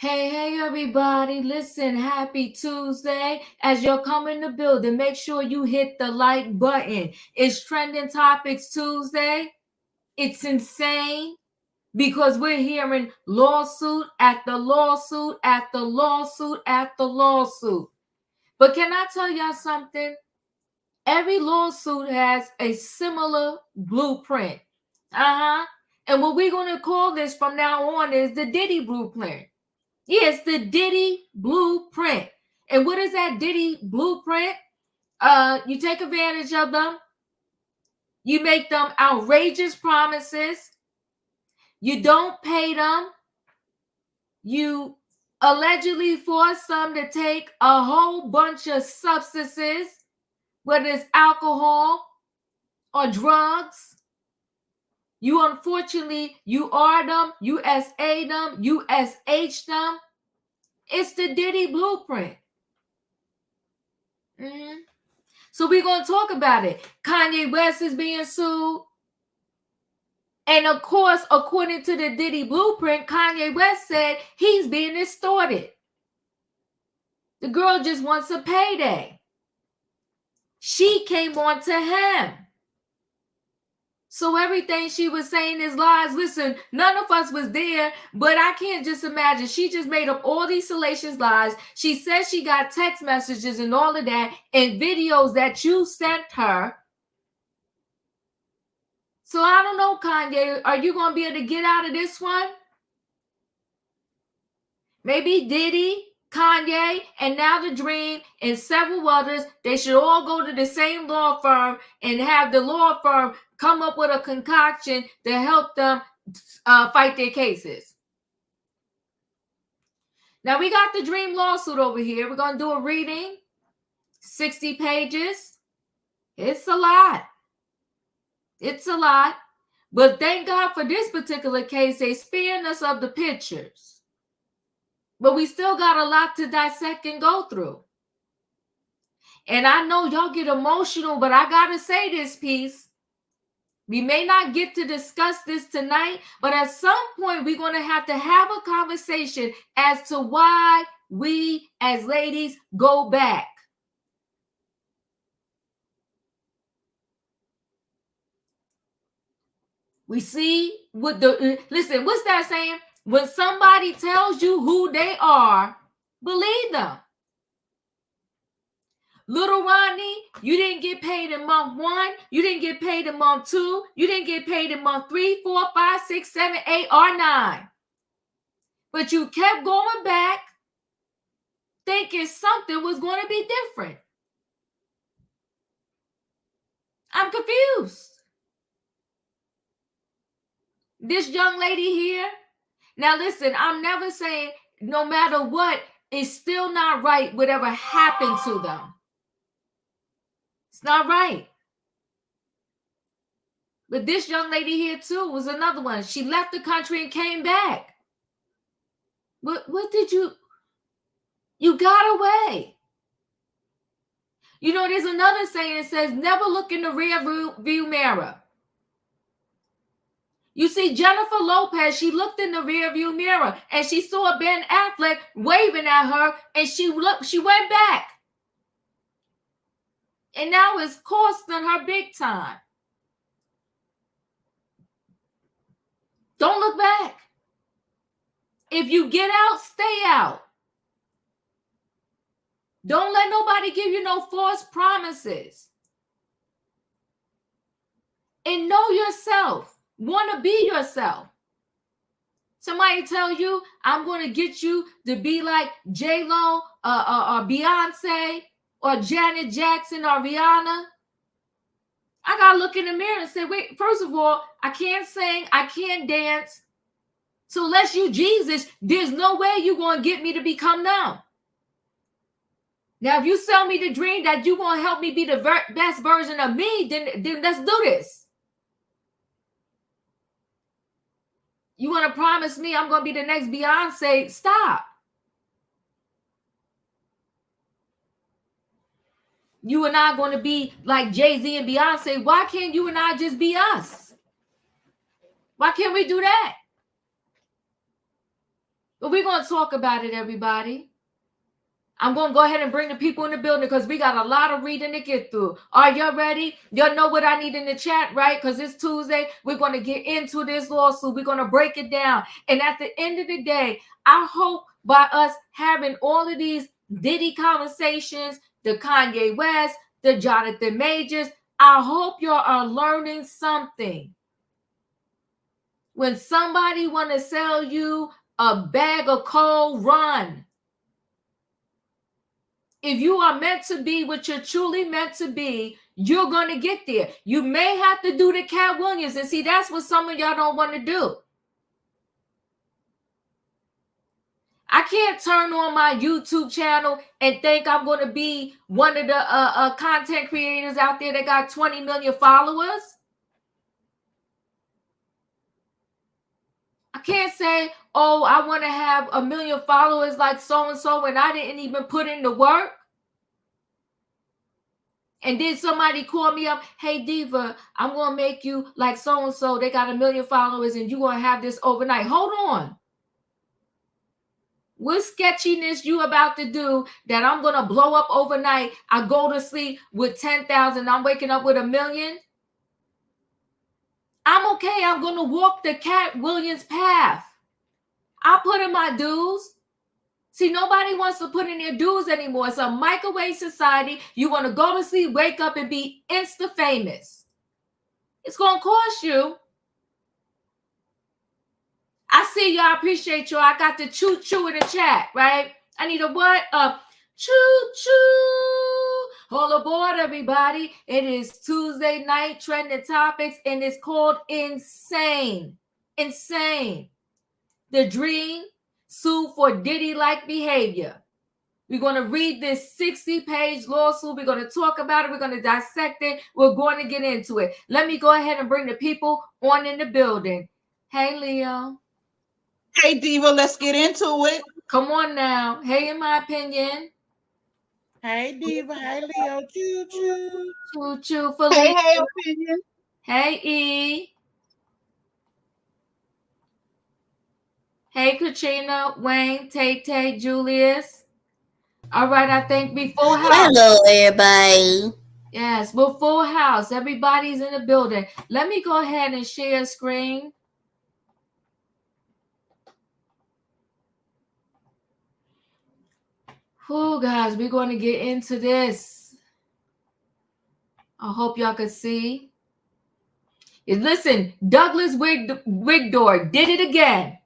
Hey, everybody. Listen, happy Tuesday. As you're coming to the building, make sure you hit the like button. It's Trending Topics Tuesday. It's insane because we're hearing lawsuit after lawsuit after lawsuit after lawsuit. But can I tell y'all something? Every lawsuit has a similar blueprint. And what we're going to call this from now on is the Diddy Blueprint. Yes, the Diddy Blueprint. And what is that Diddy Blueprint? You take advantage of them. You make them outrageous promises. You don't pay them. You allegedly force them to take a whole bunch of substances, whether it's alcohol or drugs. You unfortunately, you are them, USA them, USH them. It's the Diddy Blueprint. So we're going to talk about it. Kanye West is being sued. And of course, according to the Diddy Blueprint, Kanye West said he's being extorted. The girl just wants a payday. She came on to him. So everything she was saying is lies. Listen, none of us was there, but I can't just imagine. She just made up all these salacious lies. She said she got text messages and all of that and videos that you sent her. So I don't know, Kanye, are you going to be able to get out of this one? Maybe Diddy, Kanye, and Now the Dream, and several others, they should all go to the same law firm and have the law firm come up with a concoction to help them fight their cases. Now, we got the Dream lawsuit over here. We're going to do a reading, 60 pages. It's a lot. It's a lot. But thank God for this particular case, they spared us of the pictures. But we still got a lot to dissect and go through. And I know y'all get emotional, but I got to say this piece. We may not get to discuss this tonight, but at some point we're going to have a conversation as to why we as ladies go back. We see what listen, what's that saying? When somebody tells you who they are, believe them. Little Ronnie, you didn't get paid in month 1. You didn't get paid in month 2. You didn't get paid in month 3, 4, 5, 6, 7, 8, or 9. But you kept going back thinking something was going to be different. I'm confused. This young lady here, now listen, I'm never saying no matter what, it's still not right whatever happened to them. It's not right. But this young lady here too was another one. She left the country and came back. What did you got away. You know, there's another saying that says, never look in the rear view mirror. You see, Jennifer Lopez, she looked in the rear view mirror and she saw Ben Affleck waving at her and she went back. And now it's costing her big time. Don't look back. If you get out, stay out. Don't let nobody give you no false promises. And know yourself. Want to be yourself. Somebody tell you, I'm going to get you to be like J-Lo or Beyonce or Janet Jackson or Rihanna. I got to look in the mirror and say, wait, first of all, I can't sing. I can't dance. So unless you Jesus, there's no way you're going to get me to become them. Now, if you sell me the dream that you're going to help me be the best version of me, then let's do this. You want to promise me I'm going to be the next Beyonce? Stop. You and I are going to be like Jay-Z and Beyonce. Why can't you and I just be us? Why can't we do that? But we're going to talk about it, everybody. I'm going to go ahead and bring the people in the building because we got a lot of reading to get through. Are y'all ready? Y'all know what I need in the chat, right? Because it's Tuesday. We're going to get into this lawsuit. We're going to break it down. And at the end of the day, I hope by us having all of these Diddy conversations, the Kanye West, the Jonathan Majors, I hope y'all are learning something. When somebody want to sell you a bag of coal, run. If you are meant to be what you're truly meant to be, you're going to get there. You may have to do the Cat Williams. And see, that's what some of y'all don't want to do. I can't turn on my YouTube channel and think I'm going to be one of the content creators out there that got 20 million followers. I can't say, oh, I want to have 1 million followers like so-and-so when I didn't even put in the work. And then somebody call me up, hey, Diva, I'm going to make you like so-and-so. They got 1 million followers and you're going to have this overnight. Hold on. What sketchiness you about to do that I'm going to blow up overnight? I go to sleep with 10,000. I'm waking up with 1 million. I'm okay. I'm going to walk the Cat Williams path. I put in my dues. See, nobody wants to put in their dues anymore. It's a microwave society. You want to go to sleep, wake up, and be insta-famous. It's going to cost you. I see y'all. I appreciate y'all. I got the choo-choo in the chat, right? I need a what? Choo-choo. Hold aboard, everybody. It is Tuesday night trending topics, and it's called Insane. Insane. The Dream sued for Diddy-like behavior. We're going to read this 60-page lawsuit. We're going to talk about it. We're going to dissect it. We're going to get into it. Let me go ahead and bring the people on in the building. Hey, Leo. Hey, Diva, let's get into it. Come on now. Hey, in my opinion. Hey, Diva. Hey, Leo. Choo-choo. Choo-choo for Hey, Leo. hey, opinion. Hey, E. Hey, Katrina, Wayne, Tay, Julius. All right, I think we full house. Hello, everybody. Yes, we're full house. Everybody's in the building. Let me go ahead and share screen. Oh, guys, we're going to get into this. I hope y'all can see. Listen, Douglas Wigdor did it again.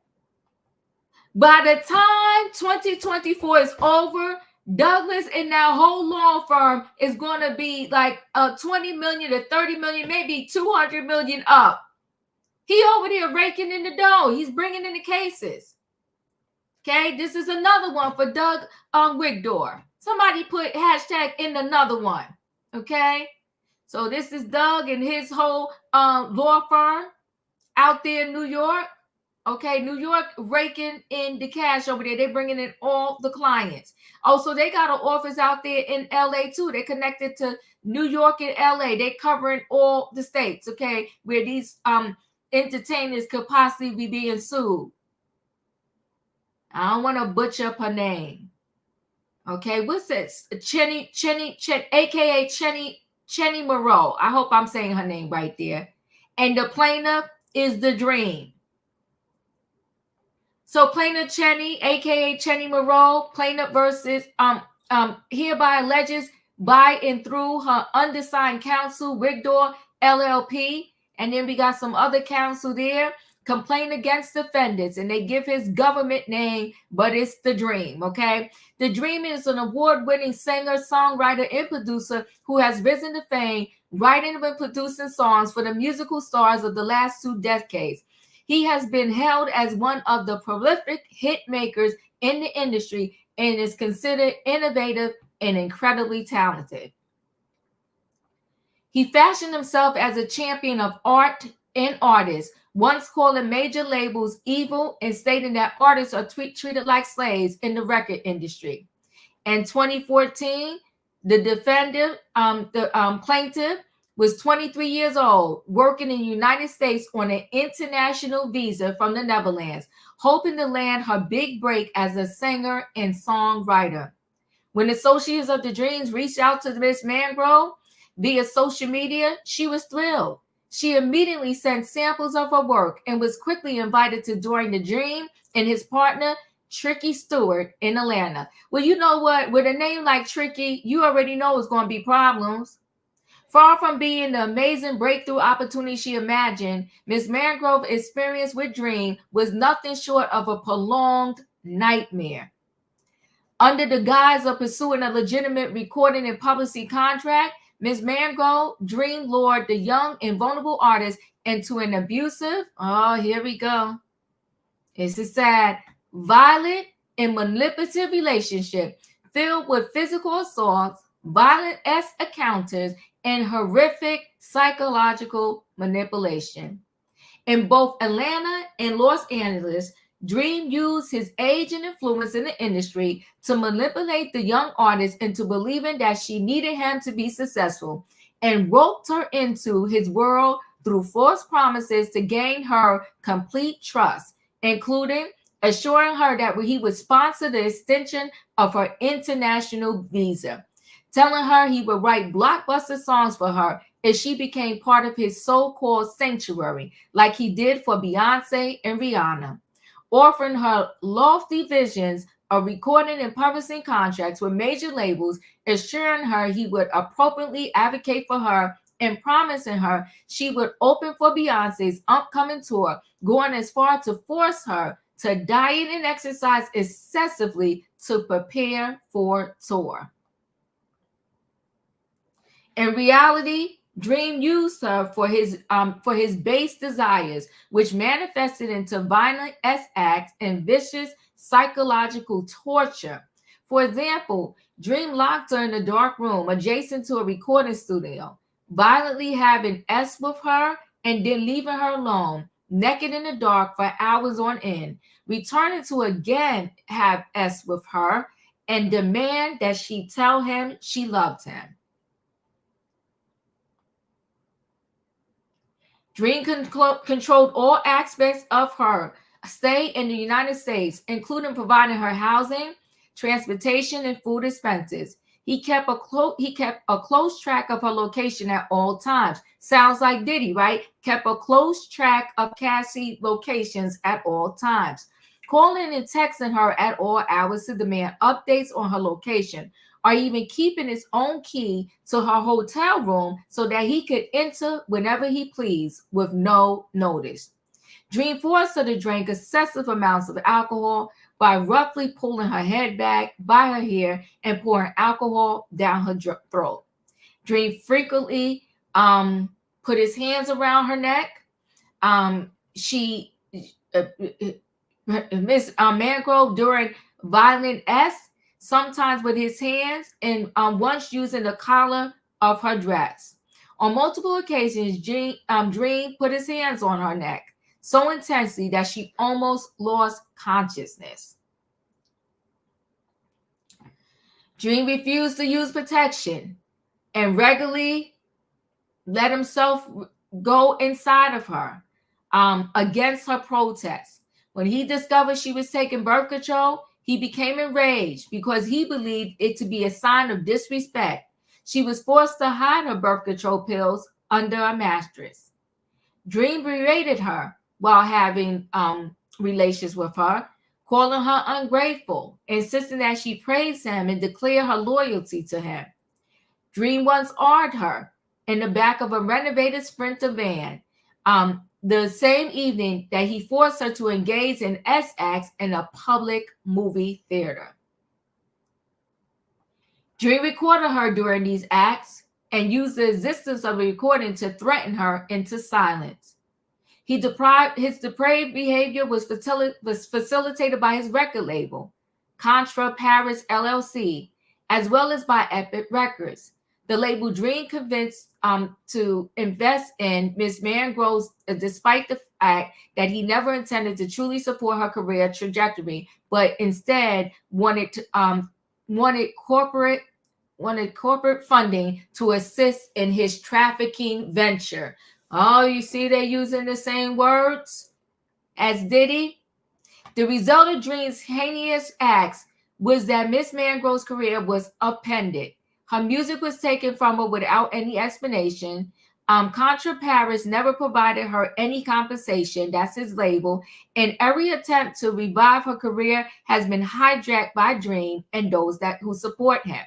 By the time 2024 is over, Douglas and that whole law firm is going to be like 20 million to 30 million, maybe 200 million up. He over there raking in the dough. He's bringing in the cases. Okay, this is another one for Doug Wigdor. Somebody put hashtag in another one. Okay, so this is Doug and his whole law firm out there in New York. Okay, New York raking in the cash over there. They're bringing in all the clients. Also, they got an office out there in LA too. They're connected to New York and LA. They're covering all the states, okay, where these entertainers could possibly be being sued. I don't want to butcher up her name. Okay, what's this? Chenny, aka Chenny Moreau. I hope I'm saying her name right there. And the plaintiff is The Dream. So plaintiff Chenny, aka Chenny Moreau, plaintiff versus hereby alleges by and through her undersigned counsel, Wigdor LLP, and then we got some other counsel there, complain against defendants, and they give his government name, but it's The Dream, okay? The Dream is an award-winning singer, songwriter, and producer who has risen to fame, writing and producing songs for the musical stars of the last 2 decades. He has been hailed as one of the prolific hit makers in the industry and is considered innovative and incredibly talented. He fashioned himself as a champion of art and artists, once calling major labels evil and stating that artists are treated like slaves in the record industry. In 2014, the plaintiff was 23 years old, working in the United States on an international visa from the Netherlands, hoping to land her big break as a singer and songwriter. When Associates of the Dreams reached out to Miss Mangrove via social media, she was thrilled. She immediately sent samples of her work and was quickly invited to join the Dream and his partner, Tricky Stewart, in Atlanta. Well, you know what? With a name like Tricky, you already know it's going to be problems. Far from being the amazing breakthrough opportunity she imagined, Miss Mangrove's experience with Dream was nothing short of a prolonged nightmare. Under the guise of pursuing a legitimate recording and publicity contract, Ms. Mangrove Dream lured the young and vulnerable artist into an abusive, here we go, this is sad, violent and manipulative relationship filled with physical assaults, violent encounters, and horrific psychological manipulation. In both Atlanta and Los Angeles, Dream used his age and influence in the industry to manipulate the young artist into believing that she needed him to be successful and roped her into his world through false promises to gain her complete trust, including assuring her that he would sponsor the extension of her international visa, telling her he would write blockbuster songs for her if she became part of his so-called sanctuary, like he did for Beyonce and Rihanna, offering her lofty visions of recording and publishing contracts with major labels, assuring her he would appropriately advocate for her and promising her she would open for Beyonce's upcoming tour, going as far to force her to diet and exercise excessively to prepare for tour. In reality, Dream used her for his base desires, which manifested into violent acts and vicious psychological torture. For example, Dream locked her in a dark room adjacent to a recording studio, violently having sex with her and then leaving her alone, naked in the dark for hours on end, returning to again have sex with her and demand that she tell him she loved him. Dream controlled all aspects of her stay in the United States, including providing her housing, transportation, and food expenses. He kept a close track of her location at all times. Sounds like Diddy, right? Kept a close track of Cassie locations at all times. Calling and texting her at all hours to demand updates on her location, or even keeping his own key to her hotel room so that he could enter whenever he pleased with no notice. Dream forced her to drink excessive amounts of alcohol by roughly pulling her head back by her hair and pouring alcohol down her throat. Dream frequently put his hands around her neck. Miss Mangrove during violent acts, sometimes with his hands, and once using the collar of her dress. On multiple occasions, Dream put his hands on her neck so intensely that she almost lost consciousness. Dream refused to use protection and regularly let himself go inside of her against her protests. When he discovered she was taking birth control, he became enraged because he believed it to be a sign of disrespect. She was forced to hide her birth control pills under a mattress. Dream berated her while having relations with her, calling her ungrateful, insisting that she praise him and declare her loyalty to him. Dream once armed her in the back of a renovated Sprinter van the same evening that he forced her to engage in sex acts in a public movie theater. Dream recorded her during these acts and used the existence of a recording to threaten her into silence. His depraved behavior was facilitated by his record label, Contra Paris LLC, as well as by Epic Records. The label Dream convinced to invest in Ms. Mangrove's, despite the fact that he never intended to truly support her career trajectory, but instead wanted corporate wanted corporate funding to assist in his trafficking venture. Oh, you see they're using the same words as Diddy? The result of Dream's heinous acts was that Miss Mangrove's career was upended. Her music was taken from her without any explanation. Contra Paris never provided her any compensation, that's his label, and every attempt to revive her career has been hijacked by Dream and those who support him.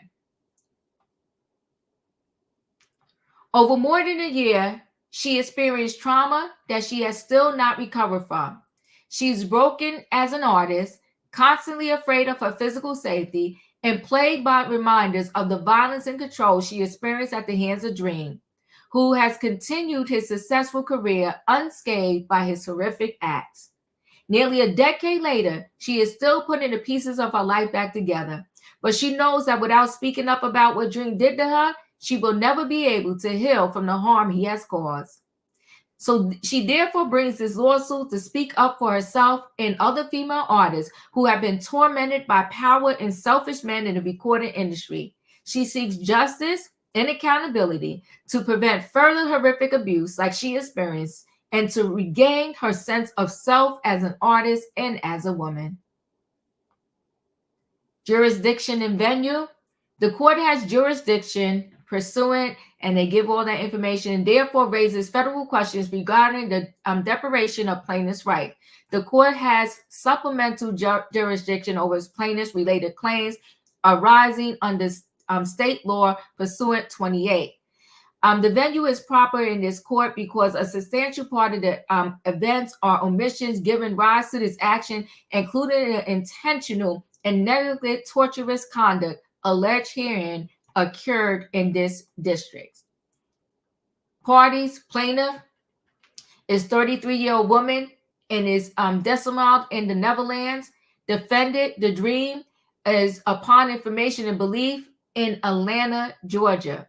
Over more than a year, she experienced trauma that she has still not recovered from. She's broken as an artist, constantly afraid of her physical safety, and plagued by reminders of the violence and control she experienced at the hands of Dream, who has continued his successful career unscathed by his horrific acts. Nearly a decade later, she is still putting the pieces of her life back together, but she knows that without speaking up about what Dream did to her, she will never be able to heal from the harm he has caused. So she therefore brings this lawsuit to speak up for herself and other female artists who have been tormented by power and selfish men in the recording industry. She seeks justice and accountability to prevent further horrific abuse like she experienced and to regain her sense of self as an artist and as a woman. Jurisdiction and venue. The court has jurisdiction pursuant, and they give all that information, and therefore raises federal questions regarding the deprivation of plaintiff's right. The court has supplemental jurisdiction over plaintiff's related claims arising under state law pursuant 28. The venue is proper in this court because a substantial part of the events or omissions giving rise to this action, including the intentional and negligent torturous conduct alleged herein, occurred in this district. Parties: plaintiff is 33-year-old woman and is domiciled in the Netherlands. Defendant, the Dream, is upon information and belief in Atlanta, Georgia.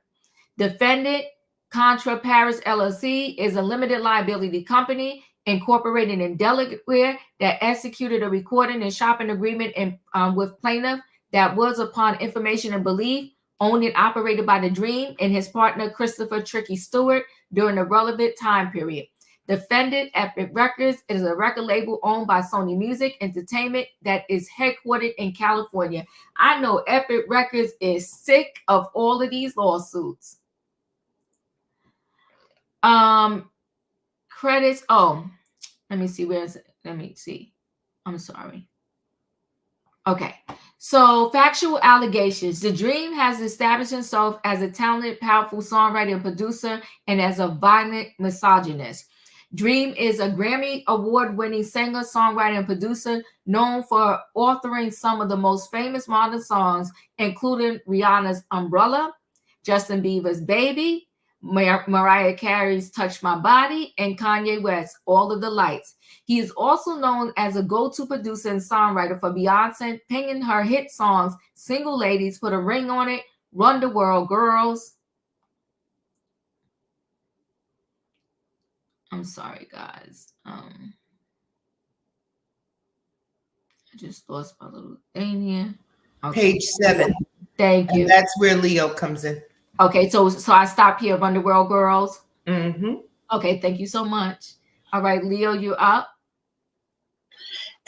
Defendant, Contra Paris LLC, is a limited liability company incorporated in Delaware that executed a recording and shopping agreement with plaintiff that was upon information and belief owned and operated by the Dream and his partner Christopher Tricky Stewart during the relevant time period. Defendant, Epic Records, is a record label owned by Sony Music Entertainment that is headquartered in California. I know Epic Records is sick of all of these lawsuits. Credits. Oh, let me see. Where is it? Let me see. I'm sorry. Okay, so factual allegations. The Dream has established himself as a talented, powerful songwriter and producer and as a violent misogynist. Dream is a Grammy award-winning singer, songwriter, and producer known for authoring some of the most famous modern songs, including Rihanna's Umbrella, Justin Bieber's Baby, Mariah Carey's Touch My Body, and Kanye West, All of the Lights. He is also known as a go-to producer and songwriter for Beyonce, pinging her hit songs Single Ladies, Put a Ring on It, Run the World, Girls. I'm sorry, guys. I just lost my little thing here. Okay. Page 7. Thank you. And that's where Leo comes in. Okay, so I stop here, Run the World, Girls. Mm-hmm. Okay, thank you so much. All right, Leo, you're up.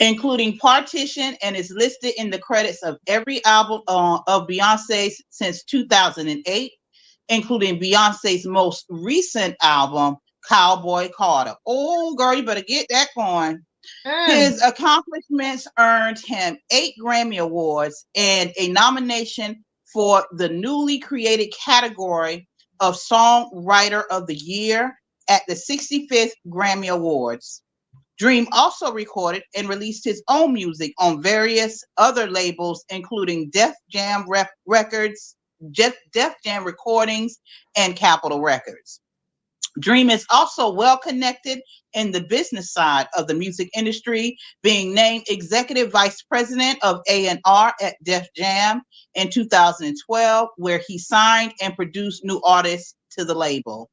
Including Partition, and is listed in the credits of every album of Beyonce's since 2008, including Beyonce's most recent album, Cowboy Carter. Oh, girl, you better get that coin. His accomplishments earned him 8 Grammy Awards and a nomination for the newly created category of Songwriter of the Year at the 65th Grammy Awards. Dream also recorded and released his own music on various other labels, including Def Jam Records, Def Jam Recordings, and Capitol Records. Dream is also well connected in the business side of the music industry, being named Executive Vice President of A&R at Def Jam in 2012, where he signed and produced new artists to the label.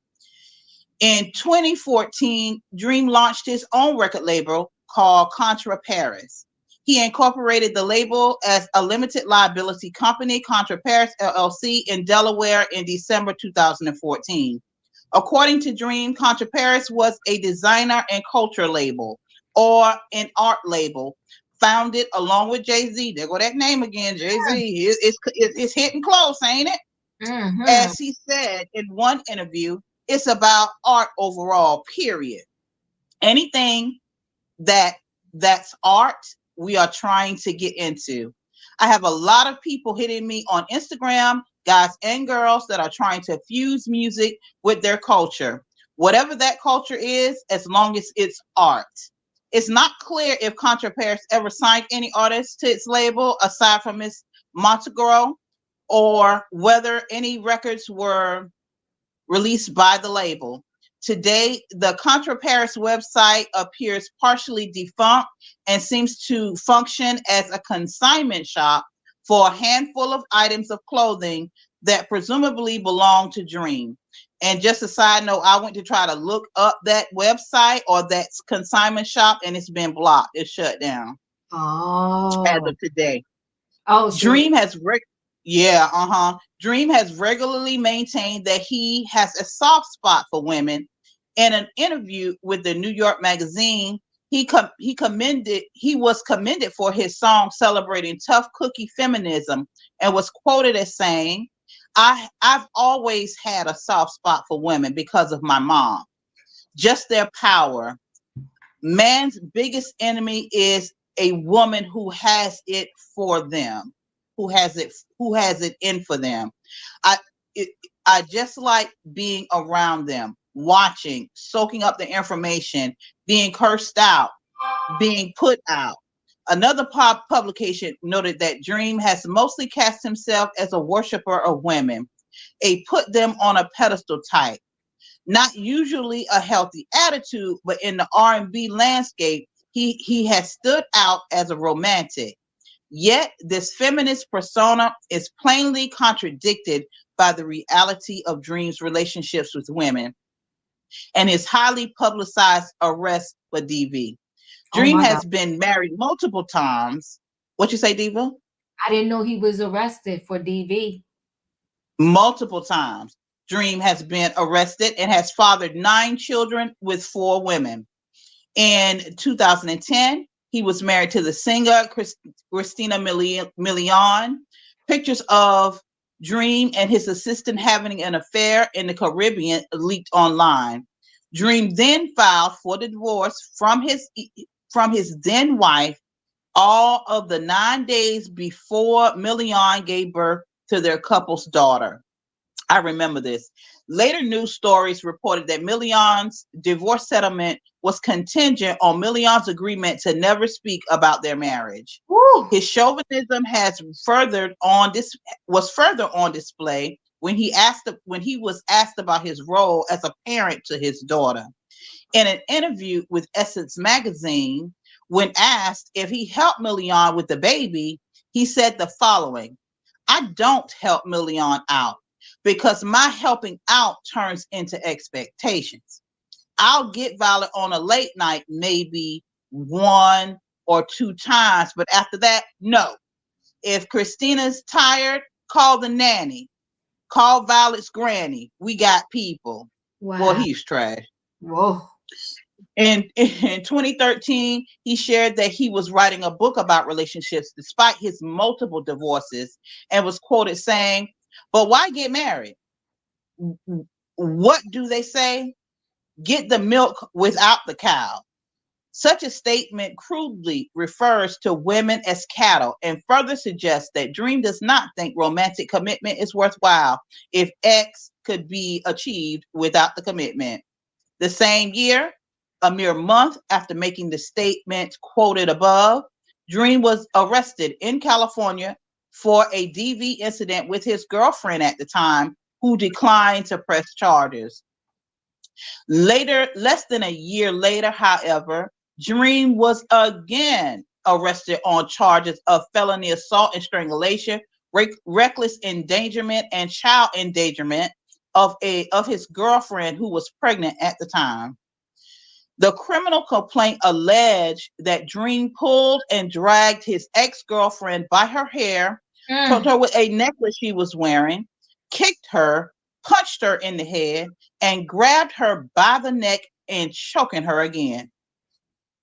In 2014, Dream launched his own record label called Contra Paris. He incorporated the label as a limited liability company, Contra Paris LLC, in Delaware in December 2014. According to Dream, Contra Paris was a designer and culture label, or an art label, founded along with Jay-Z. There go that name again, Jay-Z. It's hitting close, ain't it? Mm-hmm. As he said in one interview, it's about art overall, period. Anything that's art, we are trying to get into. I have a lot of people hitting me on Instagram, guys and girls, that are trying to fuse music with their culture. Whatever that culture is, as long as it's art. It's not clear if Contra Paris ever signed any artists to its label aside from Miss Montegro, or whether any records were released by the label. Today, the Contra Paris website appears partially defunct and seems to function as a consignment shop for a handful of items of clothing that presumably belong to Dream. And just a side note, I went to try to look up that website or that consignment shop, and it's been blocked. It's shut down as of today. Oh, so Dream has Dream has regularly maintained that he has a soft spot for women. In an interview with the New York Magazine, he was commended for his song celebrating tough cookie feminism, and was quoted as saying, I've always had a soft spot for women because of my mom. Just their power. Man's biggest enemy is a woman who has it for them, who has it in for them. I just like being around them, watching, soaking up the information, being cursed out, being put out. Another publication noted that Dream has mostly cast himself as a worshiper of women, a put them on a pedestal type. Not usually a healthy attitude, but in the R&B landscape, he has stood out as a romantic. Yet this feminist persona is plainly contradicted by the reality of Dream's relationships with women and his highly publicized arrest for DV. Dream has been married multiple times. What you say, Diva? I didn't know he was arrested for DV. Multiple times. Dream has been arrested and has fathered 9 children with 4 women. In 2010, he was married to the singer Christina Milian. Pictures of Dream and his assistant having an affair in the Caribbean leaked online. Dream then filed for the divorce from his then wife all of the 9 days before Milian gave birth to their couple's daughter. I remember this. Later news stories reported that Milian's divorce settlement was contingent on Milian's agreement to never speak about their marriage. Woo. His chauvinism was further on display when he was asked about his role as a parent to his daughter. In an interview with Essence magazine, when asked if he helped Milian with the baby, he said the following: "I don't help Milian out, because my helping out turns into expectations. I'll get violent on a late night, maybe 1 or 2 times, but after that, no. If Christina's tired, call the nanny. Call Violet's granny. We got people." Wow. Well, he's trash. Whoa. In 2013, he shared that he was writing a book about relationships despite his multiple divorces, and was quoted saying, "But why get married? What do they say? Get the milk without the cow." Such a statement crudely refers to women as cattle and further suggests that Dream does not think romantic commitment is worthwhile if X could be achieved without the commitment. The same year, a mere month after making the statement quoted above, Dream was arrested in California for a DV incident with his girlfriend at the time, who declined to press charges. Less than a year later, however, Dream was again arrested on charges of felony assault and strangulation, reckless endangerment, and child endangerment of his girlfriend, who was pregnant at the time. The criminal complaint alleged that Dream pulled and dragged his ex-girlfriend by her hair, choked her with a necklace she was wearing, kicked her, punched her in the head, and grabbed her by the neck and choking her again.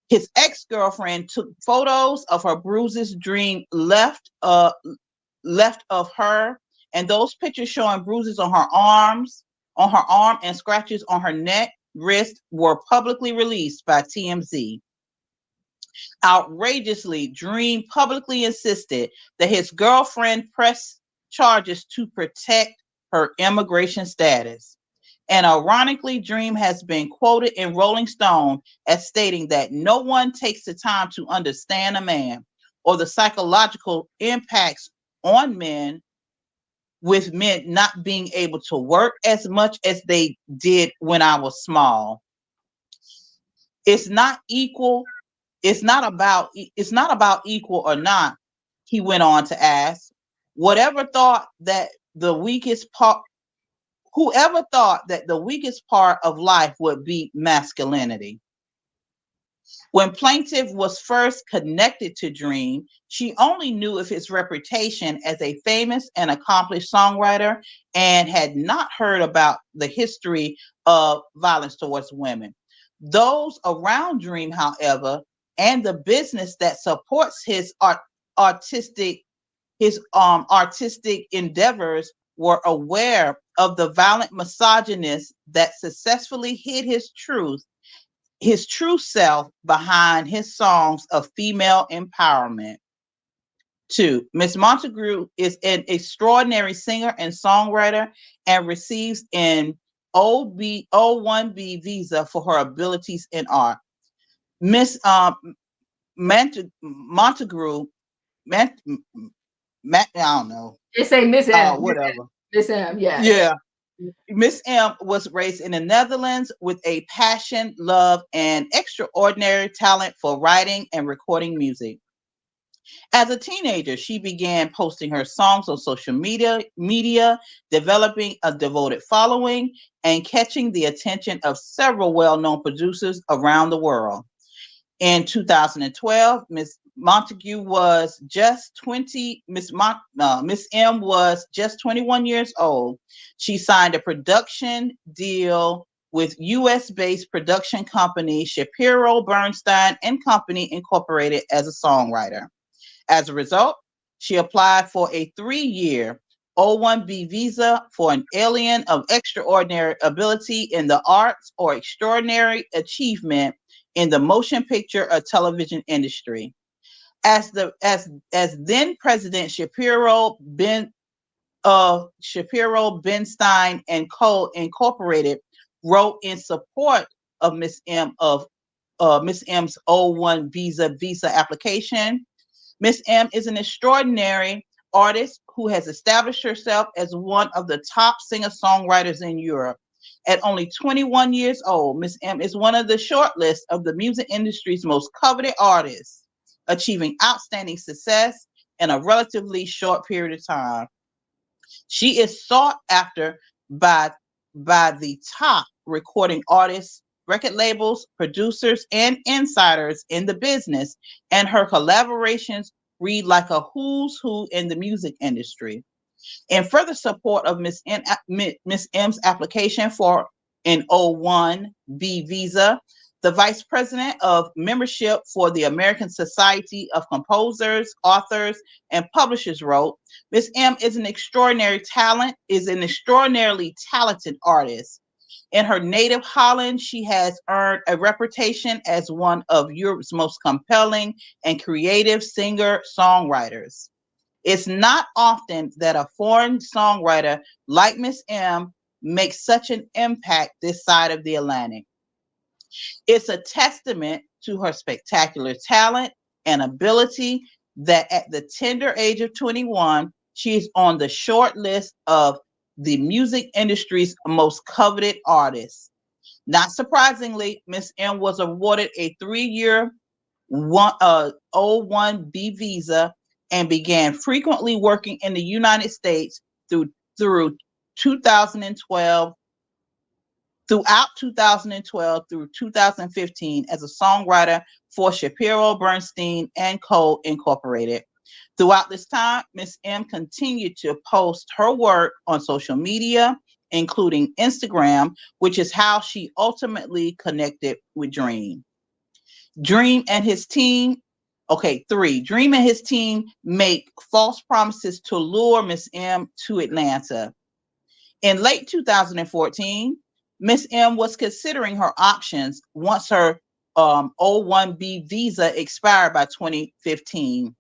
His ex-girlfriend took photos of her bruises Dream left of her, and those pictures showing bruises on her arm and scratches on her neck, wrist were publicly released by TMZ. Outrageously, Dream publicly insisted that his girlfriend pressed charges to protect her immigration status. And ironically, Dream has been quoted in Rolling Stone as stating that no one takes the time to understand a man or the psychological impacts on men, with men not being able to work as much as they did when I was small. It's not equal. It's not about equal or not, he went on to ask. Whoever thought that the weakest part of life would be masculinity. When Plaintiff was first connected to Dream, she only knew of his reputation as a famous and accomplished songwriter and had not heard about the history of violence towards women. Those around Dream, however, and the business that supports his artistic endeavors were aware of the violent misogynist that successfully hid his true self behind his songs of female empowerment. 2. Miss Montague is an extraordinary singer and songwriter and receives an O1B visa for her abilities in art. Miss Montague, I don't know. They say Miss M. Whatever. Miss M, yeah. Yeah. Miss M was raised in the Netherlands with a passion, love, and extraordinary talent for writing and recording music. As a teenager, she began posting her songs on social media, developing a devoted following, and catching the attention of several well-known producers around the world. In 2012, Miss Montague was just 20. Miss M was just 21 years old. She signed a production deal with U.S.-based production company Shapiro Bernstein and Company Incorporated as a songwriter. As a result, she applied for a 3-year O1B visa for an alien of extraordinary ability in the arts or extraordinary achievement in the motion picture or television industry. As then President Shapiro Bernstein and Co. Incorporated wrote in support of Miss M's O1 visa application. Miss M is an extraordinary artist who has established herself as one of the top singer-songwriters in Europe. At only 21 years old, Miss M is one of the short list of the music industry's most coveted artists, achieving outstanding success in a relatively short period of time. She is sought after by the top recording artists, record labels, producers, and insiders in the business, and her collaborations read like a who's who in the music industry. In further support of Miss M's application for an O1B visa, the Vice President of Membership for the American Society of Composers, Authors, and Publishers wrote, Miss M is an extraordinarily talented artist. In her native Holland, she has earned a reputation as one of Europe's most compelling and creative singer-songwriters. It's not often that a foreign songwriter like Miss M makes such an impact this side of the Atlantic. It's a testament to her spectacular talent and ability that at the tender age of 21, she is on the short list of the music industry's most coveted artists. Not surprisingly, Miss M was awarded a 3-year O1B visa and began frequently working in the United States through 2012 throughout 2012 through 2015 as a songwriter for Shapiro, Bernstein, and Co. Incorporated. Throughout this time, Miss M continued to post her work on social media, including Instagram, which is how she ultimately connected with Dream. Dream and his team, Dream and his team make false promises to lure Miss M to Atlanta. In late 2014, Miss M was considering her options once her O-1B visa expired by 2015.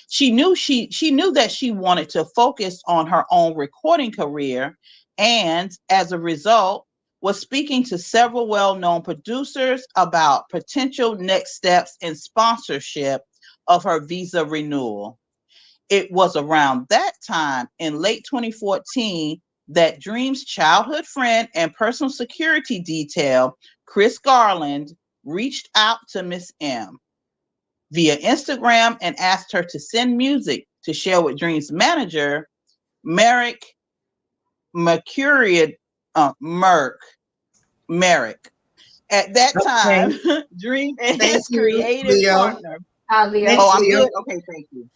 She knew that she wanted to focus on her own recording career, and as a result, was speaking to several well-known producers about potential next steps in sponsorship of her visa renewal. It was around that time in late 2014 that Dream's childhood friend and personal security detail, Chris Garland, reached out to Miss M via Instagram and asked her to send music to share with Dream's manager, Merrick. At that time, Dream and Thank his you, creative Leo. partner. Leo. Oh, I'm Leo. good? Okay, thank you.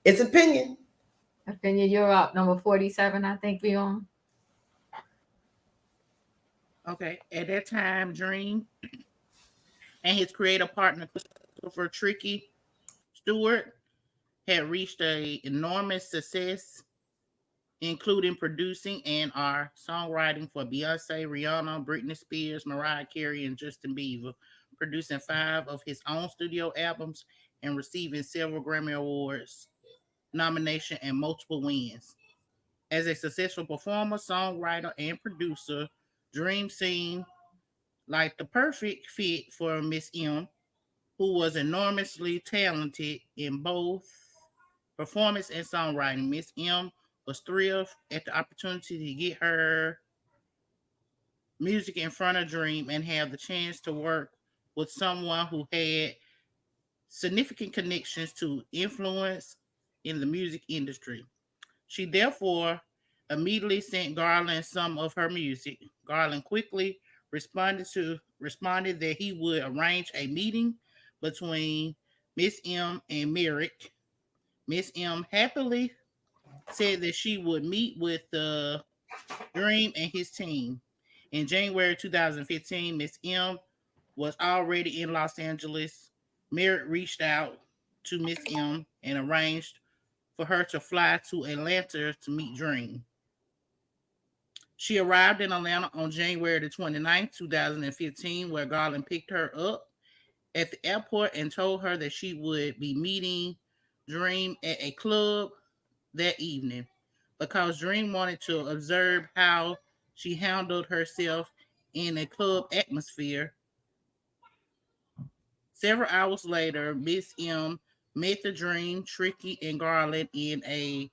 It's opinion. Opinion, you're up. Number 47, I think we on. Okay. At that time, Dream and his creative partner, Christopher Tricky Stewart, had reached an enormous success, including producing and or songwriting for Beyonce, Rihanna, Britney Spears, Mariah Carey, and Justin Bieber, producing 5 of his own studio albums and receiving several Grammy Awards nomination and multiple wins. As a successful performer, songwriter, and producer, Dream seemed like the perfect fit for Miss M, who was enormously talented in both performance and songwriting. Miss M was thrilled at the opportunity to get her music in front of Dream and have the chance to work with someone who had significant connections to influence in the music industry. She therefore immediately sent Garland some of her music. Garland quickly responded that he would arrange a meeting between Miss M and Merrick. Miss M happily said that she would meet with Dream and his team. In January 2015, Miss M was already in Los Angeles. Merrick reached out to Miss M and arranged for her to fly to Atlanta to meet Dream. She arrived in Atlanta on January the 29th, 2015, where Garland picked her up at the airport and told her that she would be meeting Dream at a club that evening because Dream wanted to observe how she handled herself in a club atmosphere. Several hours later, Miss M met the Dream, Tricky, and Garland in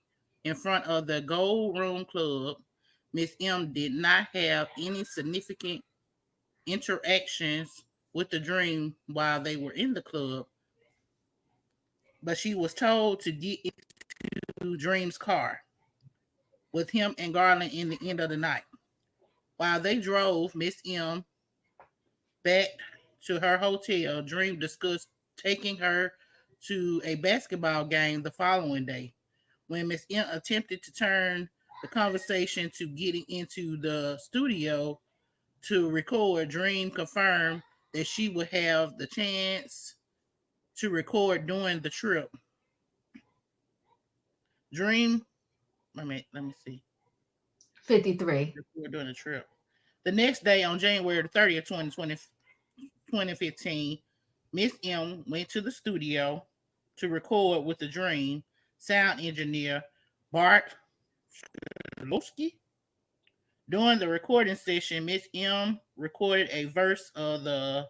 front of the Gold Room Club. Miss M did not have any significant interactions with the Dream while they were in the club, but she was told to get into Dream's car with him and Garland in the end of the night. While they drove Miss M back to her hotel, Dream discussed taking her to a basketball game the following day. When Miss M attempted to turn the conversation to getting into the studio to record, Dream confirmed that she would have the chance to record during the trip. Dream, let me see. 53. Record during the trip. The next day, on January the 30th, 2015, Miss M went to the studio to record with the Dream sound engineer Bart Lowski. During the recording session, Miss M recorded a verse of the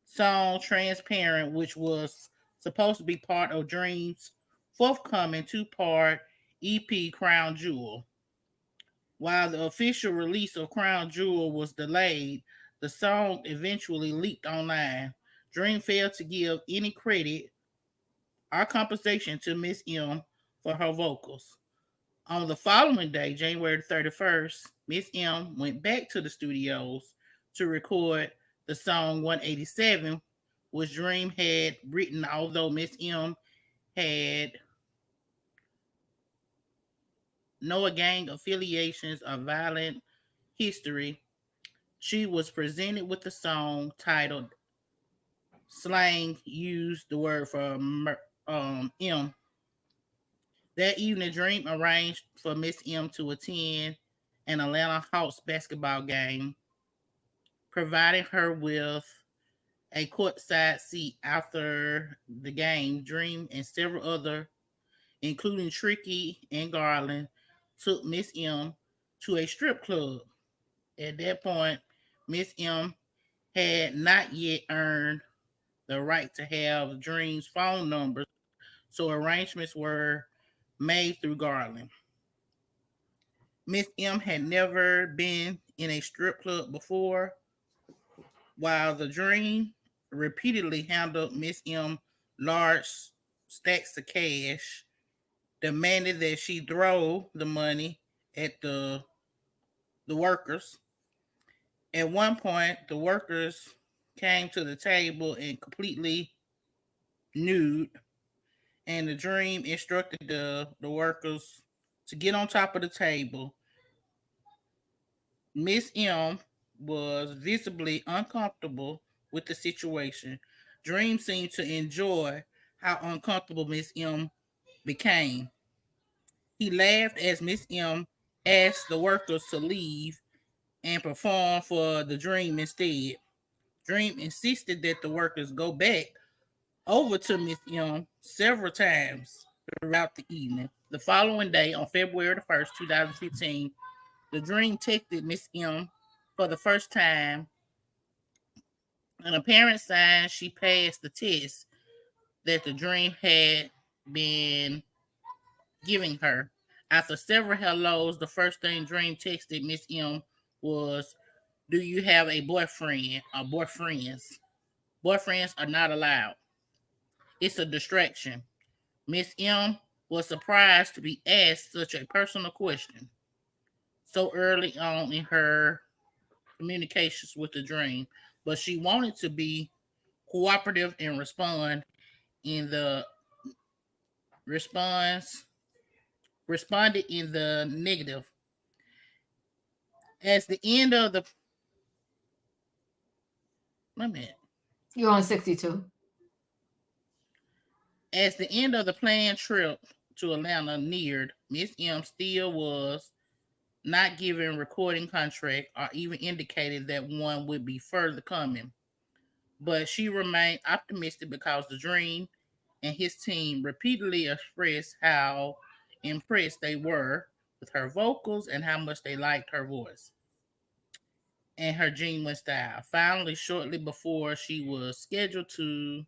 song Transparent, which was supposed to be part of Dream's forthcoming 2-part EP Crown Jewel. While the official release of Crown Jewel was delayed, the song eventually leaked online. Dream failed to give any credit or compensation to Miss M for her vocals. On the following day, January 31st, Miss M went back to the studios to record the song 187, which Dream had written, although Miss M had no gang affiliations or violent history. She was presented with the song titled Slang Used the word for M. That evening, Dream arranged for Miss M to attend an Atlanta Hawks basketball game, providing her with a courtside seat after the game. Dream and several other, including Tricky and Garland, took Miss M to a strip club. At that point, Miss M had not yet earned the right to have Dream's phone number, so arrangements were made through Garland. Miss M had never been in a strip club before, while the Dream repeatedly handled Miss M large stacks of cash, demanded that she throw the money at the workers. At one point, the workers came to the table and completely nude, and the Dream instructed the workers to get on top of the table. Miss M was visibly uncomfortable with the situation. Dream seemed to enjoy how uncomfortable Miss M became. He laughed as Miss M asked the workers to leave and perform for the Dream instead. Dream insisted that the workers go back over to Miss M several times throughout the evening. The following day, on February the 1st, 2015, the Dream texted Miss M for the first time, an apparent sign she passed the test that the Dream had been giving her. After several hellos, the first thing Dream texted Miss M was, "Do you have a boyfriend or boyfriends? Boyfriends are not allowed. It's a distraction." Miss M was surprised to be asked such a personal question so early on in her communications with the Dream, but she wanted to be cooperative and response responded in the negative. As the end of the wait a minute. You're on 62. As the end of the planned trip to Atlanta neared, Miss M still was not given recording contract or even indicated that one would be further coming. But she remained optimistic because the Dream and his team repeatedly expressed how impressed they were with her vocals and how much they liked her voice and her genuine style. Finally, shortly before she was scheduled to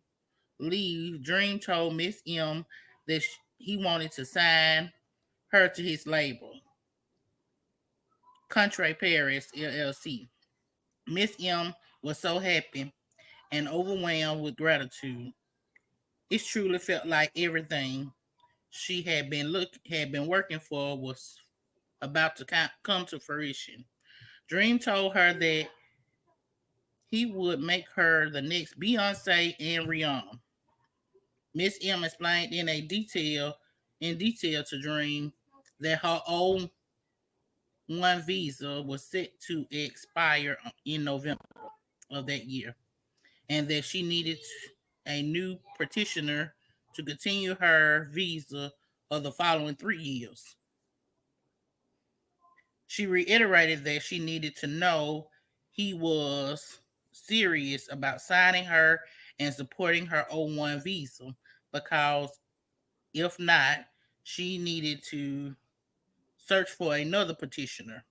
leave, Dream told Miss M that he wanted to sign her to his label, Country Paris LLC. Miss M was so happy and overwhelmed with gratitude. It truly felt like everything she had been working for was about to come to fruition. Dream told her that he would make her the next Beyonce and Rihanna. Miss M explained in detail to Dream that her O1 visa was set to expire in November of that year, and that she needed a new petitioner to continue her visa of the following 3 years. She reiterated that she needed to know he was serious about signing her and supporting her O1 visa because if not, she needed to search for another petitioner.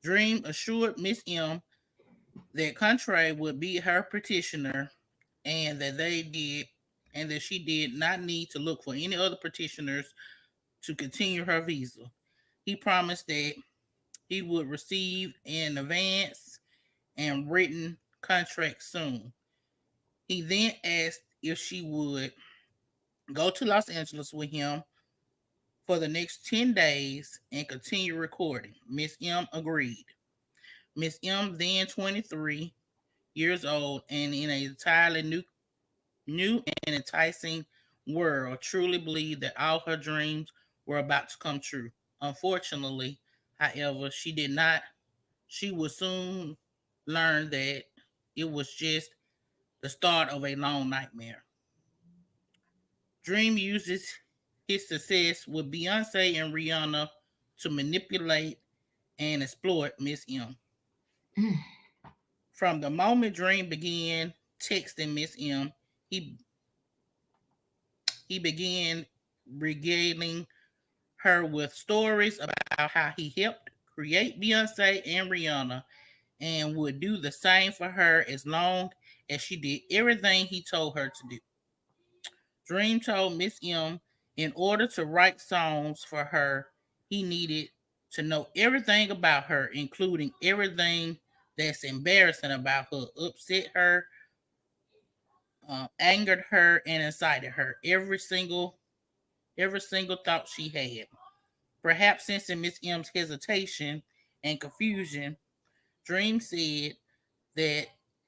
Dream assured Miss M that Contrae would be her petitioner and that she did not need to look for any other petitioners to continue her visa. He promised that he would receive an advance and written contract soon. He then asked if she would go to Los Angeles with him for the next 10 days and continue recording. Miss M agreed. Miss M, then 23 years old and in an entirely new and enticing world, truly believed that all her dreams were about to come true. Unfortunately, however, she did not. She would soon learn that it was just the start of a long nightmare. Dream uses his success with Beyonce and Rihanna to manipulate and exploit Miss M. From the moment Dream began texting Miss M, he began regaling her with stories about how he helped create Beyonce and Rihanna and would do the same for her as long as she did everything he told her to do. Dream told Miss M in order to write songs for her, he needed to know everything about her, including everything that's embarrassing about her, upset her, angered her, and incited her. Every single thought she had. Perhaps sensing Miss M's hesitation and confusion, Dream said that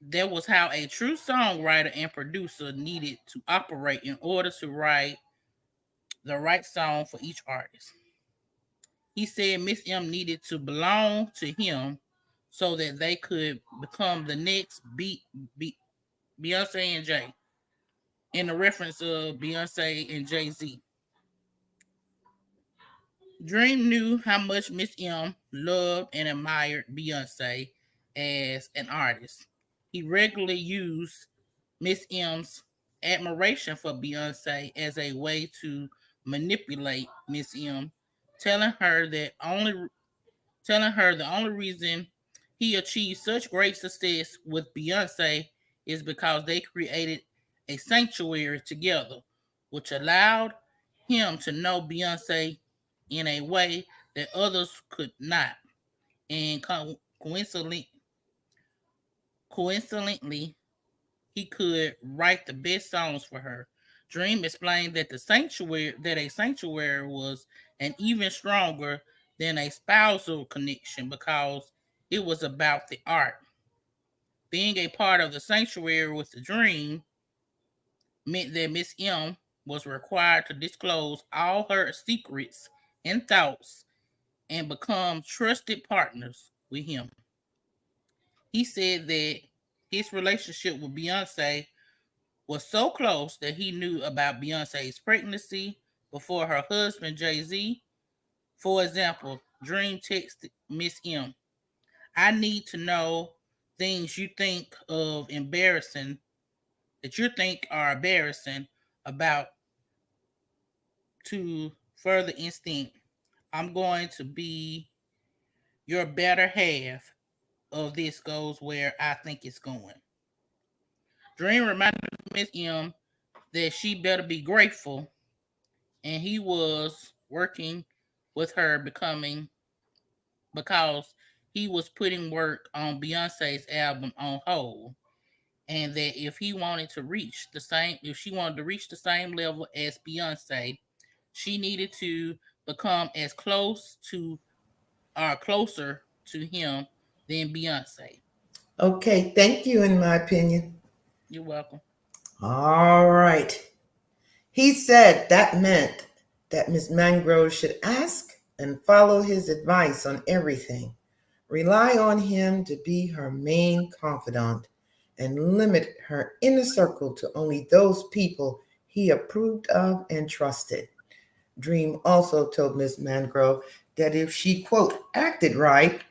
that was how a true songwriter and producer needed to operate in order to write the right song for each artist. He said Miss M needed to belong to him so that they could become the next Beyonce and Jay, in the reference of Beyonce and Jay-Z. Dream knew how much Miss M loved and admired Beyonce as an artist. He regularly used Miss M's admiration for Beyonce as a way to manipulate Miss M, telling her the only reason he achieved such great success with Beyonce is because they created a sanctuary together, which allowed him to know Beyonce in a way that others could not. And coincidentally, he could write the best songs for her. Dream explained that a sanctuary was an even stronger than a spousal connection because it was about the art. Being a part of the sanctuary with the dream meant that Miss M was required to disclose all her secrets and thoughts and become trusted partners with him. He said that his relationship with Beyonce was so close that he knew about Beyonce's pregnancy before her husband Jay-Z. For example, Dream texted Miss M, I need to know things you think of embarrassing that you think are embarrassing about to further instinct. I'm going to be your better half of this goes where I think it's going. Dream reminded Miss M that she better be grateful, and he was working with her because he was putting work on Beyonce's album on hold, and that if she wanted to reach the same level as Beyonce, she needed to become as close to or closer to him than Beyonce. Okay, thank you, in my opinion. You're welcome. All right. He said that meant that Miss Mangrove should ask and follow his advice on everything, rely on him to be her main confidant, and limit her inner circle to only those people he approved of and trusted. Dream also told Miss Mangrove that if she, quote, acted right,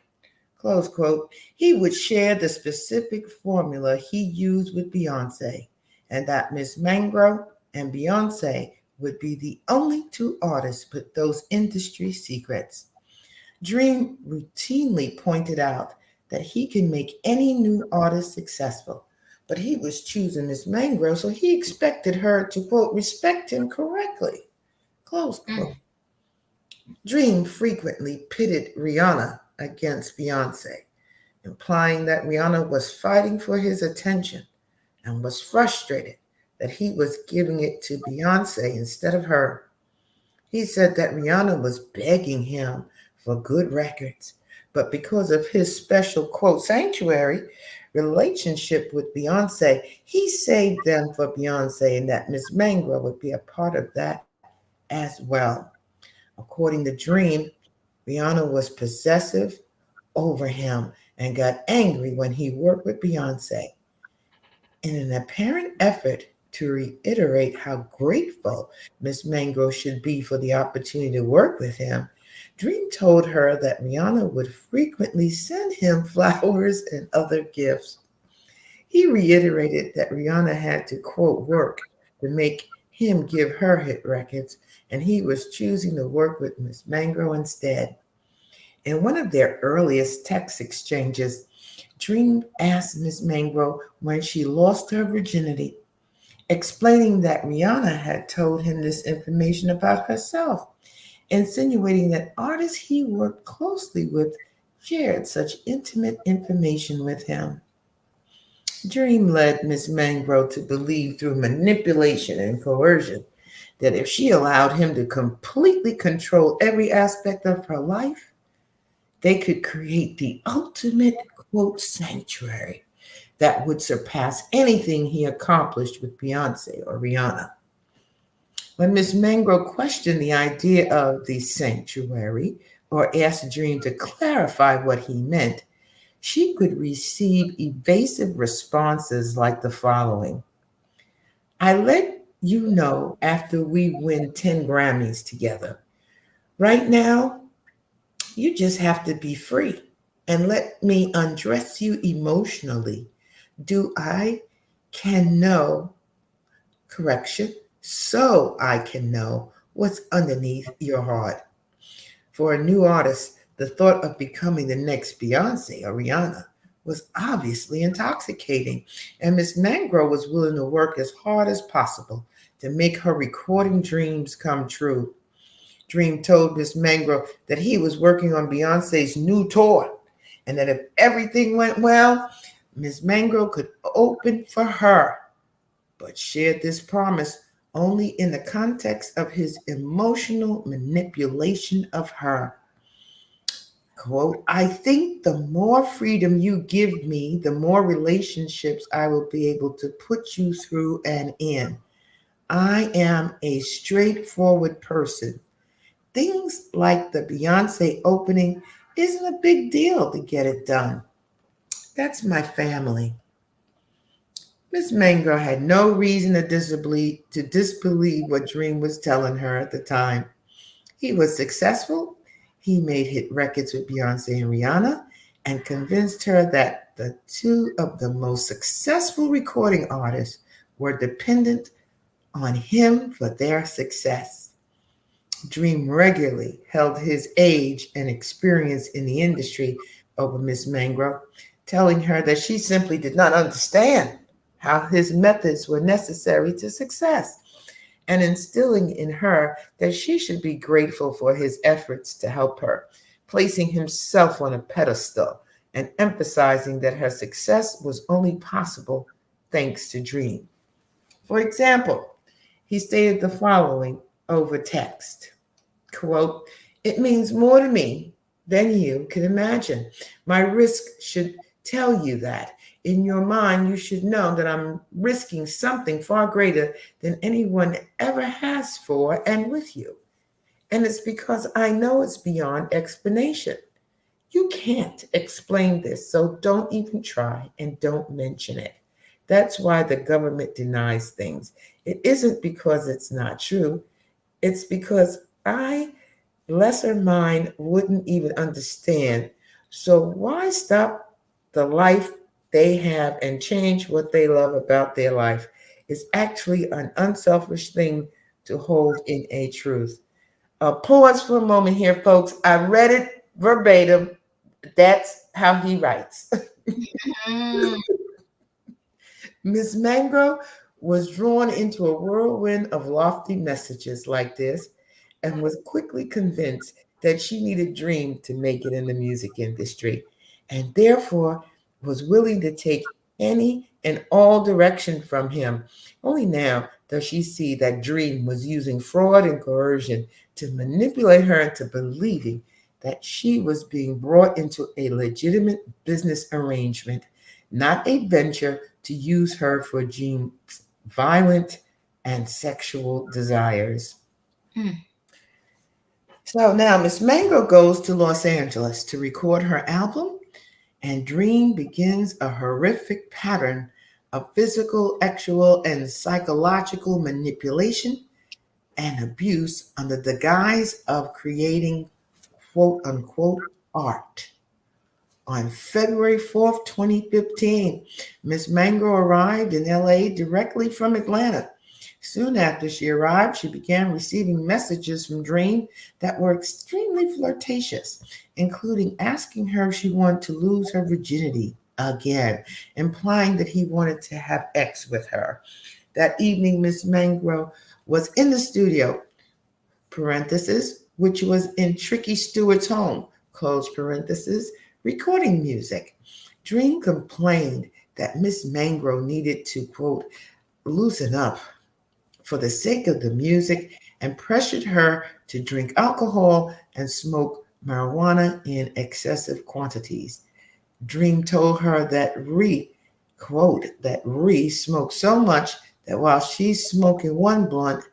close quote, he would share the specific formula he used with Beyonce, and that Miss Mangrove and Beyonce would be the only two artists with those industry secrets. Dream routinely pointed out that he can make any new artist successful, but he was choosing Miss Mangrove, so he expected her to, quote, respect him correctly, close quote. Dream frequently pitted Rihanna against Beyonce, implying that Rihanna was fighting for his attention and was frustrated that he was giving it to Beyonce instead of her. He said that Rihanna was begging him for good records, but because of his special, quote, sanctuary relationship with Beyonce, he saved them for Beyonce and that Miss Mangro would be a part of that as well. According to Dream, Rihanna was possessive over him and got angry when he worked with Beyonce. In an apparent effort to reiterate how grateful Miss Mango should be for the opportunity to work with him, Dream told her that Rihanna would frequently send him flowers and other gifts. He reiterated that Rihanna had to, quote, work to make him give her hit records, and he was choosing to work with Miss Mango instead. In one of their earliest text exchanges, Dream asked Miss Mangro when she lost her virginity, explaining that Rihanna had told him this information about herself, insinuating that artists he worked closely with shared such intimate information with him. Dream led Miss Mangro to believe through manipulation and coercion that if she allowed him to completely control every aspect of her life, they could create the ultimate, quote, sanctuary that would surpass anything he accomplished with Beyonce or Rihanna. When Miss Mangro questioned the idea of the sanctuary or asked Dream to clarify what he meant, she could receive evasive responses like the following: I let you know after we win 10 Grammys together. Right now, you just have to be free and let me undress you emotionally. Do I can know, correction, so I can know what's underneath your heart. For a new artist, the thought of becoming the next Beyonce or Rihanna was obviously intoxicating, and Miss Mangro was willing to work as hard as possible to make her recording dreams come true. Dream told Miss Mangro that he was working on Beyonce's new tour and that if everything went well, Miss Mangro could open for her, but shared this promise only in the context of his emotional manipulation of her. Quote, I think the more freedom you give me, the more relationships I will be able to put you through and in. I am a straightforward person. Things like the Beyonce opening isn't a big deal to get it done. That's my family. Miss Mango had no reason to disbelieve what Dream was telling her at the time. He was successful. He made hit records with Beyonce and Rihanna and convinced her that the two of the most successful recording artists were dependent on him for their success. Dream regularly held his age and experience in the industry over Miss Mangro, telling her that she simply did not understand how his methods were necessary to success, and instilling in her that she should be grateful for his efforts to help her, placing himself on a pedestal and emphasizing that her success was only possible thanks to Dream. For example, he stated the following over text, quote, it means more to me than you can imagine. My risk should tell you that. In your mind, you should know that I'm risking something far greater than anyone ever has for and with you. And it's because I know it's beyond explanation. You can't explain this, so don't even try and don't mention it. That's why the government denies things. It isn't because it's not true. It's because I, lesser mind, wouldn't even understand. So why stop the life they have and change what they love about their life? Is actually an unselfish thing to hold in a truth. Pause for a moment here, folks. I read it verbatim. That's how he writes. Mm. Miss Mangro was drawn into a whirlwind of lofty messages like this and was quickly convinced that she needed Dream to make it in the music industry, and therefore was willing to take any and all direction from him. Only now does she see that Dream was using fraud and coercion to manipulate her into believing that she was being brought into a legitimate business arrangement, not a venture to use her for Jean's violent and sexual desires. Mm. So now Miss Mango goes to Los Angeles to record her album, and Dream begins a horrific pattern of physical, sexual, and psychological manipulation and abuse under the guise of creating quote unquote art. On February 4th, 2015, Miss Mango arrived in LA directly from Atlanta. Soon after she arrived, she began receiving messages from Dream that were extremely flirtatious, including asking her if she wanted to lose her virginity again, implying that he wanted to have sex with her. That evening, Miss Mango was in the studio, parenthesis, which was in Tricky Stewart's home, close parenthesis, recording music. Dream complained that Miss Mango needed to, quote, loosen up for the sake of the music and pressured her to drink alcohol and smoke marijuana in excessive quantities. Dream told her that quote, that smoked so much that while she's smoking one blunt,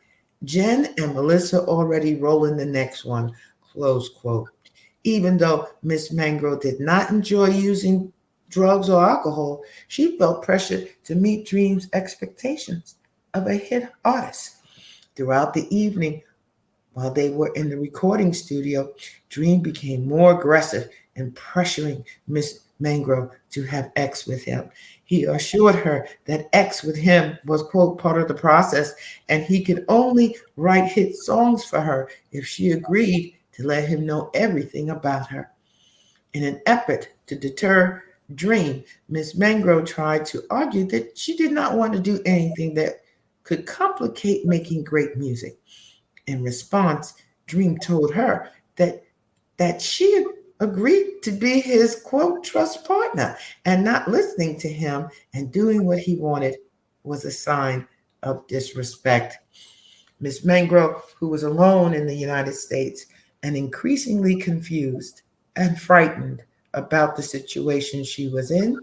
Jen and Melissa already rolling the next one, close quote. Even though Miss Mango did not enjoy using drugs or alcohol, she felt pressured to meet Dream's expectations of a hit artist. Throughout the evening, while they were in the recording studio, Dream became more aggressive in pressuring Miss Mango to have sex with him. He assured her that sex with him was, quote, part of the process, and he could only write hit songs for her if she agreed to let him know everything about her. In an effort to deter Dream, Miss Mango tried to argue that she did not want to do anything that could complicate making great music. In response, Dream told her that she agreed to be his, quote, trust partner, and not listening to him and doing what he wanted was a sign of disrespect. Miss Mango, who was alone in the United States and increasingly confused and frightened about the situation she was in,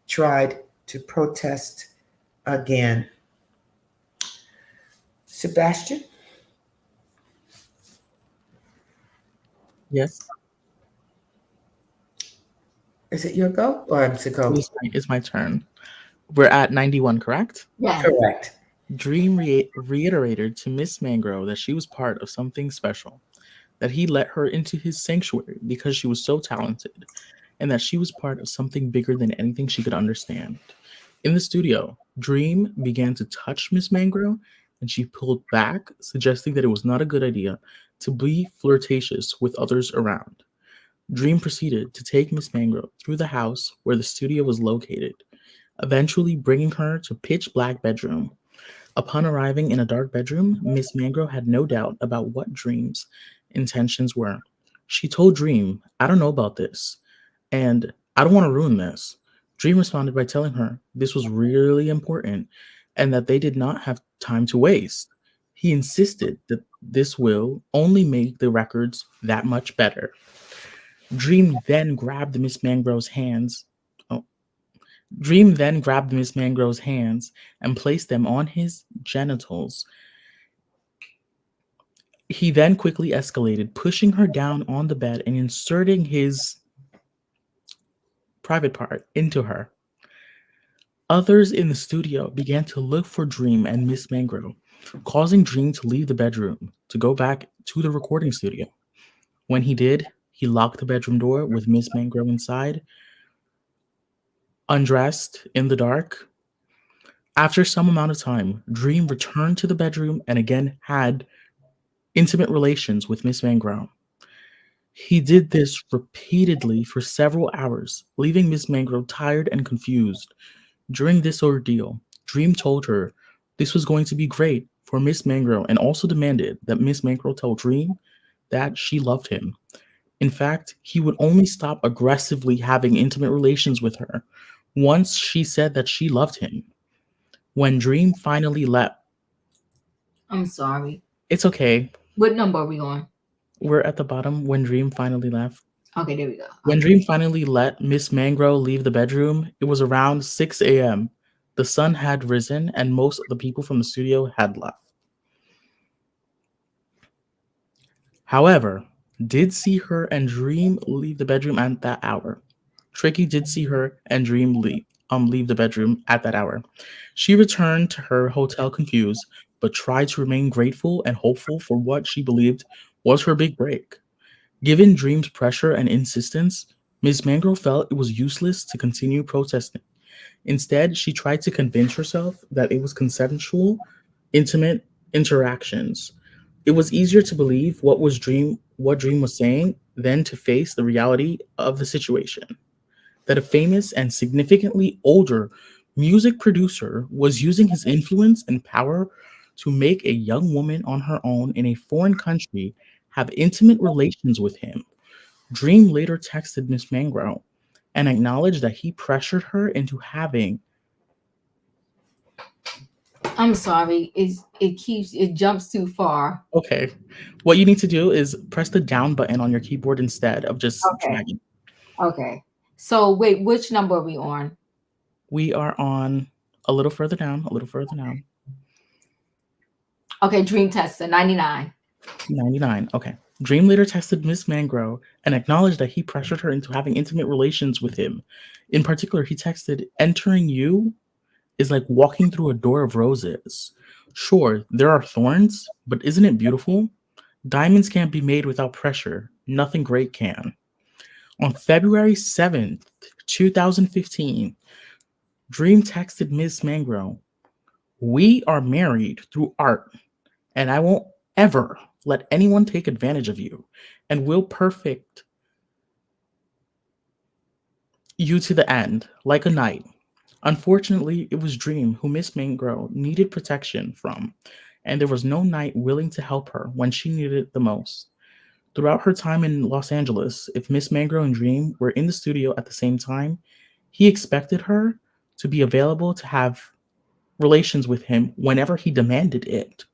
tried to protest again. Sebastian? Yes, Is it your go or I'm to go? it's my turn. We're at 91, correct? Yes. Correct. Dream reiterated to Miss Mangrove that she was part of something special, that he let her into his sanctuary because she was so talented, and that she was part of something bigger than anything she could understand. In the studio, Dream began to touch Miss Mangrove, and she pulled back, suggesting that it was not a good idea to be flirtatious with others around. Dream proceeded to take Miss Mangrove through the house where the studio was located, eventually bringing her to pitch black bedroom. Upon arriving in a dark bedroom, Miss Mangrove had no doubt about what Dream's intentions were. She told Dream, "I don't know about this, and I don't want to ruin this." Dream responded by telling her this was really important and that they did not have time to waste. He insisted that this will only make the records that much better. Dream then grabbed Miss Mangrove's hands. Oh, Dream then grabbed Miss Mangrove's hands and placed them on his genitals. He then quickly escalated, pushing her down on the bed and inserting his private part into her. Others in the studio began to look for Dream and Miss Mangrove, causing Dream to leave the bedroom to go back to the recording studio. When he did, he locked the bedroom door with Miss Mangrove inside, undressed in the dark. After some amount of time, Dream returned to the bedroom and again had intimate relations with Miss Mangrove. He did this repeatedly for several hours, leaving Miss Mangrove tired and confused. During this ordeal, Dream told her this was going to be great for Miss Mangrove and also demanded that Miss Mangrove tell Dream that she loved him. In fact, he would only stop aggressively having intimate relations with her Once she said that she loved him. When Dream finally left, I'm sorry. it's okay. What number are we on? We're at the bottom. When Dream finally left. Okay, there we go. When Dream finally let Miss Mangro leave the bedroom, it was around 6 a.m. The sun had risen and most of the people from the studio had left. However, did see her and Dream leave the bedroom at that hour. Tricky did see her and Dream leave the bedroom at that hour. She returned to her hotel confused, but tried to remain grateful and hopeful for what she believed was her big break. Given Dream's pressure and insistence, Ms. Mangro felt it was useless to continue protesting. Instead, she tried to convince herself that it was consensual, intimate interactions. It was easier to believe what Dream was saying than to face the reality of the situation. That a famous and significantly older music producer was using his influence and power to make a young woman on her own in a foreign country have intimate relations with him. Dream later texted Miss Mangro and acknowledged that he pressured her into having. I'm sorry. It jumps too far. Okay. What you need to do is press the down button on your keyboard instead of just Okay. dragging. Okay. So wait, which number are we on? We are on a little further down, a little further down. Okay, Dream Tester, 99. 99. Okay. Dream later texted Miss Mangro and acknowledged that he pressured her into having intimate relations with him. In particular, he texted, "Entering you is like walking through a door of roses. Sure, there are thorns, but isn't it beautiful? Diamonds can't be made without pressure. Nothing great can." On February 7th, 2015, Dream texted Miss Mangro, "We are married through art, and I won't ever let anyone take advantage of you, and will perfect you to the end, like a knight." Unfortunately, it was Dream who Miss Mangro needed protection from, and there was no knight willing to help her when she needed it the most. Throughout her time in Los Angeles, if Miss Mangro and Dream were in the studio at the same time, he expected her to be available to have relations with him whenever he demanded it.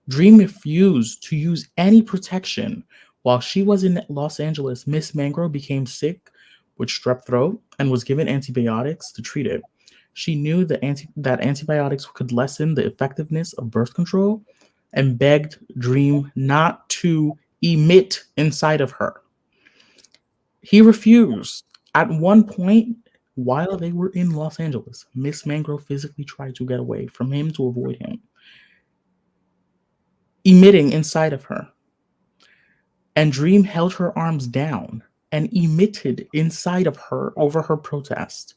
Dream refused to use any protection. While she was in Los Angeles, Miss Mangro became sick with strep throat and was given antibiotics to treat it. She knew that antibiotics could lessen the effectiveness of birth control and begged Dream not to emit inside of her. He refused. At one point, while they were in Los Angeles, Miss Mangro physically tried to get away from him to avoid him, emitting inside of her. And Dream held her arms down and emitted inside of her over her protest.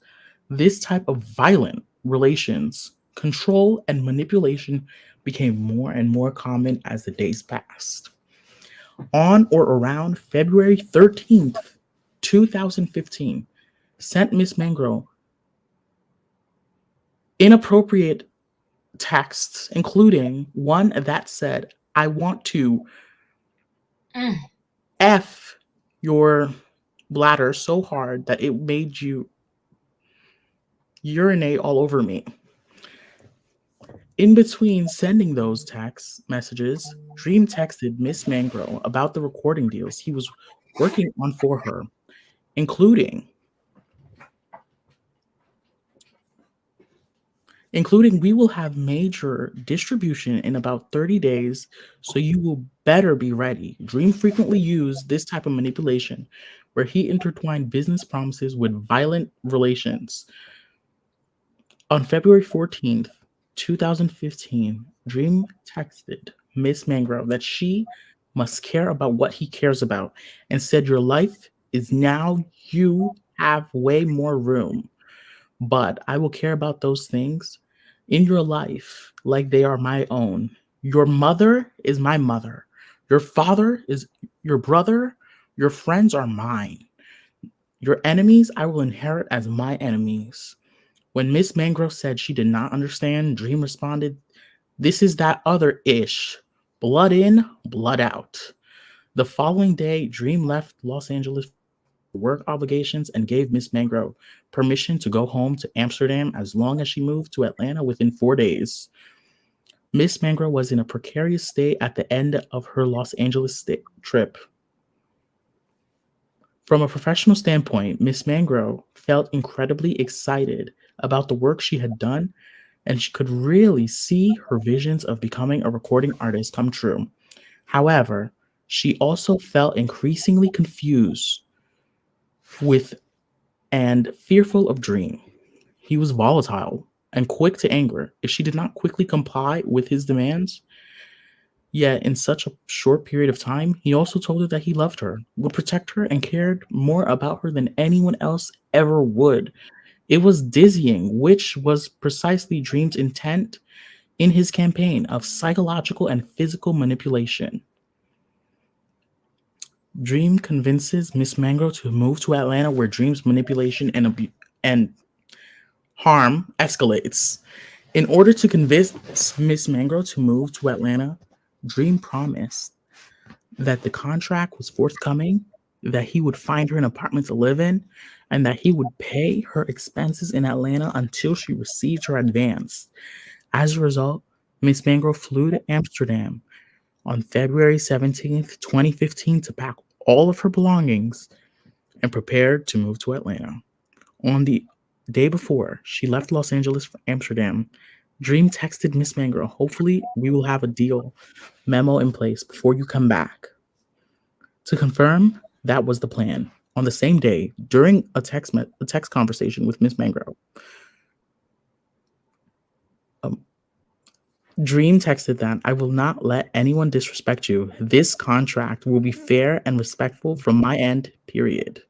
This type of violent relations, control, and manipulation became more and more common as the days passed. On or around February 13th, 2015, sent Miss Mangro inappropriate texts, including one that said, "I want to F your bladder so hard that it made you urinate all over me." In between sending those text messages, Dream texted Miss Mangro about the recording deals he was working on for her, including "We will have major distribution in about 30 days, so you will better be ready." Dream frequently used this type of manipulation where he intertwined business promises with violent relations. On February 14th, 2015, Dream texted Miss Mangro that she must care about what he cares about and said, "Your life is now, you have way more room, but I will care about those things in your life like they are my own. Your mother is my mother. Your father is your brother. Your friends are mine. Your enemies I will inherit as my enemies." When Miss Mangro said she did not understand, Dream responded, "This is that other ish. Blood in, blood out." The following day, Dream left Los Angeles work obligations and gave Miss Mangro permission to go home to Amsterdam as long as she moved to Atlanta within 4 days. Miss Mangro was in a precarious state at the end of her Los Angeles trip. From a professional standpoint, Miss Mangro felt incredibly excited about the work she had done, and she could really see her visions of becoming a recording artist come true. However, she also felt increasingly confused with and fearful of Dream. He was volatile and quick to anger if she did not quickly comply with his demands. Yet, in such a short period of time, he also told her that he loved her, would protect her, and cared more about her than anyone else ever would. It was dizzying, which was precisely Dream's intent in his campaign of psychological and physical manipulation. Dream convinces Miss Mangro to move to Atlanta, where Dream's manipulation and harm escalates. In order to convince Miss Mangro to move to Atlanta, Dream promised that the contract was forthcoming, that he would find her an apartment to live in, and that he would pay her expenses in Atlanta until she received her advance. As a result, Miss Mangro flew to Amsterdam on February 17th, 2015 to pack all of her belongings and prepared to move to Atlanta. On the day before she left Los Angeles for Amsterdam, Dream texted Miss Mangro, "Hopefully we will have a deal memo in place before you come back." To confirm, that was the plan. On the same day, during a text conversation with Miss Mangro, Dream texted that, "I will not let anyone disrespect you. This contract will be fair and respectful from my end, period.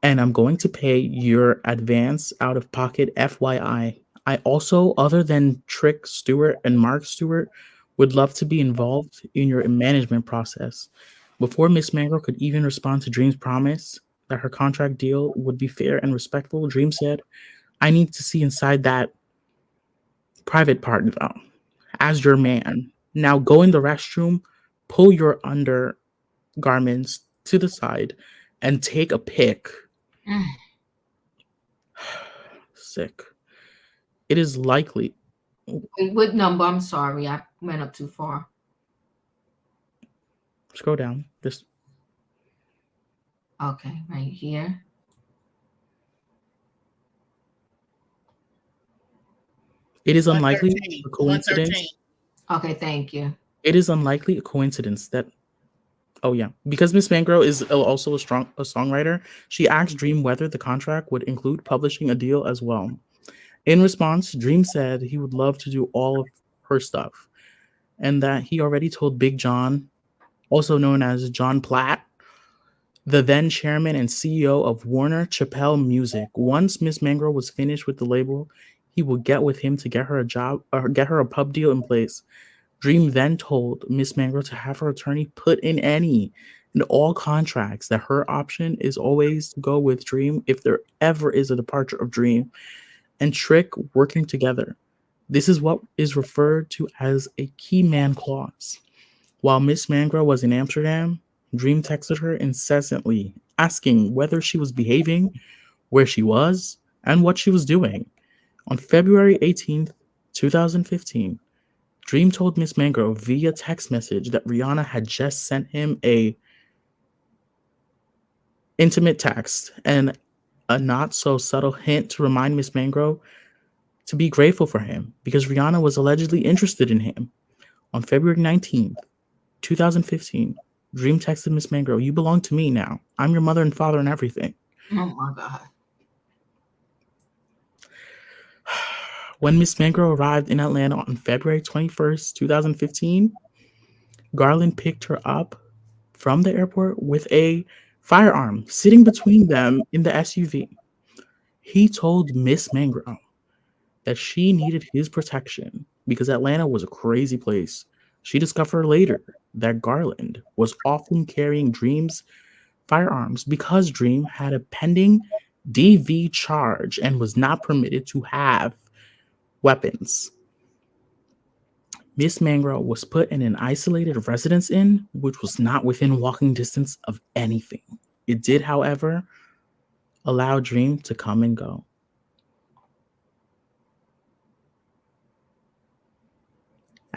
And I'm going to pay your advance out of pocket, FYI. I also, other than Trick Stewart and Mark Stewart, would love to be involved in your management process." Before Miss Mangro could even respond to Dream's promise that her contract deal would be fair and respectful, Dream said, "I need to see inside that private part though. As your man, now go in the restroom, pull your undergarments to the side, and take a pic." Sick. It is likely. Wait, what number? I'm sorry, I went up too far. Scroll down. This. Okay, right here. It is unlikely 113. a coincidence. 113. Okay, thank you. It is unlikely a coincidence that. Oh yeah, because Miss Mangro is also a songwriter. She asked Dream whether the contract would include publishing a deal as well. In response, Dream said he would love to do all of her stuff, and that he already told Big John, also known as John Platt, the then chairman and CEO of Warner Chappell Music, once Miss Mangro was finished with the label, he would get with him to get her a job or get her a pub deal in place. Dream then told Miss Mangro to have her attorney put in any and all contracts that her option is always to go with Dream if there ever is a departure of Dream and Trick working together. This is what is referred to as a key man clause. While Miss Mangro was in Amsterdam, Dream texted her incessantly, asking whether she was behaving, where she was, and what she was doing. On February 18th, 2015, Dream told Miss Mangro via text message that Rihanna had just sent him a intimate text and a not so subtle hint to remind Miss Mangro to be grateful for him because Rihanna was allegedly interested in him. On February 19th, 2015, Dream texted Miss Mangro, "You belong to me now. I'm your mother and father and everything." Oh my God. When Miss Mangro arrived in Atlanta on February 21st, 2015, Garland picked her up from the airport with a firearm sitting between them in the SUV. He told Miss Mangro that she needed his protection because Atlanta was a crazy place. She discovered later that Garland was often carrying Dream's firearms because Dream had a pending DV charge and was not permitted to have weapons. Miss Mangro was put in an isolated residence inn, which was not within walking distance of anything. It did, however, allow Dream to come and go.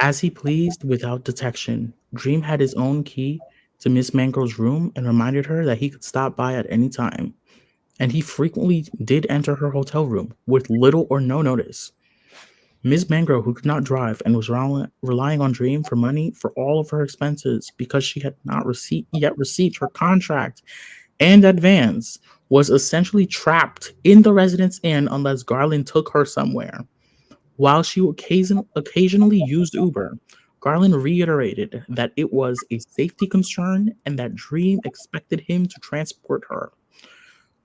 As he pleased without detection, Dream had his own key to Miss Mangrove's room and reminded her that he could stop by at any time. And he frequently did enter her hotel room with little or no notice. Miss Mangrove, who could not drive and was relying on Dream for money for all of her expenses because she had not yet received her contract and advance, was essentially trapped in the Residence Inn unless Garland took her somewhere. While she occasionally used Uber, Garland reiterated that it was a safety concern and that Dream expected him to transport her.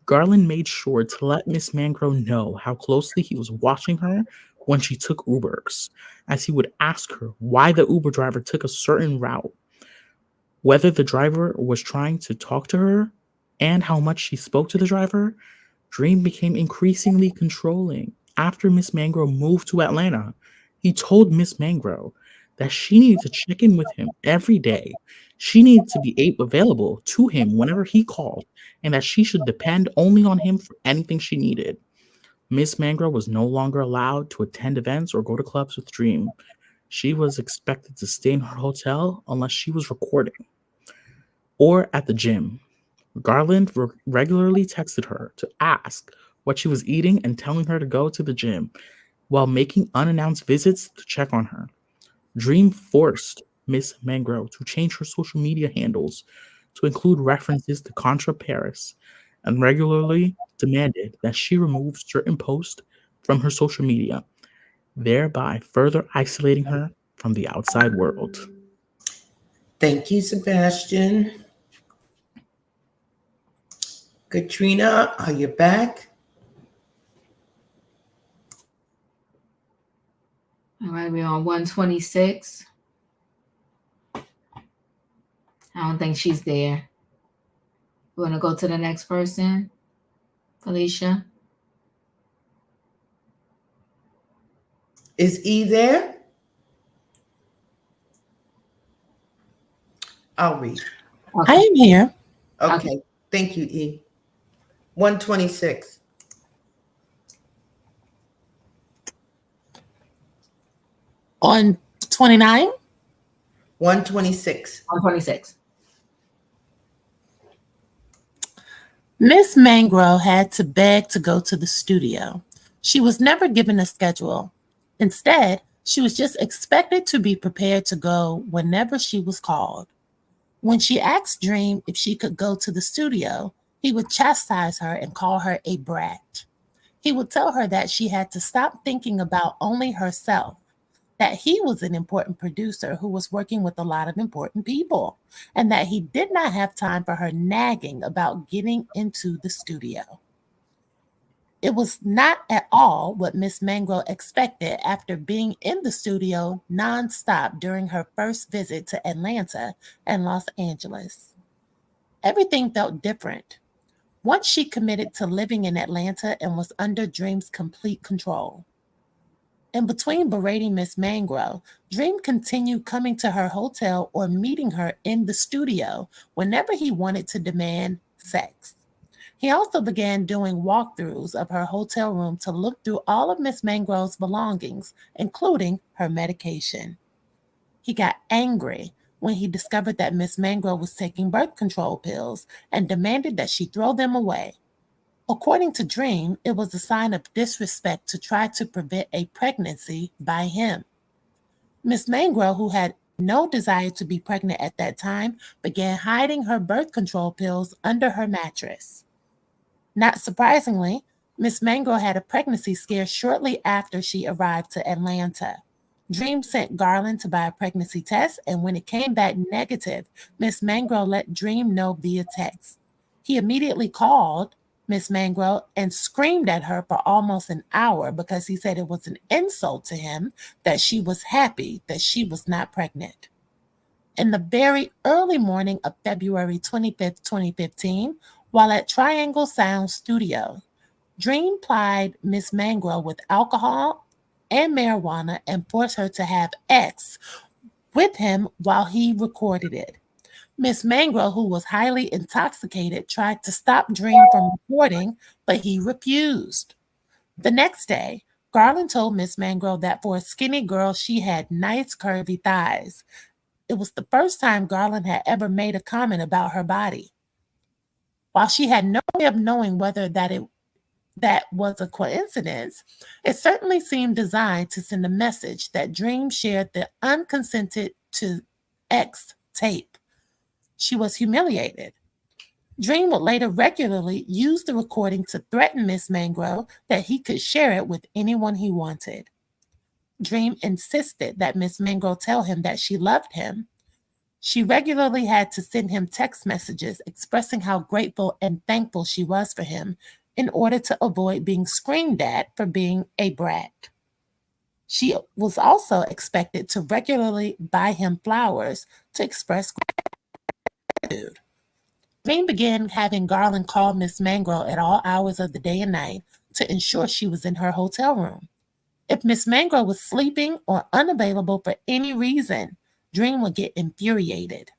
Garland made sure to let Miss Mangrove know how closely he was watching her when she took Ubers, as he would ask her why the Uber driver took a certain route, whether the driver was trying to talk to her, and how much she spoke to the driver. Dream became increasingly controlling. After Miss Mangrove moved to Atlanta, he told Miss Mangrove that she needed to check in with him every day. She needed to be available to him whenever he called, and that she should depend only on him for anything she needed. Miss Mangrove was no longer allowed to attend events or go to clubs with Dream. She was expected to stay in her hotel unless she was recording or at the gym. Garland regularly texted her to ask what she was eating and telling her to go to the gym while making unannounced visits to check on her. Dream forced Miss Mangrove to change her social media handles to include references to Contra Paris and regularly demanded that she remove certain posts from her social media, thereby further isolating her from the outside world. Thank you, Sebastian. Katrina, are you back? All right, we're on 126. I don't think she's there. We're going to go to the next person. Felicia. Is E there? I'll read. I am here. Okay. Thank you, E. 126. On 29? 126. 126. Miss Mangrove had to beg to go to the studio. She was never given a schedule. Instead, she was just expected to be prepared to go whenever she was called. When she asked Dream if she could go to the studio, he would chastise her and call her a brat. He would tell her that she had to stop thinking about only herself, that he was an important producer who was working with a lot of important people, and that he did not have time for her nagging about getting into the studio. It was not at all what Miss Mangrove expected after being in the studio nonstop during her first visit to Atlanta and Los Angeles. Everything felt different. Once she committed to living in Atlanta and was under Dream's complete control. In between berating Miss Mangrove, Dream continued coming to her hotel or meeting her in the studio whenever he wanted to demand sex. He also began doing walkthroughs of her hotel room to look through all of Miss Mangrove's belongings, including her medication. He got angry when he discovered that Miss Mangrove was taking birth control pills and demanded that she throw them away. According to Dream, it was a sign of disrespect to try to prevent a pregnancy by him. Miss Mangrove, who had no desire to be pregnant at that time, began hiding her birth control pills under her mattress. Not surprisingly, Miss Mangrove had a pregnancy scare shortly after she arrived to Atlanta. Dream sent Garland to buy a pregnancy test, and when it came back negative, Miss Mangrove let Dream know via text. He immediately called Miss Mangrove and screamed at her for almost an hour because he said it was an insult to him that she was happy that she was not pregnant. In the very early morning of February 25th, 2015, while at Triangle Sound Studio, Dream plied Miss Mangrove with alcohol and marijuana and forced her to have sex with him while he recorded it. Miss Mangro, who was highly intoxicated, tried to stop Dream from recording, but he refused. The next day, Garland told Miss Mangro that for a skinny girl, she had nice curvy thighs. It was the first time Garland had ever made a comment about her body. While she had no way of knowing whether that was a coincidence, it certainly seemed designed to send a message that Dream shared the unconsented to X tape. She was humiliated. Dream would later regularly use the recording to threaten Miss Mangro that he could share it with anyone he wanted. Dream insisted that Miss Mangro tell him that she loved him. She regularly had to send him text messages expressing how grateful and thankful she was for him in order to avoid being screamed at for being a brat. She was also expected to regularly buy him flowers to express gratitude. Dream began having Garland call Miss Mangro at all hours of the day and night to ensure she was in her hotel room. If Miss Mangro was sleeping or unavailable for any reason, Dream would get infuriated.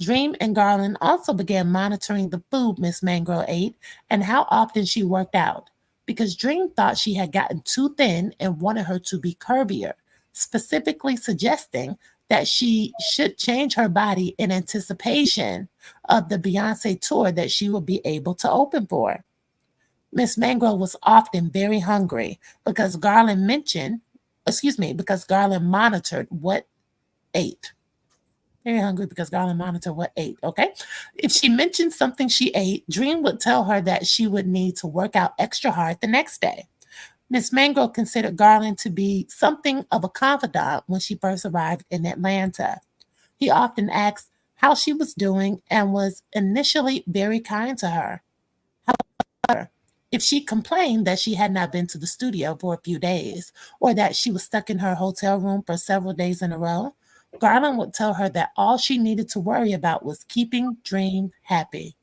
Dream and Garland also began monitoring the food Miss Mangro ate and how often she worked out, because Dream thought she had gotten too thin and wanted her to be curvier, specifically suggesting that she should change her body in anticipation of the Beyonce tour that she would be able to open for. Miss Mangro was often very hungry because Garland monitored what ate. Very hungry because Garland monitored what ate, okay? If she mentioned something she ate, Dream would tell her that she would need to work out extra hard the next day. Miss Mangro considered Garland to be something of a confidant when she first arrived in Atlanta. He often asked how she was doing and was initially very kind to her. However, if she complained that she had not been to the studio for a few days or that she was stuck in her hotel room for several days in a row, Garland would tell her that all she needed to worry about was keeping Dream happy.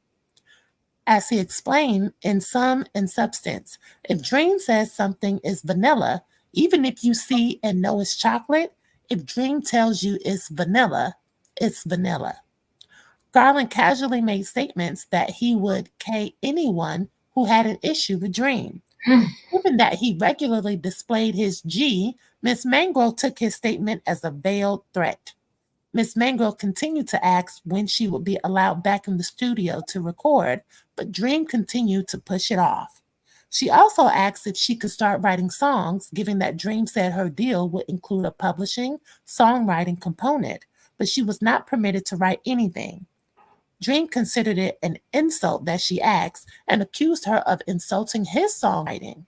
As he explained, in sum and substance, if Dream says something is vanilla, even if you see and know it's chocolate, if Dream tells you it's vanilla, it's vanilla. Garland casually made statements that he would K anyone who had an issue with Dream. Given that he regularly displayed his G, Miss Mangro took his statement as a veiled threat. Miss Mangro continued to ask when she would be allowed back in the studio to record, but Dream continued to push it off. She also asked if she could start writing songs, given that Dream said her deal would include a publishing, songwriting component, but she was not permitted to write anything. Dream considered it an insult that she asked and accused her of insulting his songwriting.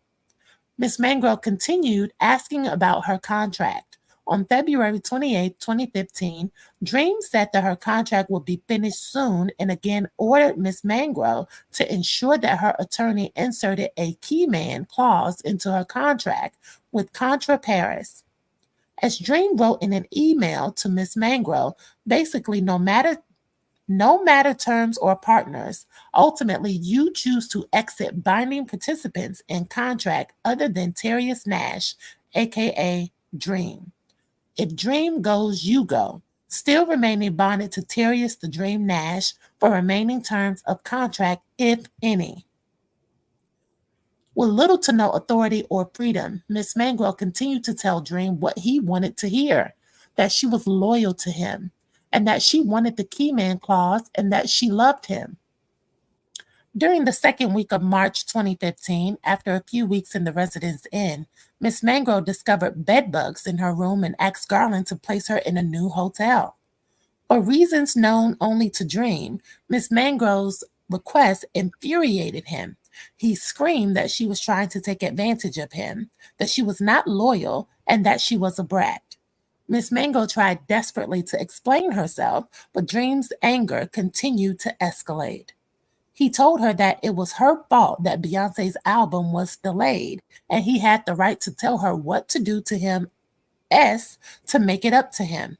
Miss Mangro continued asking about her contract. On February 28, 2015, Dream said that her contract would be finished soon and again ordered Miss Mangro to ensure that her attorney inserted a key man clause into her contract with Contra Paris. As Dream wrote in an email to Miss Mangro, basically no matter terms or partners, ultimately you choose to exit binding participants in contract other than Terrius Nash, aka Dream. If Dream goes, you go, still remaining bonded to Terrius the Dream Nash for remaining terms of contract, if any. With little to no authority or freedom, Miss Mangro continued to tell Dream what he wanted to hear, that she was loyal to him, and that she wanted the key man clause and that she loved him. During the second week of March 2015, after a few weeks in the Residence Inn, Miss Mangro discovered bedbugs in her room and asked Garland to place her in a new hotel. For reasons known only to Dream, Miss Mangro's request infuriated him. He screamed that she was trying to take advantage of him, that she was not loyal, and that she was a brat. Miss Mangro tried desperately to explain herself, but Dream's anger continued to escalate. He told her that it was her fault that Beyonce's album was delayed, and he had the right to tell her what to do to him, to make it up to him.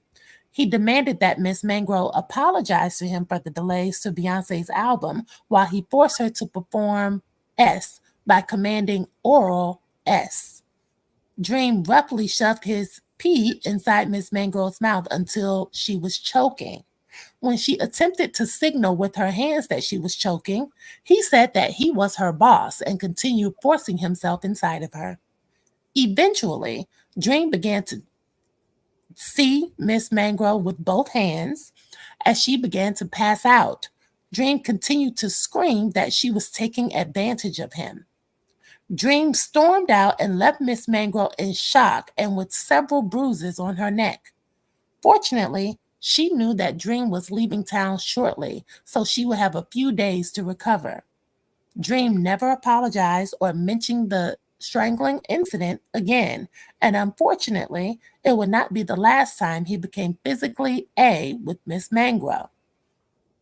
He demanded that Miss Mangro apologize to him for the delays to Beyonce's album while he forced her to perform S by commanding oral S. Dream roughly shoved his pee inside Miss Mangro's mouth until she was choking. When she attempted to signal with her hands that she was choking, he said that he was her boss and continued forcing himself inside of her. Eventually, Dream began to see Miss Mangrove with both hands. As she began to pass out, Dream continued to scream that she was taking advantage of him. Dream stormed out and left Miss Mangrove in shock and with several bruises on her neck. Fortunately, she knew that Dream was leaving town shortly, so she would have a few days to recover. Dream never apologized or mentioned the strangling incident again, and unfortunately, it would not be the last time he became physically with Miss Mangrove.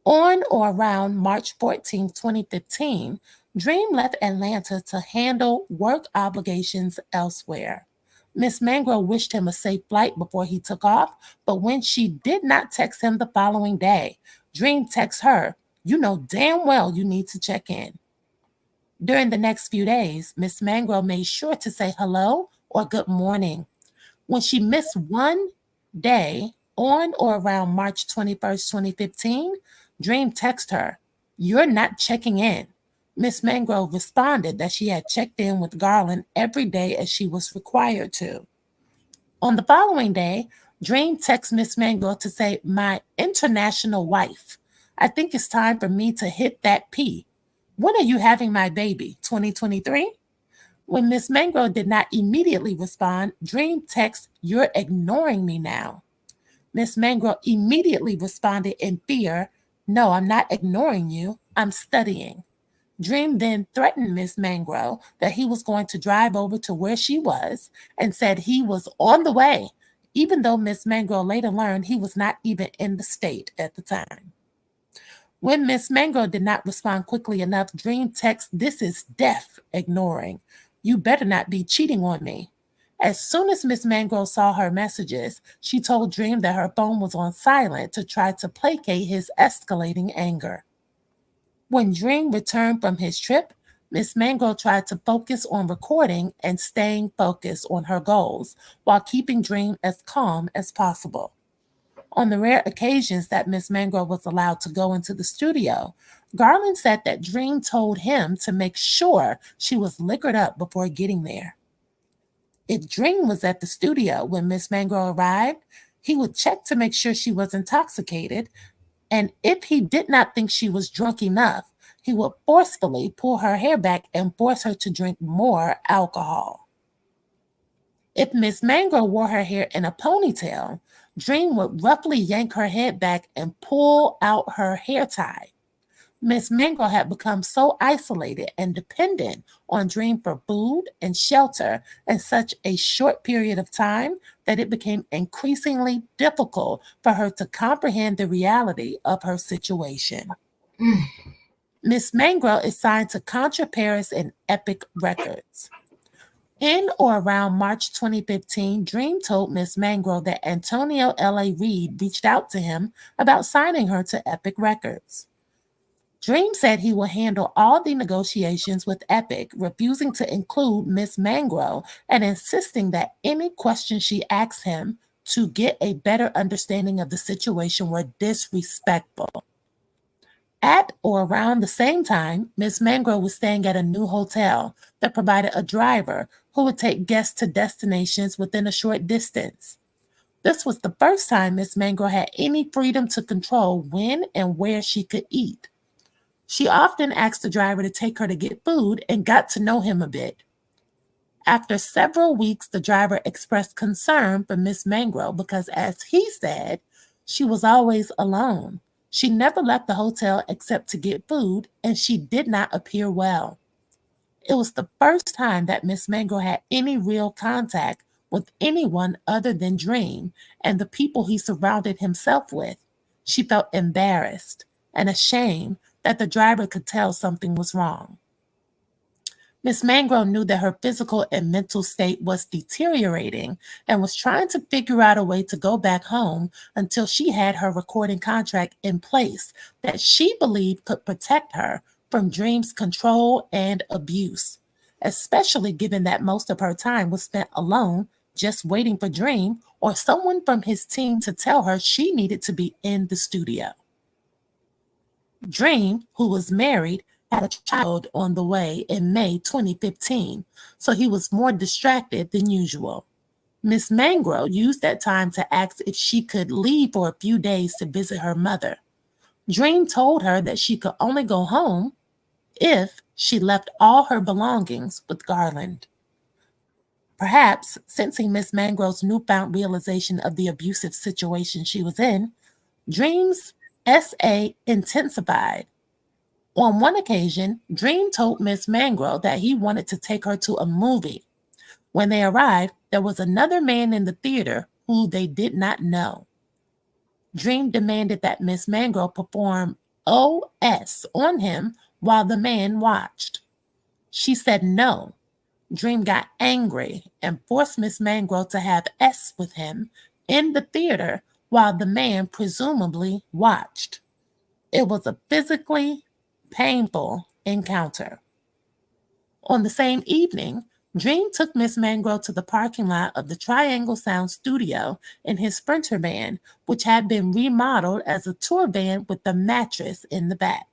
On or around March 14, 2015, Dream left Atlanta to handle work obligations elsewhere. Miss Mangrove wished him a safe flight before he took off, but when she did not text him the following day, Dream texted her, "You know damn well you need to check in." During the next few days, Miss Mangrove made sure to say hello or good morning. When she missed one day, on or around March 21st, 2015, Dream texted her, "You're not checking in." Miss Mangrove responded that she had checked in with Garland every day as she was required to. On the following day, Dream texted Miss Mangrove to say, "My international wife, I think it's time for me to hit that P. When are you having my baby, 2023? When Miss Mangrove did not immediately respond, Dream texted, "You're ignoring me now." Miss Mangrove immediately responded in fear, "No, I'm not ignoring you. I'm studying." Dream then threatened Miss Mangrove that he was going to drive over to where she was and said he was on the way, even though Miss Mangrove later learned he was not even in the state at the time. When Miss Mangrove did not respond quickly enough, Dream texted, "This is death," ignoring, "You better not be cheating on me." As soon as Miss Mangrove saw her messages, she told Dream that her phone was on silent to try to placate his escalating anger. When Dream returned from his trip, Miss Mangrove tried to focus on recording and staying focused on her goals while keeping Dream as calm as possible. On the rare occasions that Miss Mangrove was allowed to go into the studio, Garland said that Dream told him to make sure she was liquored up before getting there. If Dream was at the studio when Miss Mangrove arrived, he would check to make sure she was intoxicated, and if he did not think she was drunk enough, he would forcefully pull her hair back and force her to drink more alcohol. If Miss Mangrove wore her hair in a ponytail, Dream would roughly yank her head back and pull out her hair tie. Miss Mangrove had become so isolated and dependent on Dream for food and shelter in such a short period of time that it became increasingly difficult for her to comprehend the reality of her situation. Miss Mangrove is signed to Contra Paris and Epic Records. In or around March 2015, Dream told Miss Mangrove that Antonio L.A. Reid reached out to him about signing her to Epic Records. Dream said he will handle all the negotiations with Epic, refusing to include Miss Mangrove and insisting that any questions she asked him to get a better understanding of the situation were disrespectful. At or around the same time, Miss Mangrove was staying at a new hotel that provided a driver who would take guests to destinations within a short distance. This was the first time Miss Mangrove had any freedom to control when and where she could eat. She often asked the driver to take her to get food and got to know him a bit. After several weeks, the driver expressed concern for Miss Mangrove because, as he said, she was always alone. She never left the hotel except to get food, and she did not appear well. It was the first time that Miss Mangrove had any real contact with anyone other than Dream and the people he surrounded himself with. She felt embarrassed and ashamed that the driver could tell something was wrong. Miss Mangrove knew that her physical and mental state was deteriorating and was trying to figure out a way to go back home until she had her recording contract in place that she believed could protect her from Dream's control and abuse, especially given that most of her time was spent alone, just waiting for Dream or someone from his team to tell her she needed to be in the studio. Dream, who was married, had a child on the way in May 2015, so he was more distracted than usual. Miss Mangro used that time to ask if she could leave for a few days to visit her mother. Dream told her that she could only go home if she left all her belongings with Garland. Perhaps, sensing Miss Mangrove's newfound realization of the abusive situation she was in, Dream's SA intensified. On one occasion, Dream told Miss Mangrove that he wanted to take her to a movie. When they arrived, there was another man in the theater who they did not know. Dream demanded that Miss Mangrove perform OS on him while the man watched. She said no. Dream got angry and forced Miss Mangrove to have S with him in the theater while the man presumably watched. It was a physically painful encounter. On the same evening, Dream took Miss Mangrove to the parking lot of the Triangle Sound studio in his Sprinter van, which had been remodeled as a tour van with a mattress in the back.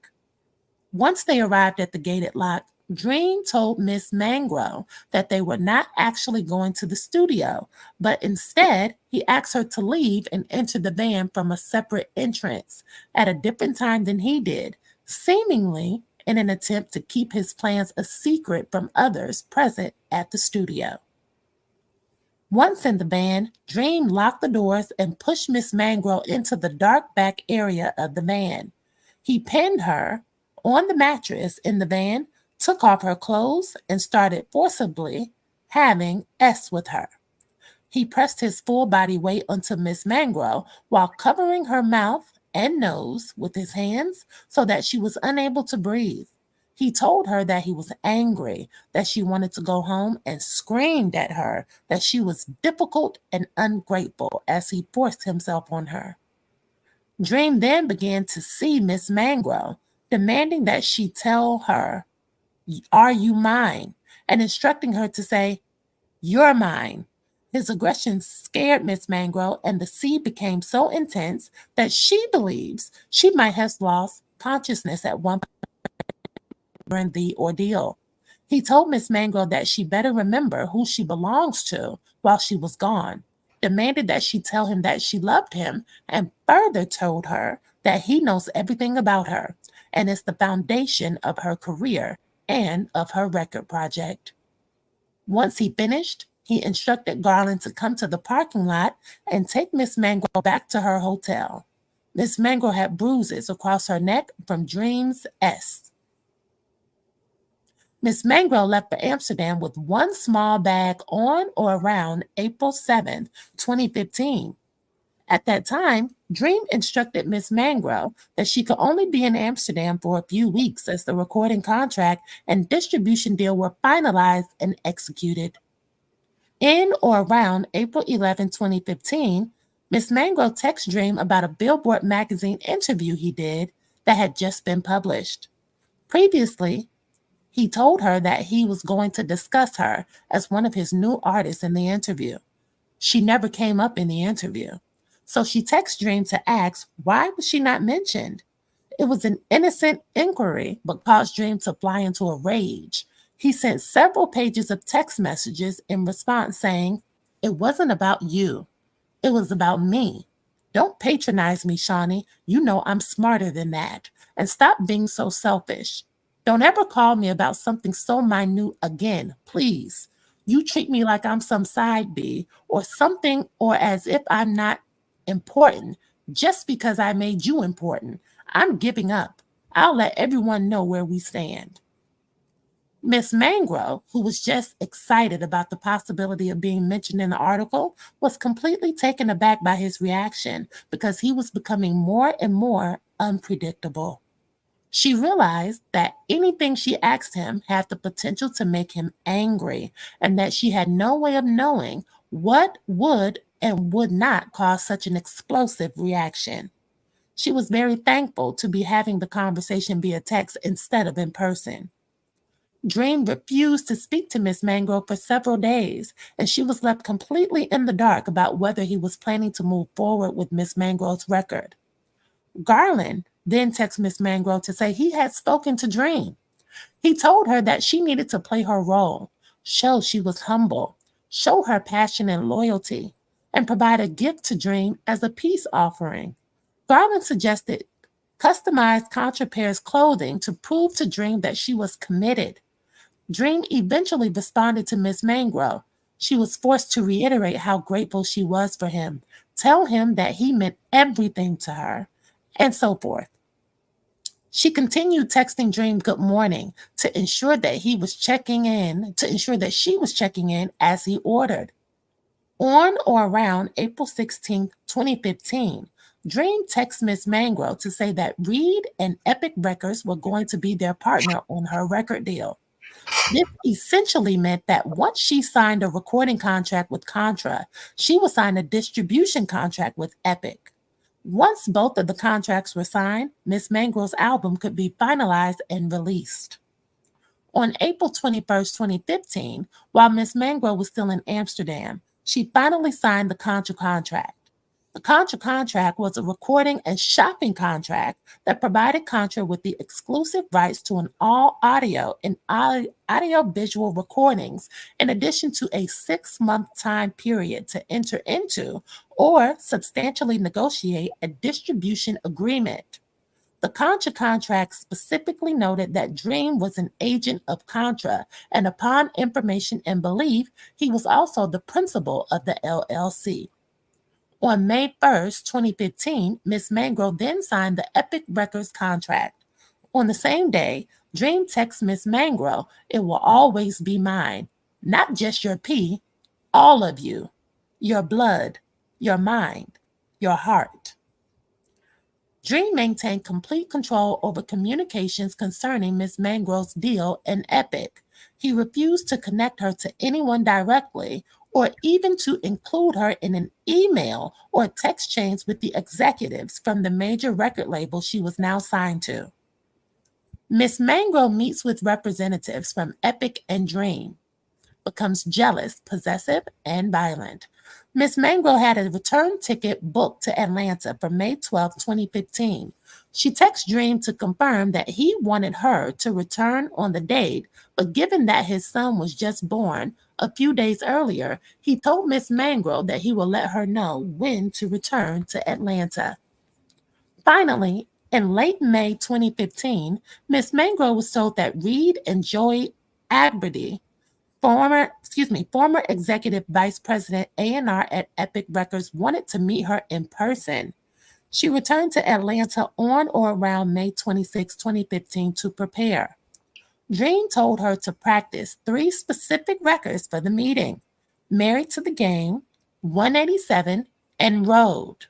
Once they arrived at the gated lot, Dream told Miss Mangrove that they were not actually going to the studio, but instead he asked her to leave and enter the van from a separate entrance at a different time than he did, seemingly in an attempt to keep his plans a secret from others present at the studio. Once in the van, Dream locked the doors and pushed Miss Mangrove into the dark back area of the van. He pinned her on the mattress in the van, took off her clothes, and started forcibly having S with her. He pressed his full body weight onto Miss Mangrove while covering her mouth and nose with his hands so that she was unable to breathe. He told her that he was angry, that she wanted to go home, and screamed at her that she was difficult and ungrateful as he forced himself on her. Dream then began to see Miss Mangrove, demanding that she tell her, "Are you mine?" and instructing her to say, "You're mine." His aggression scared Miss Mangrove, and the scene became so intense that she believes she might have lost consciousness at one point during the ordeal. He told Miss Mangrove that she better remember who she belongs to while she was gone, demanded that she tell him that she loved him, and further told her that he knows everything about her and is the foundation of her career and of her record project. Once he finished, he instructed Garland to come to the parking lot and take Miss Mangrove back to her hotel. Miss Mangrove had bruises across her neck from Dream's S. Miss Mangrove left for Amsterdam with one small bag on or around April 7, 2015. At that time, Dream instructed Miss Mangrove that she could only be in Amsterdam for a few weeks as the recording contract and distribution deal were finalized and executed. In or around April 11, 2015, Miss Mangrove texted Dream about a Billboard magazine interview he did that had just been published. Previously, he told her that he was going to discuss her as one of his new artists in the interview. She never came up in the interview. So she texted Dream to ask why was she not mentioned. It was an innocent inquiry, but caused Dream to fly into a rage. He sent several pages of text messages in response saying, "It wasn't about you. It was about me. Don't patronize me, Shawnee. You know I'm smarter than that. And stop being so selfish. Don't ever call me about something so minute again, please. You treat me like I'm some side B or something, or as if I'm not important just because I made you important. I'm giving up. I'll let everyone know where we stand." Miss Mangrove, who was just excited about the possibility of being mentioned in the article, was completely taken aback by his reaction because he was becoming more and more unpredictable. She realized that anything she asked him had the potential to make him angry, and that she had no way of knowing what would and would not cause such an explosive reaction. She was very thankful to be having the conversation via text instead of in person. Dream refused to speak to Miss Mangrove for several days, and she was left completely in the dark about whether he was planning to move forward with Miss Mangrove's record. Garland then texted Miss Mangrove to say he had spoken to Dream. He told her that she needed to play her role, show she was humble, show her passion and loyalty, and provide a gift to Dream as a peace offering. Garland suggested customized Contra Pair's clothing to prove to Dream that she was committed. Dream eventually responded to Miss Mangrove. She was forced to reiterate how grateful she was for him, tell him that he meant everything to her, and so forth. She continued texting Dream good morning to ensure that she was checking in as he ordered. On or around April 16, 2015, Dream texted Miss Mangrove to say that Reed and Epic Records were going to be their partner on her record deal. This essentially meant that once she signed a recording contract with Contra, she would sign a distribution contract with Epic. Once both of the contracts were signed, Miss Mangrove's album could be finalized and released. On April 21st, 2015, while Miss Mangrove was still in Amsterdam, she finally signed the Contra contract. The Contra contract was a recording and shopping contract that provided Contra with the exclusive rights to an all audio and audio-visual recordings, in addition to a 6-month time period to enter into or substantially negotiate a distribution agreement. The Contra contract specifically noted that Dream was an agent of Contra, and upon information and belief, he was also the principal of the LLC. On May 1st, 2015, Miss Mangrove then signed the Epic Records contract. On the same day, Dream texts Miss Mangrove, "It will always be mine. Not just your pee, all of you. Your blood, your mind, your heart." Dream maintained complete control over communications concerning Miss Mangrove's deal and Epic. He refused to connect her to anyone directly or even to include her in an email or text chains with the executives from the major record label she was now signed to. Miss Mangrove meets with representatives from Epic and Dream, becomes jealous, possessive, and violent. Miss Mangrove had a return ticket booked to Atlanta for May 12, 2015. She texted Dream to confirm that he wanted her to return on the date, but given that his son was just born a few days earlier, he told Miss Mangrove that he will let her know when to return to Atlanta. Finally, in late May 2015, Miss Mangrove was told that Reed and Joey Agberty, former executive vice president A&R at Epic Records, wanted to meet her in person. She returned to Atlanta on or around May 26, 2015 to prepare. Dream told her to practice 3 specific records for the meeting: Married to the Game, 187, and Road.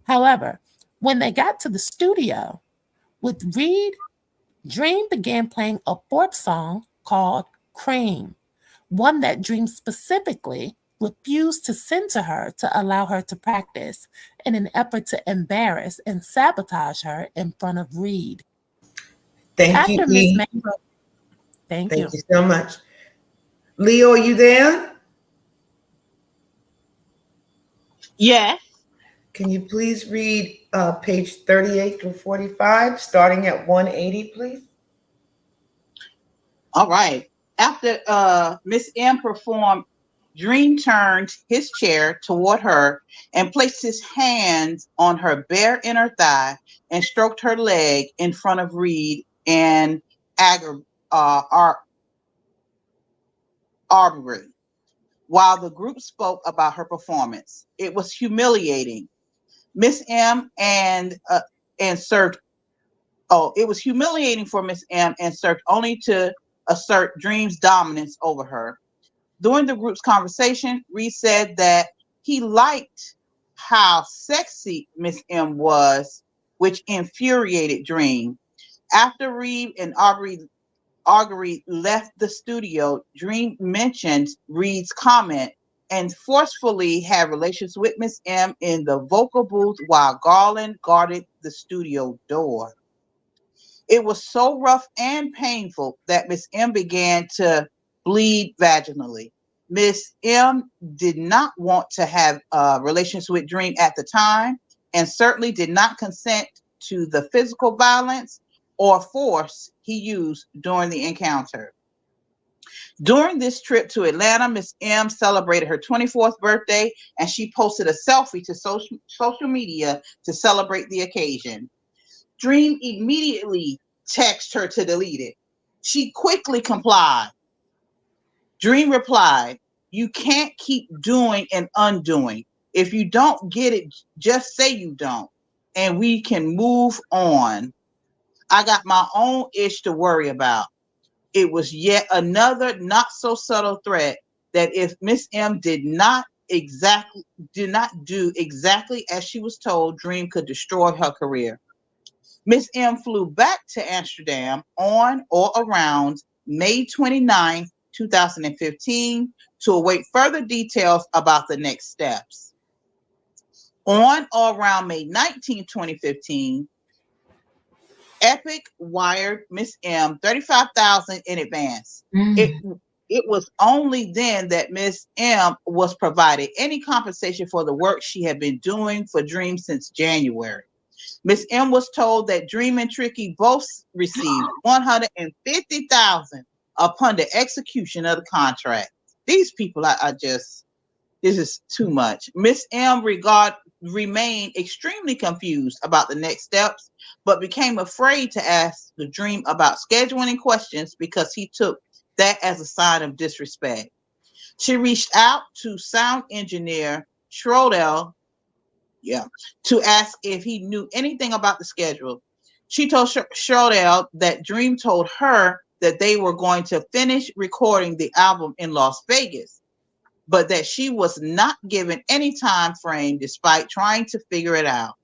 However, when they got to the studio with Reed, Dream began playing a 4th song called Cream, one that Dream specifically refused to send to her to allow her to practice in an effort to embarrass and sabotage her in front of Reed. Thank you, After Miss E. Mangrove, thank you. Thank you so much. Leo, are you there? Yes. Can you please read page 38 through 45, starting at 180, please? All right. After Miss M performed, Dream turned his chair toward her and placed his hands on her bare inner thigh and stroked her leg in front of Reed and Arbery while the group spoke about her performance. It was humiliating. Miss M and served. Oh, it was humiliating for Miss M and served only to assert Dream's dominance over her. During the group's conversation, Reed said that he liked how sexy Miss M was, which infuriated Dream. After Reed and Augury left the studio, Dream mentioned Reed's comment and forcefully had relations with Miss M in the vocal booth while Garland guarded the studio door. It was so rough and painful that Miss M began to bleed vaginally. Miss M did not want to have relations with Dream at the time and certainly did not consent to the physical violence or force he used during the encounter. During this trip to Atlanta, Miss M celebrated her 24th birthday, and she posted a selfie to social media to celebrate the occasion. Dream immediately texted her to delete it. She quickly complied. Dream replied, "You can't keep doing and undoing. If you don't get it, just say you don't, and we can move on. I got my own ish to worry about." It was yet another not so subtle threat that if Miss M did not do exactly as she was told, Dream could destroy her career. Miss M flew back to Amsterdam on or around May 29, 2015 to await further details about the next steps. On or around May 19, 2015, Epic wired Miss M $35,000 in advance. It was only then that Miss M was provided any compensation for the work she had been doing for Dream since January. Miss M was told that Dream and Tricky both received $150,000 upon the execution of the contract. These people, this is too much. Miss M remained extremely confused about the next steps, but became afraid to ask the Dream about scheduling questions because he took that as a sign of disrespect. She reached out to sound engineer Schrodel, to ask if he knew anything about the schedule. She told Schrodel that Dream told her that they were going to finish recording the album in Las Vegas, but that she was not given any time frame despite trying to figure it out.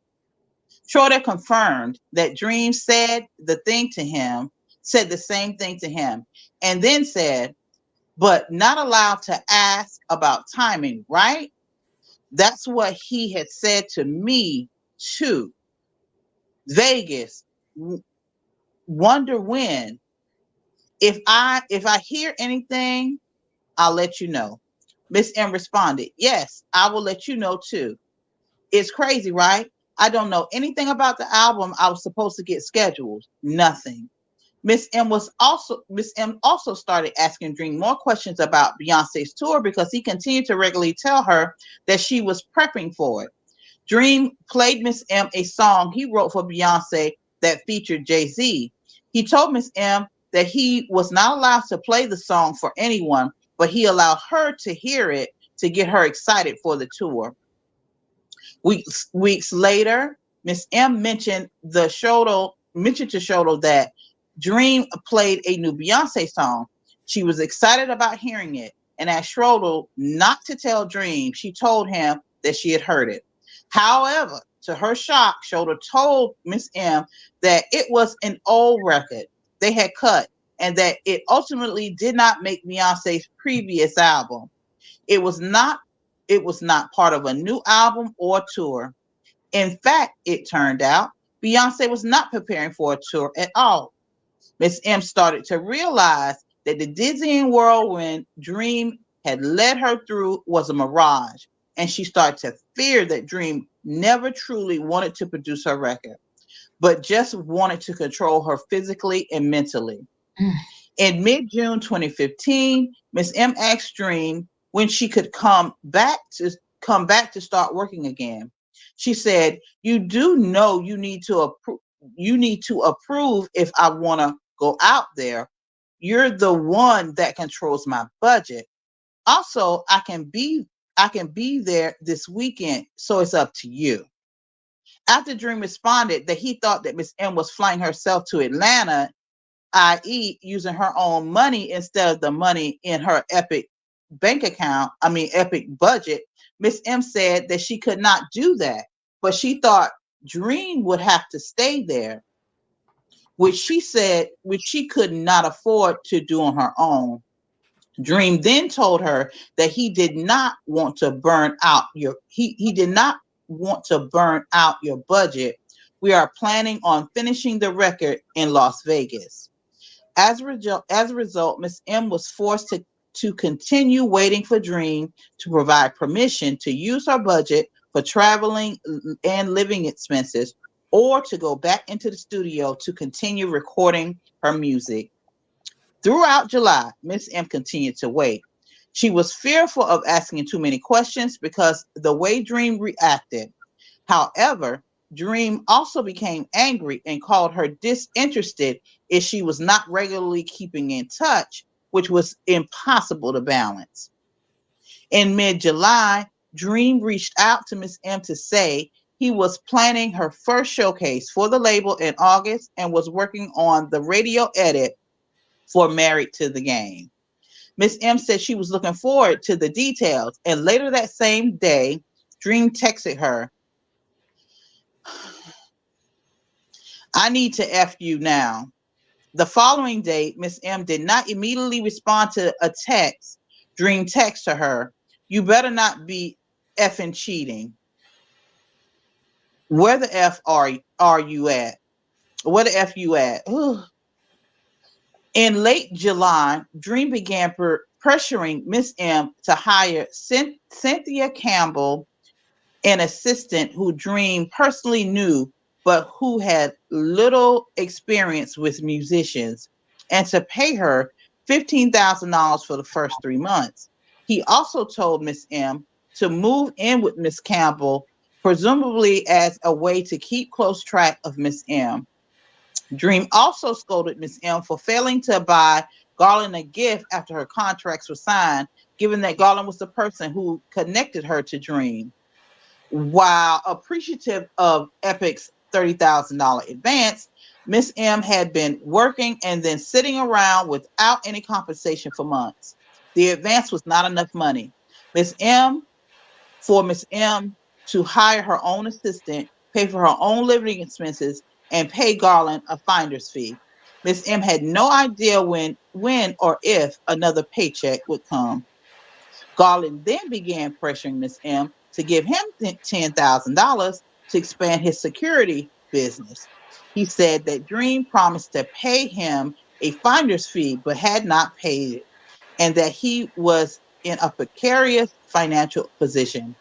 Schroeder confirmed that Dream said the same thing to him, and then said, "But not allowed to ask about timing, right?" That's what he had said to me too. Vegas, wonder when. If I hear anything, I'll let you know. Miss M responded, "Yes, I will let you know too." It's crazy, right? I don't know anything about the album I was supposed to get scheduled. Nothing. Miss M also started asking Dream more questions about Beyonce's tour because he continued to regularly tell her that she was prepping for it. Dream played Miss M a song he wrote for Beyonce that featured Jay-Z. He told Miss M that he was not allowed to play the song for anyone, but he allowed her to hear it to get her excited for the tour. Weeks later, Miss M mentioned to Shodel that Dream played a new Beyonce song. She was excited about hearing it and asked Shodel not to tell Dream. She told him that she had heard it. However, to her shock, Shodel told Miss M that it was an old record they had cut and that it ultimately did not make Beyonce's previous album. It was not part of a new album or tour. In fact, it turned out Beyonce was not preparing for a tour at all. Miss M started to realize that the dizzying whirlwind Dream had led her through was a mirage, and she started to fear that Dream never truly wanted to produce her record, but just wanted to control her physically and mentally. In mid-June 2015, Miss M asked Dream when she could come back to start working again. She said, "You do know you need to approve if I want to go out there. You're the one that controls my budget. Also, I can be there this weekend, so it's up to you." After Dream responded that he thought that Miss M was flying herself to Atlanta, i.e., using her own money instead of the money in her Epic budget, Miss M said that she could not do that, but she thought Dream would have to stay there, which she could not afford to do on her own. Dream then told her that he did not want to burn out your budget. We are planning on finishing the record in Las Vegas. As a result, Miss M was forced to continue waiting for Dream to provide permission to use her budget for traveling and living expenses, or to go back into the studio to continue recording her music. Throughout July, Miss M continued to wait. She was fearful of asking too many questions because the way Dream reacted. However, Dream also became angry and called her disinterested if she was not regularly keeping in touch, which was impossible to balance. In mid-July, Dream reached out to Miss M to say he was planning her first showcase for the label in August and was working on the radio edit for Married to the Game. Miss M said she was looking forward to the details, and later that same day, Dream texted her, "I need to F you now." The following day, Miss M did not immediately respond to a text. Dream texted to her, "You better not be effing cheating. Where the F are you at? Where the F you at?" Ugh. In late July, Dream began pressuring Miss M to hire Cynthia Campbell, an assistant who Dream personally knew, but who had little experience with musicians, and to pay her $15,000 for the first 3 months. He also told Miss M to move in with Miss Campbell, presumably as a way to keep close track of Miss M. Dream also scolded Miss M for failing to buy Garland a gift after her contracts were signed, given that Garland was the person who connected her to Dream. While appreciative of Epic's $30,000 advance, Miss M had been working and then sitting around without any compensation for months. The advance was not enough money. Miss M to hire her own assistant, pay for her own living expenses, and pay Garland a finder's fee. Miss M had no idea when or if another paycheck would come. Garland then began pressuring Miss M to give him $10,000 to expand his security business. He said that Dream promised to pay him a finder's fee but had not paid it, and that he was in a precarious financial position.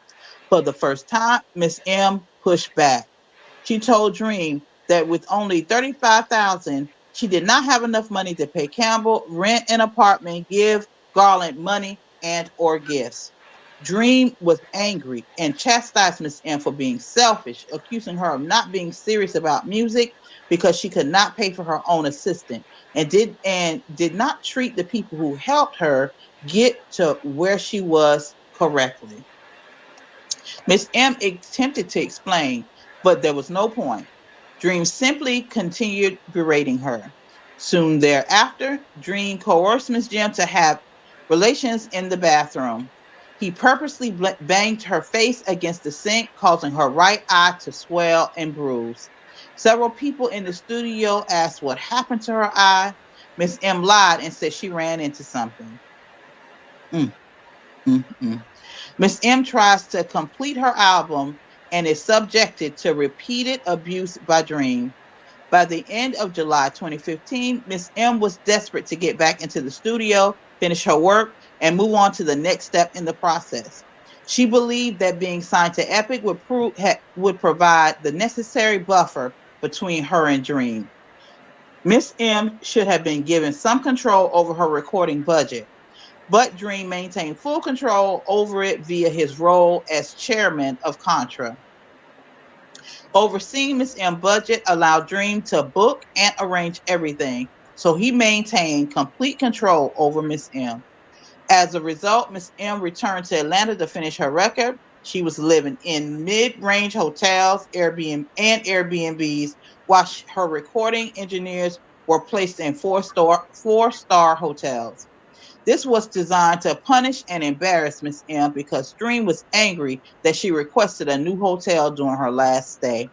For the first time, Miss M pushed back. She told Dream that with only $35,000, she did not have enough money to pay Campbell, rent an apartment, give Garland money and or gifts. Dream was angry and chastised Miss M for being selfish, accusing her of not being serious about music because she could not pay for her own assistant, and did not treat the people who helped her get to where she was correctly. Miss M attempted to explain, but there was no point. Dream simply continued berating her. Soon thereafter, Dream coerced Miss M to have relations in the bathroom. He purposely banged her face against the sink, causing her right eye to swell and bruise. Several people in the studio asked what happened to her eye. Miss M lied and said she ran into something. Miss M tries to complete her album and is subjected to repeated abuse by Dream. By the end of July 2015, Miss M was desperate to get back into the studio, finish her work, and move on to the next step in the process. She believed that being signed to Epic would provide the necessary buffer between her and Dream. Miss M should have been given some control over her recording budget, but Dream maintained full control over it via his role as chairman of Contra. Overseeing Miss M's budget allowed Dream to book and arrange everything, so he maintained complete control over Miss M. As a result, Miss M returned to Atlanta to finish her record. She was living in mid-range hotels, Airbnbs, while her recording engineers were placed in four-star hotels. This was designed to punish and embarrass Miss M because Dream was angry that she requested a new hotel during her last stay.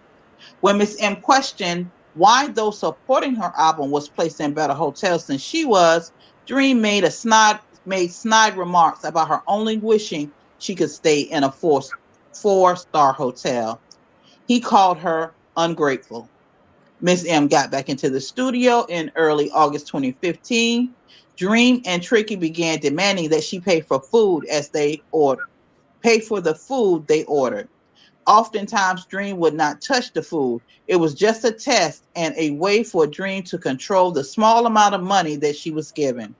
When Miss M questioned why those supporting her album was placed in better hotels than she was, Dream made snide remarks about her only wishing she could stay in a four-star hotel. He called her ungrateful. Miss M got back into the studio in early August 2015. Dream and Tricky began demanding that she pay for the food they ordered. Oftentimes, Dream would not touch the food. It was just a test and a way for Dream to control the small amount of money that she was given.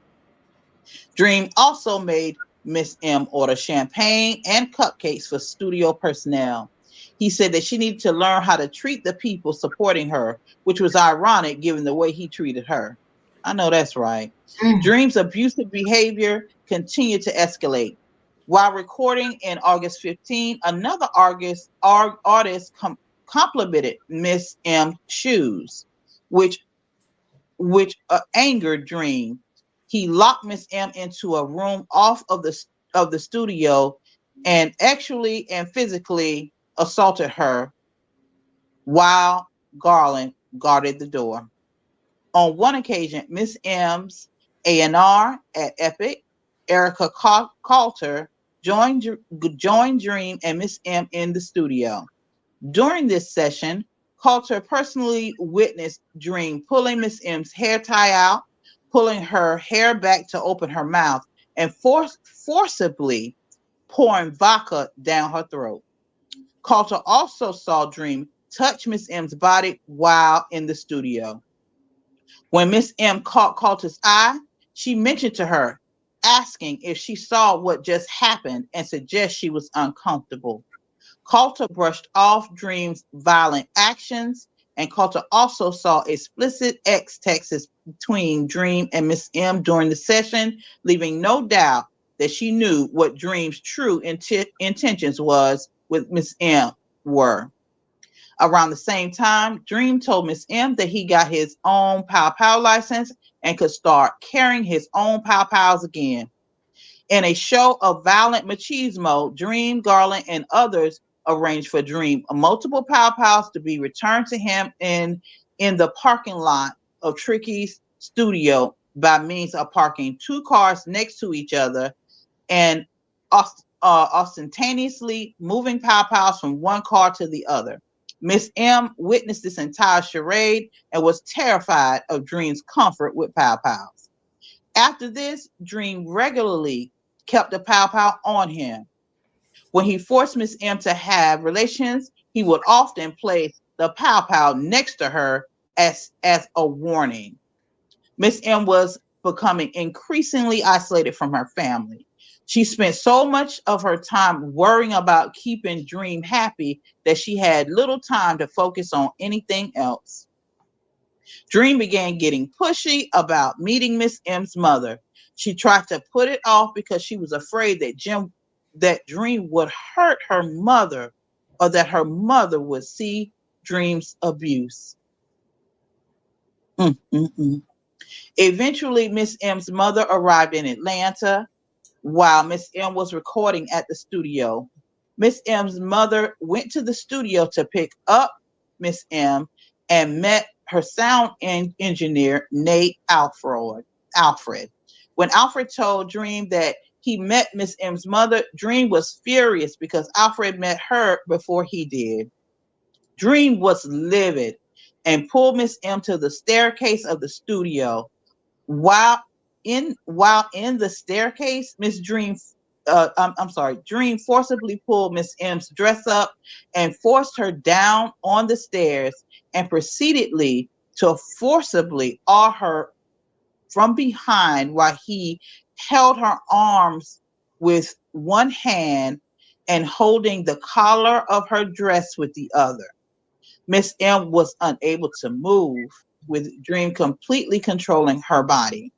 Dream also made Miss M order champagne and cupcakes for studio personnel. He said that she needed to learn how to treat the people supporting her, which was ironic given the way he treated her. I know that's right. Dream's abusive behavior continued to escalate. While recording in August 15, another artist complimented Miss M's shoes, which angered Dream. He locked Miss M into a room off of the studio and actually and physically assaulted her while Garland guarded the door. On one occasion, Miss M's A&R at Epic, Erica Coulter, joined Dream and Miss M in the studio. During this session, Coulter personally witnessed Dream pulling Miss M's hair tie out, pulling her hair back to open her mouth, and forcibly pouring vodka down her throat. Coulter also saw Dream touch Miss M's body while in the studio. When Miss M caught Coulter's eye, she mentioned to her, asking if she saw what just happened and suggest she was uncomfortable. Coulter brushed off Dream's violent actions, and Coulter also saw explicit texts between Dream and Miss M during the session, leaving no doubt that she knew what Dream's true intentions was with Miss M were. Around the same time, Dream told Miss M that he got his own Pow Pow license and could start carrying his own Pow Pows again. In a show of violent machismo, Dream, Garland, and others arranged for Dream multiple Pow Pows to be returned to him in the parking lot of Tricky's studio by means of parking two cars next to each other and ostentatiously moving Pow Pows from one car to the other. Miss M witnessed this entire charade and was terrified of Dream's comfort with Pow Pows. After this, Dream regularly kept a Pow Pow on him. When he forced Miss M to have relations, he would often place the Pow Pow next to her as a warning. Miss M was becoming increasingly isolated from her family. She spent so much of her time worrying about keeping Dream happy that she had little time to focus on anything else. Dream began getting pushy about meeting Miss M's mother. She tried to put it off because she was afraid that Dream would hurt her mother or that her mother would see Dream's abuse. Eventually, Miss M's mother arrived in Atlanta while Miss M was recording at the studio. Miss M's mother went to the studio to pick up Miss M and met her sound engineer, Nate Alfred. When Alfred told Dream that he met Miss M's mother, Dream was furious because Alfred met her before he did. Dream was livid and pulled Miss M to the staircase of the studio. While in the staircase, Dream forcibly pulled Miss M's dress up and forced her down on the stairs and proceeded to forcibly awe her from behind while he held her arms with one hand and holding the collar of her dress with the other. Miss M was unable to move, with Dream completely controlling her body.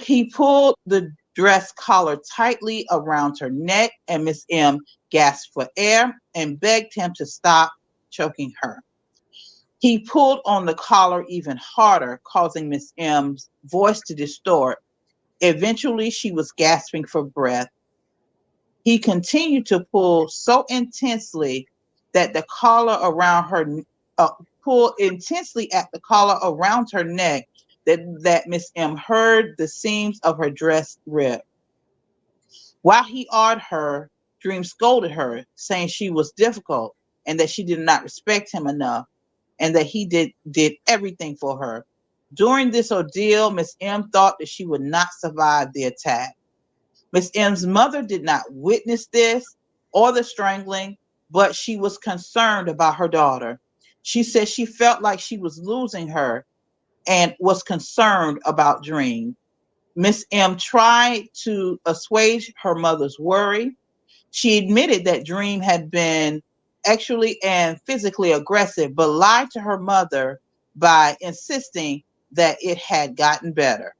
He pulled the dress collar tightly around her neck, and Miss M gasped for air and begged him to stop choking her. He pulled on the collar even harder, causing Miss M's voice to distort. Eventually, she was gasping for breath. He continued to pull so intensely that the collar around her pulled intensely at the collar around her neck that Miss M heard the seams of her dress rip. While he awed her, Dream scolded her, saying she was difficult and that she did not respect him enough, and that he did everything for her. During this ordeal, Miss M thought that she would not survive the attack. Miss M's mother did not witness this or the strangling, but she was concerned about her daughter. She said she felt like she was losing her and was concerned about Dream. Miss M tried to assuage her mother's worry. She admitted that Dream had been actually and physically aggressive, but lied to her mother by insisting that it had gotten better.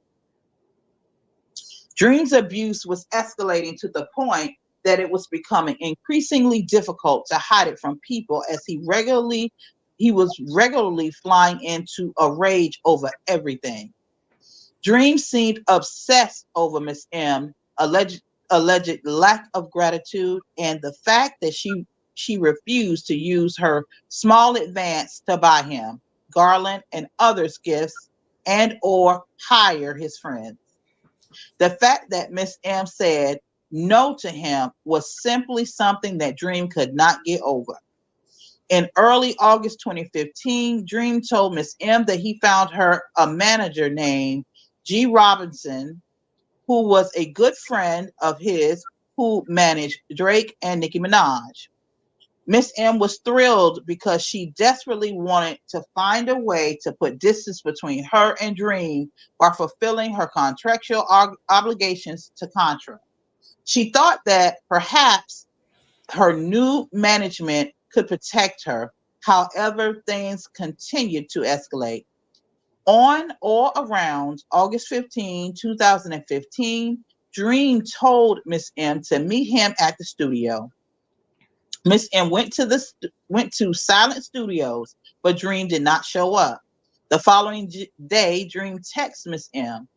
Dream's abuse was escalating to the point that it was becoming increasingly difficult to hide it from people, as he was regularly flying into a rage over everything. Dream seemed obsessed over Miss M, alleged lack of gratitude, and the fact that she refused to use her small advance to buy him Garland and others gifts and or hire his friends. The fact that Miss M said no to him was simply something that Dream could not get over. In early August 2015, Dream told Miss M that he found her a manager named G. Robinson, who was a good friend of his who managed Drake and Nicki Minaj. Miss M was thrilled because she desperately wanted to find a way to put distance between her and Dream while fulfilling her contractual obligations to Contra. She thought that perhaps her new management could protect her. However, things continued to escalate. On or around August 15, 2015, Dream told Miss M to meet him at the studio. Miss M went to Silent Studios, but Dream did not show up. The following day, Dream texts Miss M,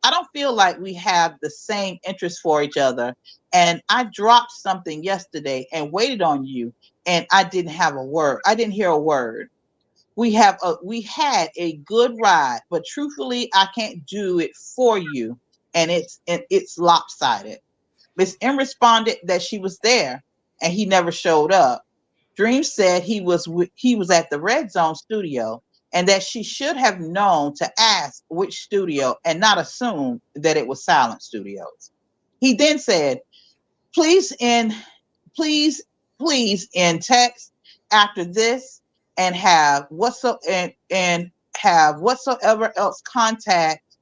"I don't feel like we have the same interest for each other, and I dropped something yesterday and waited on you, and I didn't hear a word. We had a good ride, but truthfully, I can't do it for you, and it's lopsided." Miss M responded that she was there, and he never showed up. Dream said he was at the Red Zone studio, and that she should have known to ask which studio and not assume that it was Silent Studios. He then said, please end text after this and have whatsoever else contact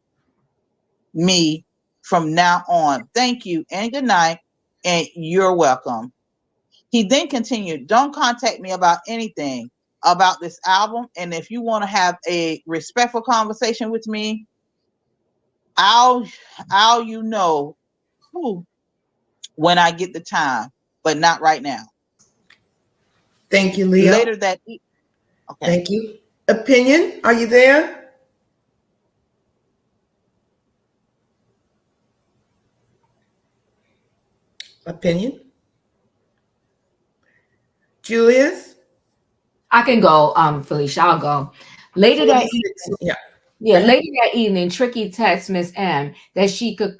me from now on. Thank you and good night, and you're welcome. He then continued, "Don't contact me about anything about this album, and if you want to have a respectful conversation with me, I'll you know who when I get the time, but not right now." Thank you, Leo. Later that okay. Thank you. Opinion, are you there? Opinion? Julius? I can go, Felicia. I'll go. Later that evening, later that evening, Tricky texted Miss M that she could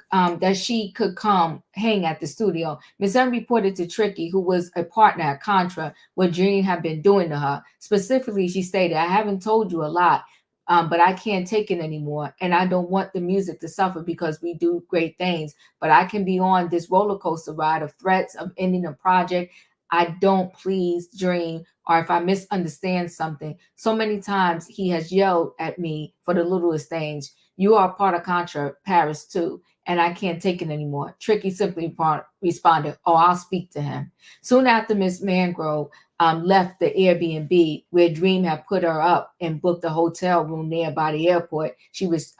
come hang at the studio. Miss M reported to Tricky, who was a partner at Contra, what Dream had been doing to her. Specifically, she stated, "I haven't told you a lot, but I can't take it anymore, and I don't want the music to suffer because we do great things. But I can be on this roller coaster ride of threats of ending a project. I don't please Dream, or if I misunderstand something. So many times he has yelled at me for the littlest things. You are part of Contra Paris too, and I can't take it anymore." Tricky simply responded, "Oh, I'll speak to him." Soon after Miss Mangrove left the Airbnb where Dream had put her up and booked a hotel room nearby the airport, she was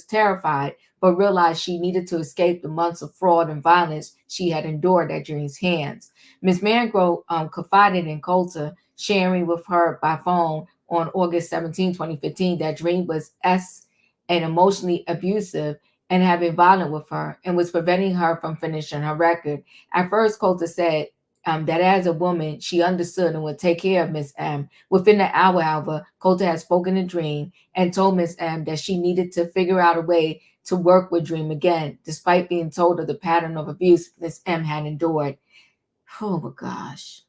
terrified, but realized she needed to escape the months of fraud and violence she had endured at Dream's hands. Ms. Mangrove confided in Coulter, sharing with her by phone on August 17, 2015, that Dream was and emotionally abusive and had been violent with her and was preventing her from finishing her record. At first, Coulter said that as a woman, she understood and would take care of Miss M. Within the hour, however, Coulter had spoken to Dream and told Miss M that she needed to figure out a way to work with Dream again, despite being told of the pattern of abuse Miss M had endured. Oh my gosh.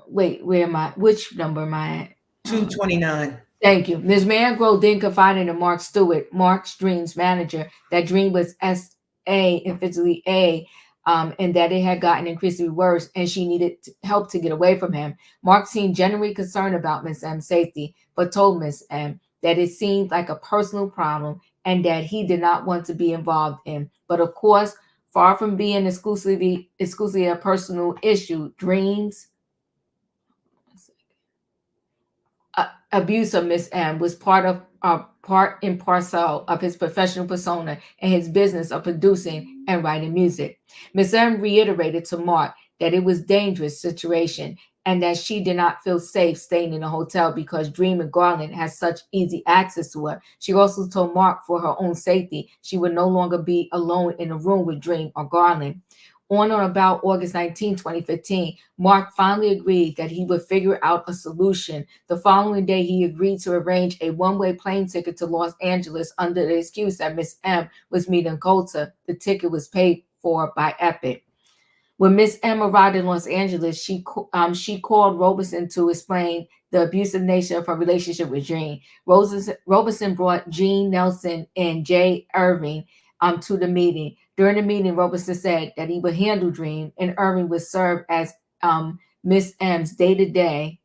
Wait, where am I? Which number am I at? 229. Thank you. Ms. Mangrove then confided in Mark Stewart, Mark's Dream's manager, that Dream was A and physically A, and that it had gotten increasingly worse and she needed help to get away from him. Mark seemed genuinely concerned about Miss M's safety, but told Miss M that it seemed like a personal problem and that he did not want to be involved in. But of course, far from being exclusively a personal issue, Dream's abuse of Miss M was part and parcel of his professional persona and his business of producing and writing music. Miss M reiterated to Mark that it was a dangerous situation and that she did not feel safe staying in a hotel because Dream and Garland had such easy access to her. She also told Mark for her own safety, she would no longer be alone in a room with Dream or Garland. On or about August 19, 2015, Mark finally agreed that he would figure out a solution. The following day, he agreed to arrange a one-way plane ticket to Los Angeles under the excuse that Miss M was meeting Coulter. The ticket was paid for by Epic. When Miss M arrived in Los Angeles, she called Robeson to explain the abusive nature of her relationship with Dream. Robeson brought Gene Nelson and Jay Irving to the meeting. During the meeting, Robeson said that he would handle Dream, and Irving would serve as Miss M's day-to-day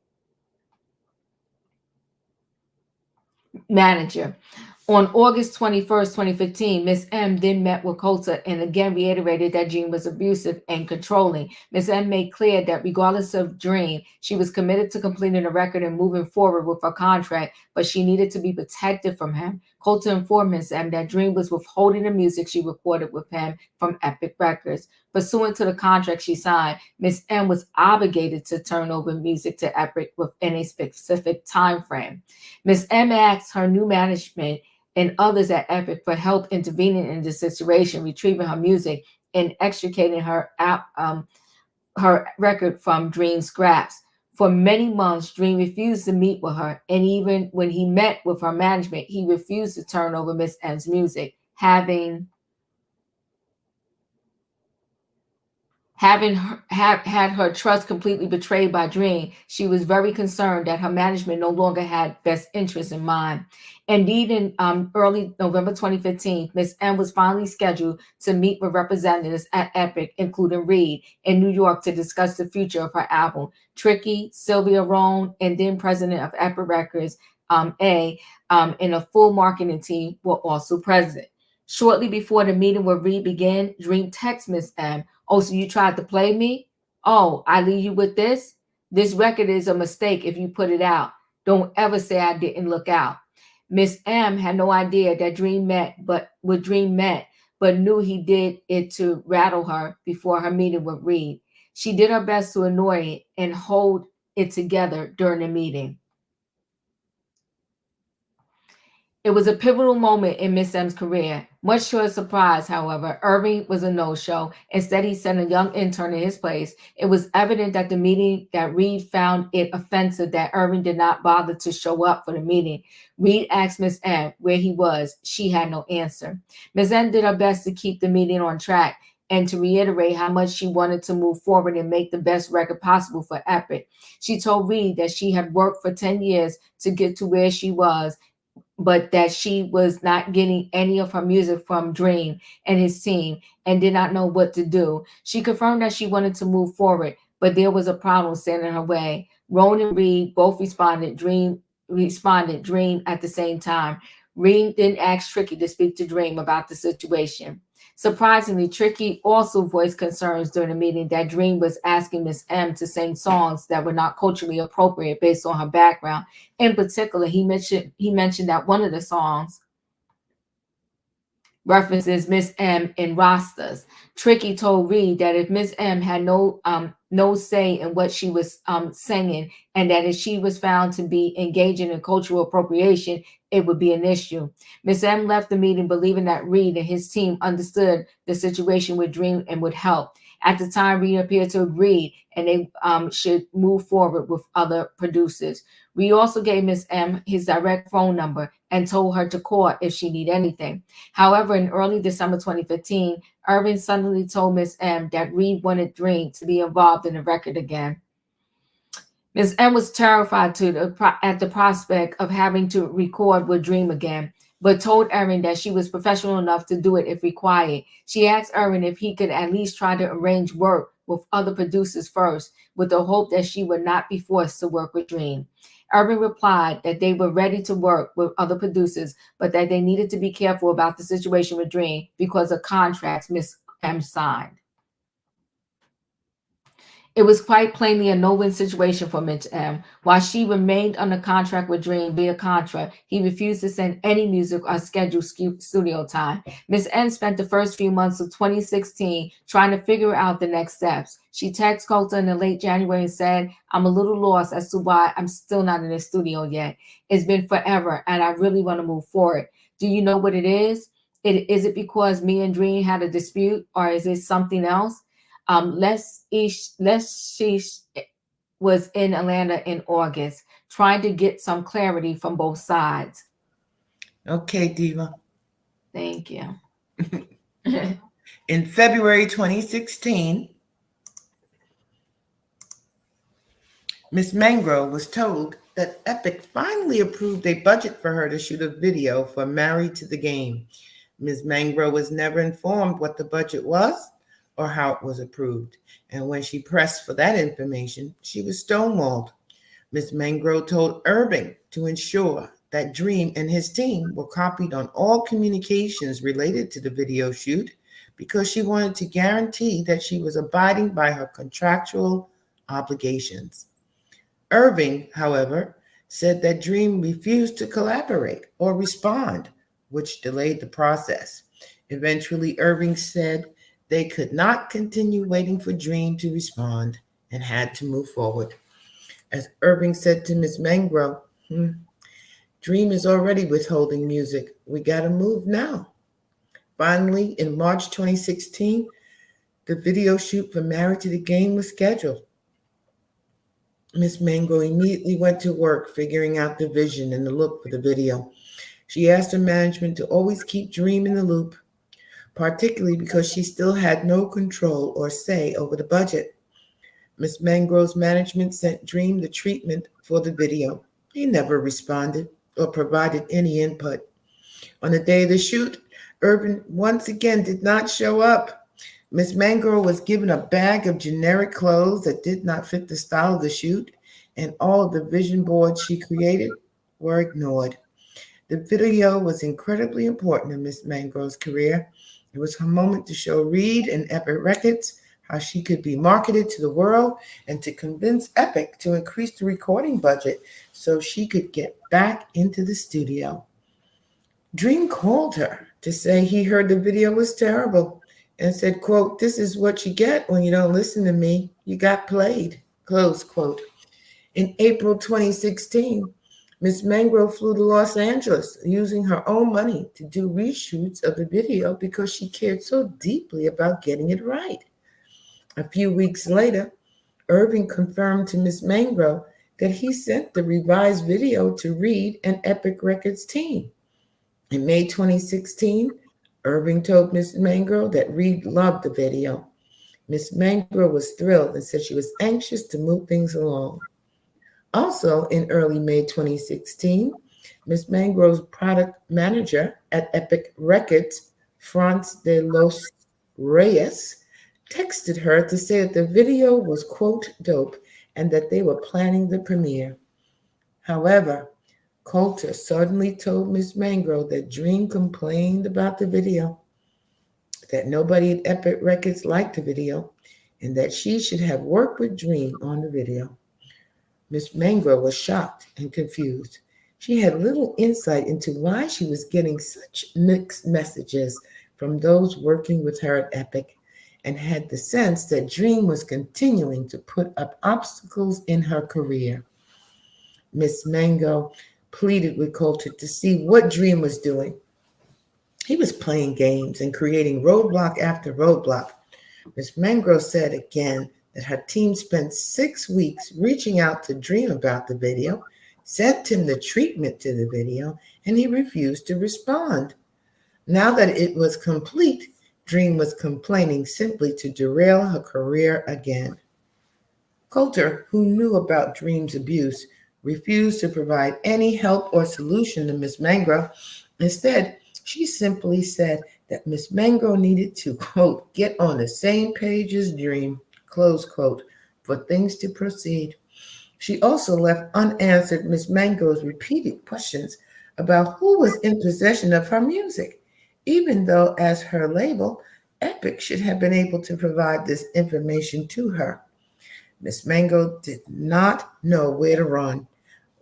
manager. On August 21st, 2015, Miss M then met with Coulter and again reiterated that Dream was abusive and controlling. Miss M made clear that regardless of Dream, she was committed to completing the record and moving forward with her contract, but she needed to be protected from him. Coulter informed Miss M that Dream was withholding the music she recorded with him from Epic Records. Pursuant to the contract she signed, Miss M was obligated to turn over music to Epic within a specific time frame. Miss M asked her new management and others at Epic for help intervening in this situation, retrieving her music and extricating her record from Dream scraps. For many months, Dream refused to meet with her, and even when he met with her management, he refused to turn over Miss M's music, having had her trust completely betrayed by Dream. She was very concerned that her management no longer had best interests in mind. Indeed, in early November 2015, Miss M was finally scheduled to meet with representatives at Epic, including Reed, in New York to discuss the future of her album. Tricky, Sylvia Rohn, and then president of Epic Records, and a full marketing team were also present. Shortly before the meeting with Reed began, Dream texted Miss M, "Oh, so you tried to play me? Oh, I leave you with this? This record is a mistake if you put it out. Don't ever say I didn't look out." Miss M had no idea that Dream meant but knew he did it to rattle her before her meeting with Reed. She did her best to annoy it and hold it together during the meeting. It was a pivotal moment in Miss M's career. Much to her surprise, however, Irving was a no-show. Instead, he sent a young intern in his place. It was evident that the meeting that Reed found it offensive that Irving did not bother to show up for the meeting. Reed asked Miss M where he was. She had no answer. Miss M did her best to keep the meeting on track and to reiterate how much she wanted to move forward and make the best record possible for Epic. She told Reed that she had worked for 10 years to get to where she was, but that she was not getting any of her music from Dream and his team and did not know what to do. She confirmed that she wanted to move forward, but there was a problem standing in her way. Rohn and Reed both responded Dream at the same time. Reed then asked Tricky to speak to Dream about the situation. Surprisingly, Tricky also voiced concerns during the meeting that Dream was asking Miss M to sing songs that were not culturally appropriate based on her background. In particular, he mentioned that one of the songs references Miss M in Rastas. Tricky told Reed that if Miss M had no say in what she was singing, and that if she was found to be engaging in cultural appropriation, it would be an issue. Miss M left the meeting believing that Reed and his team understood the situation with Dream and would help. At the time, Reed appeared to agree, and they should move forward with other producers. Reed also gave Miss M his direct phone number and told her to call if she needed anything. However, in early December 2015, Irving suddenly told Miss M that Reed wanted Dream to be involved in the record again. Miss M was terrified at the prospect of having to record with Dream again. but told Irving that she was professional enough to do it if required. She asked Irving if he could at least try to arrange work with other producers first, with the hope that she would not be forced to work with Dream. Irving replied that they were ready to work with other producers, but that they needed to be careful about the situation with Dream because of contracts Miss M signed. It was quite plainly a no-win situation for Mitch M. While she remained under contract with Dream via contract, he refused to send any music or schedule studio time. Miss M spent the first few months of 2016 trying to figure out the next steps. She texted Coulter in the late January and said, "I'm a little lost as to why I'm still not in the studio yet. It's been forever and I really want to move forward. Do you know what it is? Is it because me and Dream had a dispute, or is it something else?" She was in Atlanta in August, trying to get some clarity from both sides. Okay, Diva. Thank you. In February 2016, Miss Mangrove was told that Epic finally approved a budget for her to shoot a video for Married to the Game. Ms. Mangrove was never informed what the budget was or how it was approved, and when she pressed for that information, she was stonewalled. Ms. Mangrove told Irving to ensure that Dream and his team were copied on all communications related to the video shoot because she wanted to guarantee that she was abiding by her contractual obligations. Irving, however, said that Dream refused to collaborate or respond, which delayed the process. Eventually, Irving said they could not continue waiting for Dream to respond and had to move forward. As Irving said to Ms. Mangrove, Dream is already withholding music. We gotta move now. Finally, in March 2016, the video shoot for Married to the Game was scheduled. Ms. Mangrove immediately went to work figuring out the vision and the look for the video. She asked her management to always keep Dream in the loop, particularly because she still had no control or say over the budget. Ms. Mangrove's management sent Dream the treatment for the video. He never responded or provided any input. On the day of the shoot, Irving once again did not show up. Ms. Mangrove was given a bag of generic clothes that did not fit the style of the shoot, and all of the vision boards she created were ignored. The video was incredibly important in Ms. Mangrove's career. It was her moment to show Reed and Epic Records how she could be marketed to the world and to convince Epic to increase the recording budget so she could get back into the studio. Dream called her to say he heard the video was terrible and said, quote, "This is what you get when you don't listen to me. You got played," close quote. In April 2016, Ms. Mangrove flew to Los Angeles using her own money to do reshoots of the video because she cared so deeply about getting it right. A few weeks later, Irving confirmed to Ms. Mangrove that he sent the revised video to Reed and Epic Records team. In May 2016, Irving told Ms. Mangrove that Reed loved the video. Ms. Mangrove was thrilled and said she was anxious to move things along. Also, in early May 2016, Ms. Mangrove's product manager at Epic Records, Franz de los Reyes, texted her to say that the video was, quote, "dope," and that they were planning the premiere. However, Coulter suddenly told Ms. Mangrove that Dream complained about the video, that nobody at Epic Records liked the video, and that she should have worked with Dream on the video. Ms. Mangrove was shocked and confused. She had little insight into why she was getting such mixed messages from those working with her at Epic, and had the sense that Dream was continuing to put up obstacles in her career. Ms. Mangrove pleaded with Coulter to see what Dream was doing. He was playing games and creating roadblock after roadblock. Ms. Mangrove said again that her team spent 6 weeks reaching out to Dream about the video, sent him the treatment to the video, and he refused to respond. Now that it was complete, Dream was complaining simply to derail her career again. Coulter, who knew about Dream's abuse, refused to provide any help or solution to Ms. Mangrove Instead, she simply said that Miss Mango needed to, quote, get on the same page as Dream, close quote, for things to proceed. She also left unanswered Miss Mango's repeated questions about who was in possession of her music, even though, as her label, Epic should have been able to provide this information to her. Miss Mango did not know where to run,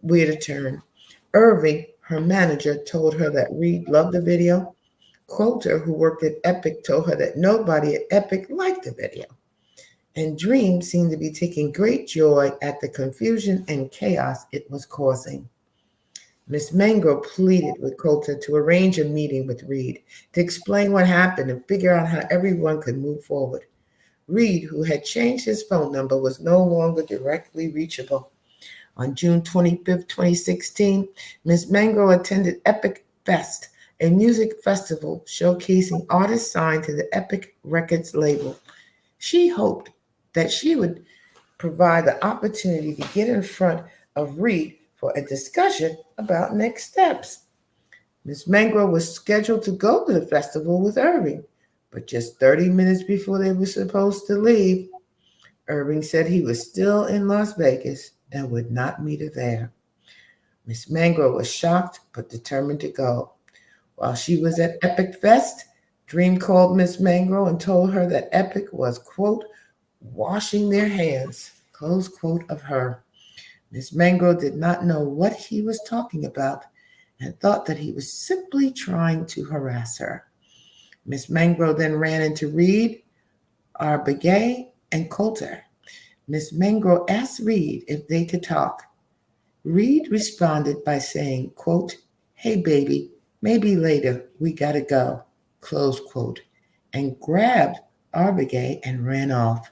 where to turn. Irving, her manager, told her that Reed loved the video. Coulter, who worked at Epic, told her that nobody at Epic liked the video. And Dream seemed to be taking great joy at the confusion and chaos it was causing. Miss Mango pleaded with Coulter to arrange a meeting with Reed to explain what happened and figure out how everyone could move forward. Reed, who had changed his phone number, was no longer directly reachable. On June 25, 2016, Miss Mango attended Epic Fest, a music festival showcasing artists signed to the Epic Records label. She hoped that she would provide the opportunity to get in front of Reed for a discussion about next steps. Miss Mango was scheduled to go to the festival with Irving, but just 30 minutes before they were supposed to leave, Irving said he was still in Las Vegas and would not meet her there. Miss Mango was shocked but determined to go. While she was at Epic Fest, Dream called Miss Mango and told her that Epic was, quote, washing their hands, close quote, of her. Miss Mango did not know what he was talking about and thought that he was simply trying to harass her. Miss Mango then ran into Reed, Arbogay, and Coulter. Miss Mango asked Reed if they could talk. Reed responded by saying, quote, hey baby, maybe later, we gotta go, close quote, and grabbed Arbogay and ran off.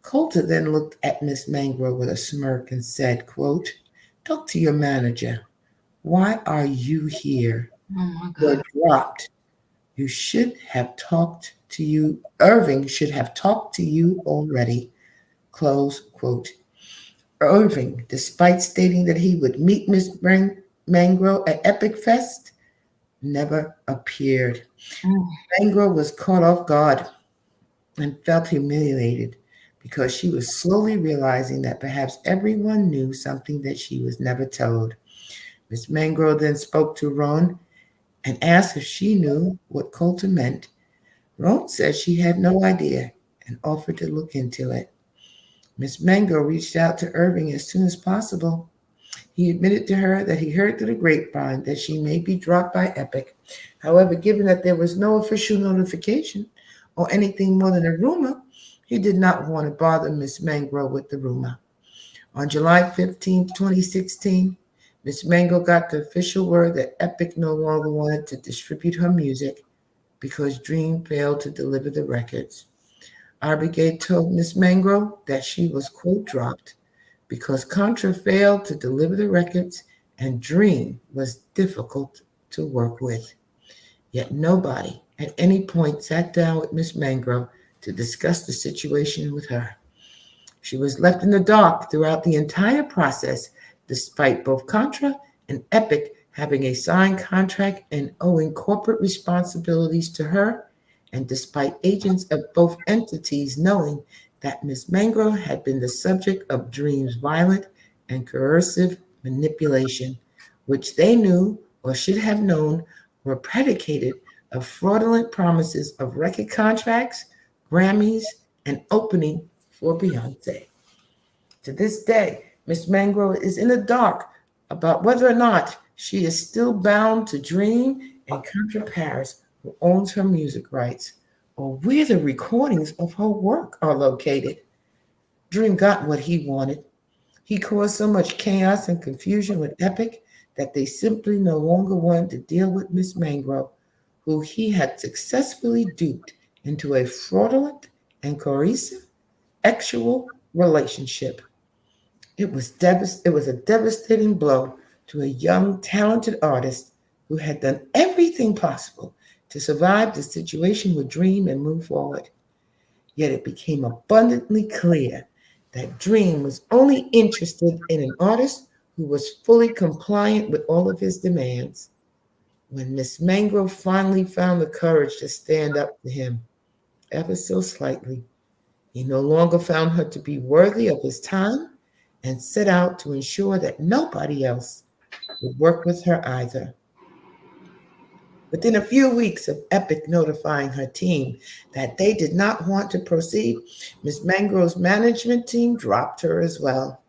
Coulter then looked at Miss Mango with a smirk and said, quote, talk to your manager. Why are you here? Oh my You're God. dropped. You should have talked to you. Irving should have talked to you already. Close quote. Irving, despite stating that he would meet Miss Mango at Epic Fest, never appeared. Mm. Mango was caught off guard and felt humiliated because she was slowly realizing that perhaps everyone knew something that she was never told. Miss Mango then spoke to Ron and asked if she knew what Coulter meant. Ron said she had no idea and offered to look into it. Miss Mango reached out to Irving as soon as possible. He admitted to her that he heard through the grapevine that she may be dropped by Epic. However, given that there was no official notification or anything more than a rumor, he did not want to bother Miss Mango with the rumor. On July 15, 2016, Miss Mango got the official word that Epic no longer wanted to distribute her music because Dream failed to deliver the records. Arbogay told Miss Mango that she was, quote, dropped because Contra failed to deliver the records and Dream was difficult to work with. Yet nobody at any point sat down with Miss Mango to discuss the situation with her. She was left in the dark throughout the entire process, despite both Contra and Epic having a signed contract and owing corporate responsibilities to her, and despite agents of both entities knowing that Miss Mango had been the subject of Dream's violent and coercive manipulation, which they knew or should have known were predicated of fraudulent promises of record contracts, Grammys, and opening for Beyonce. To this day, Miss Mango is in the dark about whether or not she is still bound to Dream and Contra Paris, who owns her music rights, or where the recordings of her work are located. Dream got what he wanted. He caused so much chaos and confusion with Epic that they simply no longer wanted to deal with Miss Mango, who he had successfully duped into a fraudulent and coercive sexual relationship. It was a devastating blow to a young, talented artist who had done everything possible to survive the situation with Dream and move forward. Yet it became abundantly clear that Dream was only interested in an artist who was fully compliant with all of his demands. When Miss Mangro finally found the courage to stand up to him, ever so slightly, he no longer found her to be worthy of his time and set out to ensure that nobody else would work with her either. Within a few weeks of Epic notifying her team that they did not want to proceed, Miss Mangrove's management team dropped her as well.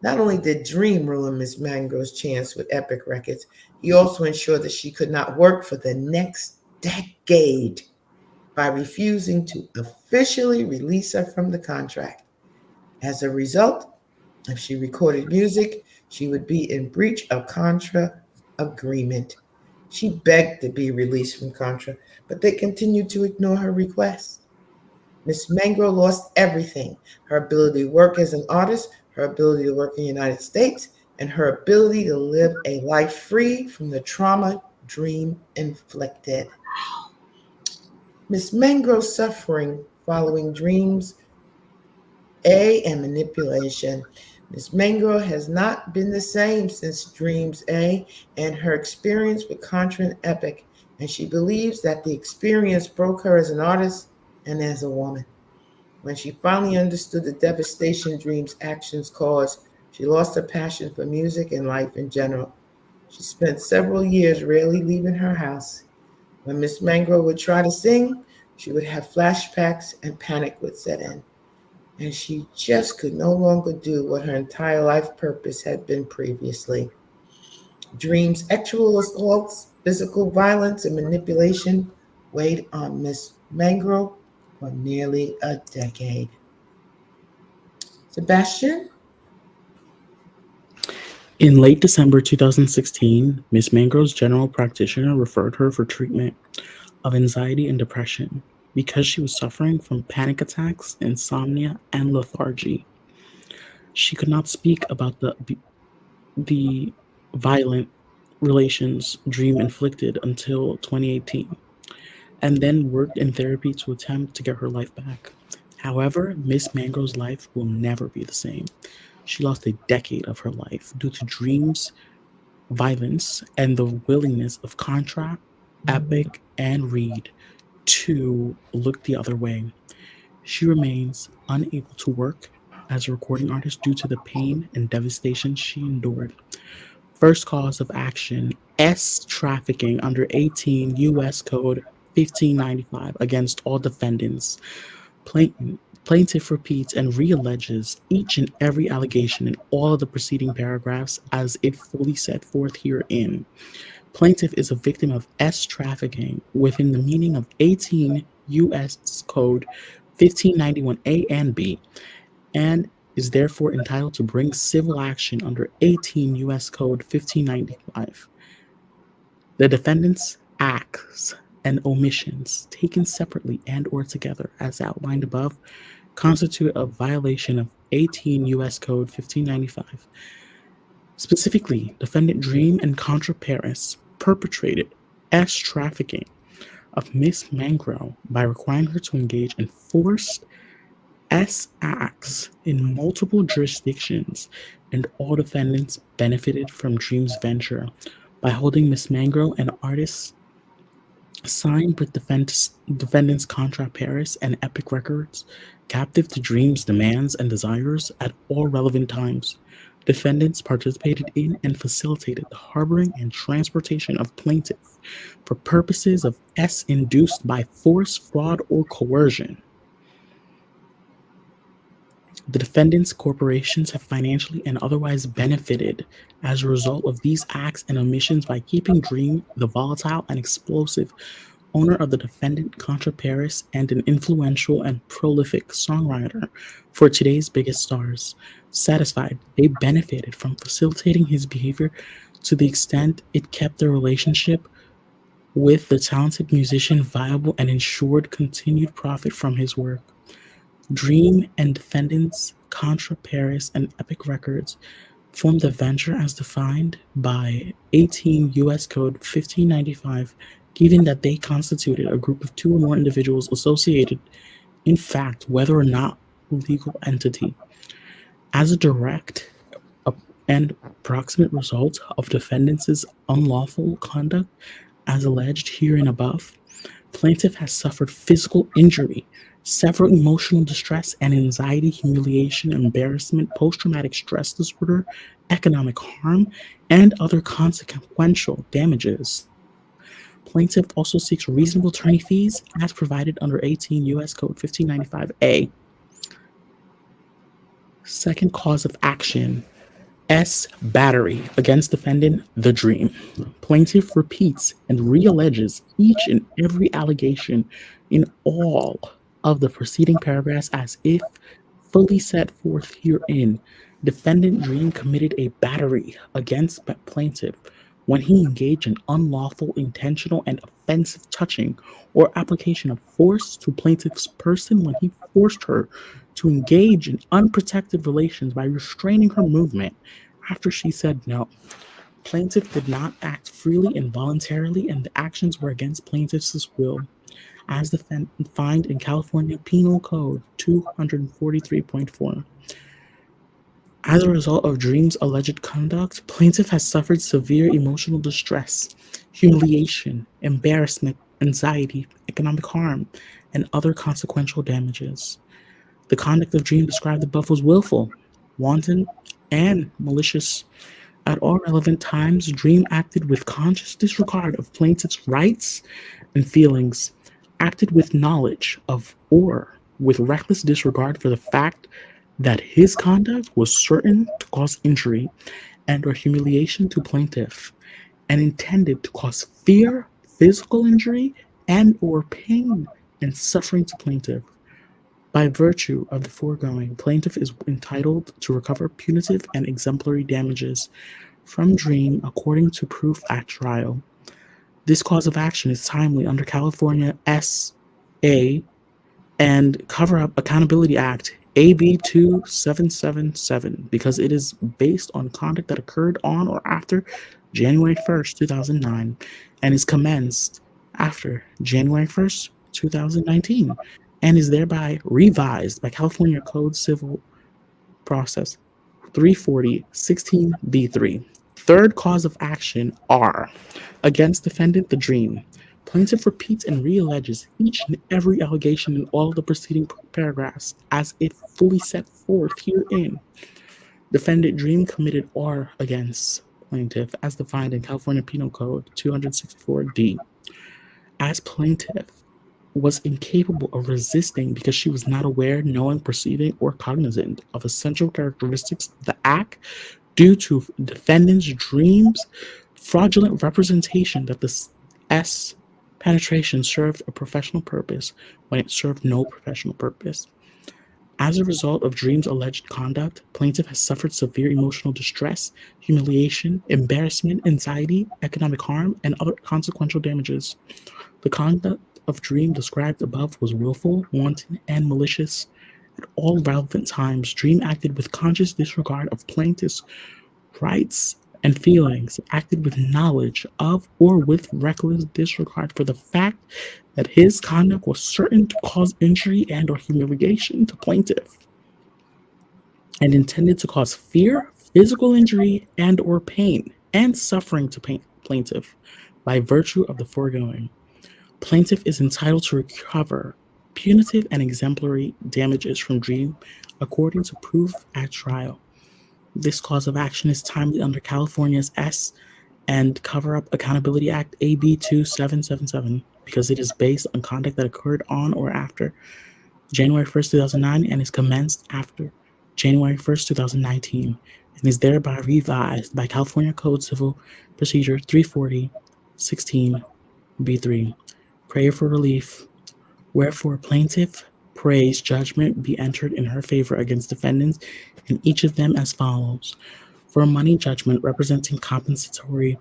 Not only did Dream ruin Miss Mangrove's chance with Epic Records, he also ensured that she could not work for the next decade by refusing to officially release her from the contract. As a result, if she recorded music, she would be in breach of Contra agreement. She begged to be released from Contra, but they continued to ignore her requests. Miss Mangro lost everything: her ability to work as an artist, her ability to work in the United States, and her ability to live a life free from the trauma Dream inflicted. Miss Mangrove's suffering following Dream's A and manipulation. Miss Mangro has not been the same since Dreams A and her experience with Contra and Epic, and she believes that the experience broke her as an artist and as a woman. When she finally understood the devastation Dream's actions caused, she lost her passion for music and life in general. She spent several years rarely leaving her house. When Miss Mangro would try to sing, she would have flashbacks and panic would set in, and she just could no longer do what her entire life purpose had been previously. Dream's sexual assaults, physical violence, and manipulation weighed on Miss Mangro for nearly a decade. Sebastian? In late December 2016, Ms. Mangrove's general practitioner referred her for treatment of anxiety and depression because she was suffering from panic attacks, insomnia, and lethargy. She could not speak about the violent relations Dream inflicted until 2018, and then worked in therapy to attempt to get her life back. However, Miss Mangrove's life will never be the same. She lost a decade of her life due to Dream's violence and the willingness of Contra, Epic, and Reed to look the other way. She remains unable to work as a recording artist due to the pain and devastation she endured. First cause of action: S trafficking under 18 U.S. Code 1595 against all defendants. Plaintiff repeats and realleges each and every allegation in all of the preceding paragraphs as if fully set forth herein. Plaintiff is a victim of S trafficking within the meaning of 18 U.S. Code 1591A and B, and is therefore entitled to bring civil action under 18 U.S. Code 1595. The defendant's acts and omissions, taken separately and or together as outlined above, constitute a violation of 18 U.S. Code 1595. Specifically, defendant Dream and Contra Paris perpetrated S trafficking of Miss Mangro by requiring her to engage in forced S acts in multiple jurisdictions, and all defendants benefited from Dream's venture by holding Miss Mangro and artists signed with defendants Contra Paris and Epic Records captive to Dream's demands and desires at all relevant times. Defendants participated in and facilitated the harboring and transportation of plaintiff for purposes of S induced by force, fraud, or coercion. The defendants' corporations have financially and otherwise benefited as a result of these acts and omissions by keeping Dream, the volatile and explosive owner of the defendant Contra Paris and an influential and prolific songwriter for today's biggest stars, satisfied. They benefited from facilitating his behavior to the extent it kept their relationship with the talented musician viable and ensured continued profit from his work. Dream and defendants Contra Paris and Epic Records formed the venture as defined by 18 U.S. Code 1595, given that they constituted a group of two or more individuals associated, in fact, whether or not legal entity. As a direct and proximate result of defendants' unlawful conduct, As alleged herein above, plaintiff has suffered physical injury, several emotional distress and anxiety, humiliation, embarrassment, post-traumatic stress disorder, economic harm, and other consequential damages. Plaintiff also seeks reasonable attorney fees as provided under 18 U.S. Code 1595A. Second cause of action, S. Battery against defendant The Dream. Plaintiff repeats and realleges each and every allegation in all of the preceding paragraphs as if fully set forth herein. Defendant Dream committed a battery against plaintiff when he engaged in unlawful, intentional, and offensive touching or application of force to plaintiff's person when he forced her to engage in unprotected relations by restraining her movement after she said no. Plaintiff did not act freely and voluntarily, and the actions were against plaintiff's will, as defined in California Penal Code 243.4. As a result of Dream's alleged conduct, plaintiff has suffered severe emotional distress, humiliation, embarrassment, anxiety, economic harm, and other consequential damages. The conduct of Dream described above was willful, wanton, and malicious. At all relevant times, Dream acted with conscious disregard of plaintiff's rights and feelings, acted with knowledge of or with reckless disregard for the fact that his conduct was certain to cause injury and or humiliation to plaintiff, and intended to cause fear, physical injury, and or pain and suffering to plaintiff. By virtue of the foregoing, plaintiff is entitled to recover punitive and exemplary damages from Dream according to proof at trial. This cause of action is timely under California S.A. and Cover-Up Accountability Act AB 2777 because it is based on conduct that occurred on or after January 1st, 2009 and is commenced after January 1st, 2019 and is thereby revised by California Code Civil Process 340-16B3. Third cause of action, R, against defendant The Dream. Plaintiff repeats and realleges each and every allegation in all of the preceding paragraphs as if fully set forth herein. Defendant Dream committed R against plaintiff as defined in California Penal Code 264D. As plaintiff was incapable of resisting because she was not aware, knowing, perceiving, or cognizant of essential characteristics of the act due to defendant's Dream's fraudulent representation that the S penetration served a professional purpose when it served no professional purpose. As a result of Dream's alleged conduct, plaintiff has suffered severe emotional distress, humiliation, embarrassment, anxiety, economic harm, and other consequential damages. The conduct of Dream described above was willful, wanton, and malicious. At all relevant times, Dream acted with conscious disregard of plaintiff's rights and feelings, acted with knowledge of or with reckless disregard for the fact that his conduct was certain to cause injury and or humiliation to plaintiff, and intended to cause fear, physical injury, and or pain and suffering to plaintiff. By virtue of the foregoing, plaintiff is entitled to recover punitive and exemplary damages from Dream according to proof at trial. This cause of action is timely under California's S and Cover-Up Accountability Act AB 2777 because it is based on conduct that occurred on or after January 1st, 2009 and is commenced after January 1st, 2019 and is thereby revised by California Code Civil Procedure 340-16B3. Prayer for relief. Wherefore plaintiff prays judgment be entered in her favor against defendants in each of them as follows. For a money judgment representing compensatory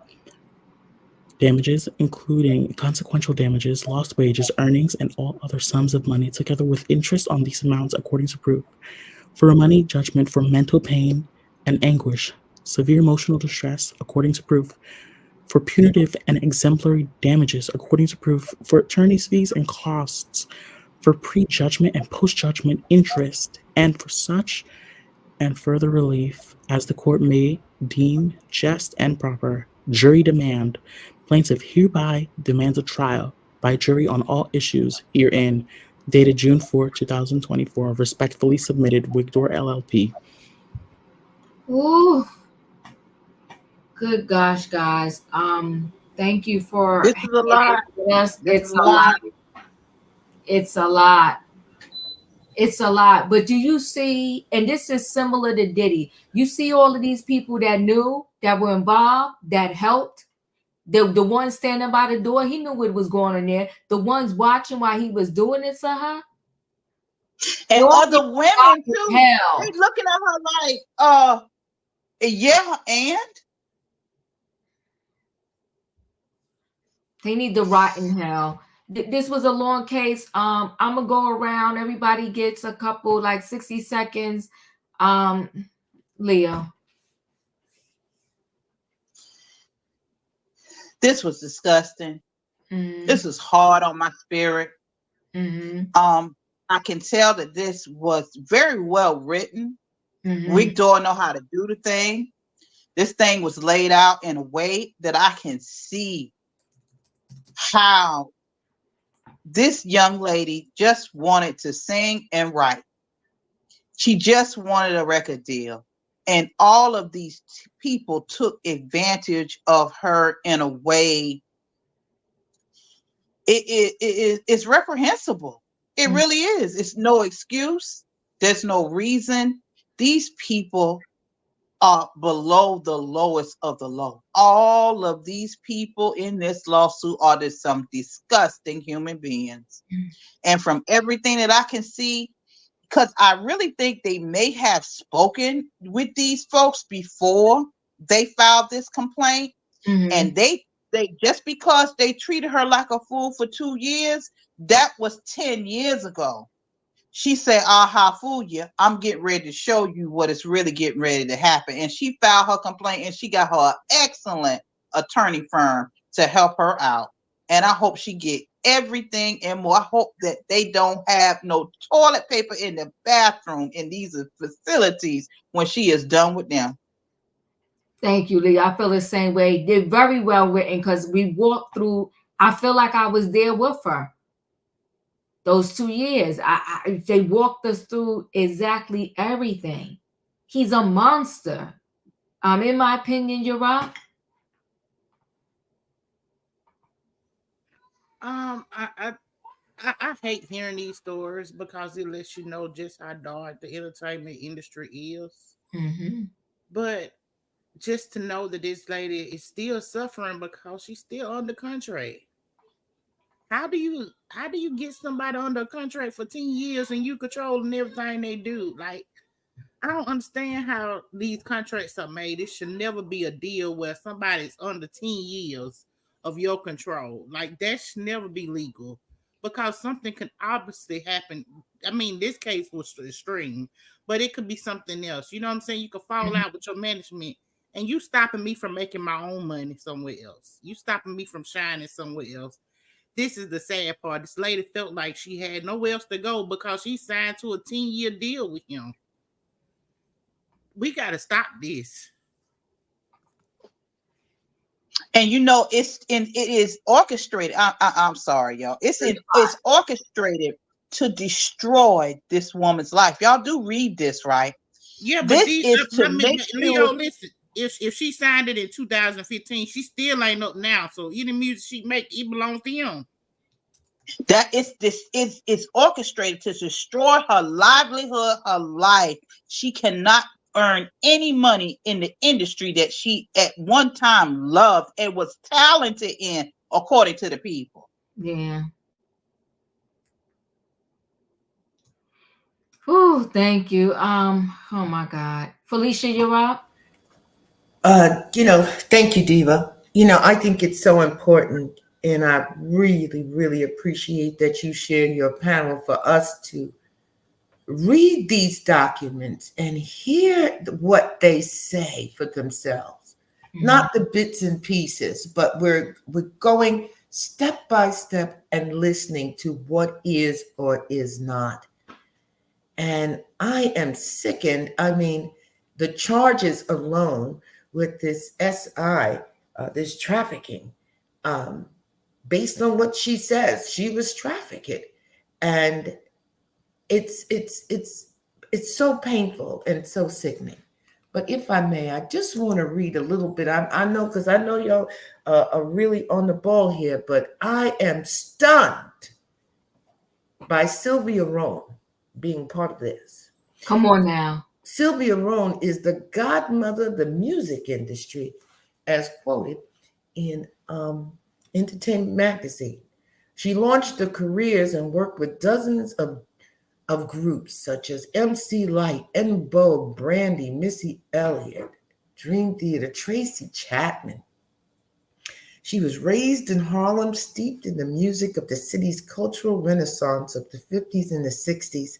damages, including consequential damages, lost wages, earnings, and all other sums of money, together with interest on these amounts according to proof. For a money judgment for mental pain and anguish, severe emotional distress, according to proof. For punitive and exemplary damages, according to proof. For attorney's fees and costs, for pre-judgment and post-judgment interest, and for such and further relief as the court may deem just and proper, jury demand Plaintiff hereby demands a trial by jury on all issues herein, dated June 4, 2024, respectfully submitted, Wigdor LLP. Ooh, good gosh, guys. Thank you for This is a lot. Yes, This it's is a lot. It's a lot. It's a lot. But do you see, and this is similar to Diddy, you see all of these people that knew, that were involved, that helped. The one standing by the door, he knew what was going on there. The ones watching while he was doing it to her. And other women too. Hell. They looking at her like, yeah, and They need to rot in hell. This was a long case. I'm gonna go around. Everybody gets a couple, like 60 seconds. Leo. this was disgusting. Mm-hmm. This is hard on my spirit. Mm-hmm. I can tell that this was very well written. Mm-hmm. Wigdor know how to do the thing. This thing was laid out in a way that I can see how this young lady just wanted to sing and write. She just wanted a record deal. And all of these people took advantage of her in a way. It's reprehensible. It really is. It's no excuse. There's no reason. These people are below the lowest of the low. All of these people in this lawsuit are just some disgusting human beings. And from everything that I can see, because I really think they may have spoken with these folks before they filed this complaint. Mm-hmm. And they just because they treated her like a fool for 2 years, that was 10 years ago. She said, aha, fool you. I'm getting ready to show you what is really getting ready to happen. And she filed her complaint and she got her an excellent attorney firm to help her out. And I hope she get everything and more. I hope that they don't have no toilet paper in the bathroom in these facilities when she is done with them. Thank you, Lee. I feel the same way. They're very well written because we walked through. I feel like I was there with her. Those 2 years, they walked us through exactly everything. He's a monster. In my opinion, you're right. I hate hearing these stories because it lets you know just how dark the entertainment industry is. Mm-hmm. But just to know that this lady is still suffering because she's still under contract. How do you get somebody under a contract for 10 years and you controlling everything they do? Like, I don't understand how these contracts are made. It should never be a deal where somebody's under 10 years of your control. Like, that should never be legal because something can obviously happen. I mean, this case was extreme, but it could be something else. You know what I'm saying? You could fall out with your management and you stopping me from making my own money somewhere else. You stopping me from shining somewhere else. This is the sad part. This lady felt like she had nowhere else to go because she signed to a 10-year deal with him. We got to stop this. And you know, it is orchestrated. I'm sorry, y'all. It's orchestrated to destroy this woman's life. Y'all do read this, right? Yeah, but this is to make Leo, sure. listen. If she signed it in 2015, she still ain't up now. So any music she make, it belongs to him. That is orchestrated to destroy her livelihood, her life. She cannot earn any money in the industry that she at one time loved and was talented in, according to the people. Yeah. Oh, thank you. Oh my God. Felicia, you're up. Thank you, Diva. I think it's so important, and I really, really appreciate that you share your panel for us to read these documents and hear what they say for themselves. Mm-hmm. Not the bits and pieces, but we're going step by step and listening to what is or is not. And I am sickened. I mean, the charges alone with this SI, this trafficking, based on what she says, she was trafficked, and it's so painful and so sickening. But if I may, I just want to read a little bit. I know, because I know y'all are really on the ball here, but I am stunned by Sylvia Rhone being part of this. Come on now. Sylvia Rhone is the godmother of the music industry, as quoted in Entertainment Magazine. She launched her careers and worked with dozens of groups such as MC Light, En Vogue, Brandy, Missy Elliott, Dream Theater, Tracy Chapman. She was raised in Harlem, steeped in the music of the city's cultural renaissance of the 50s and the 60s.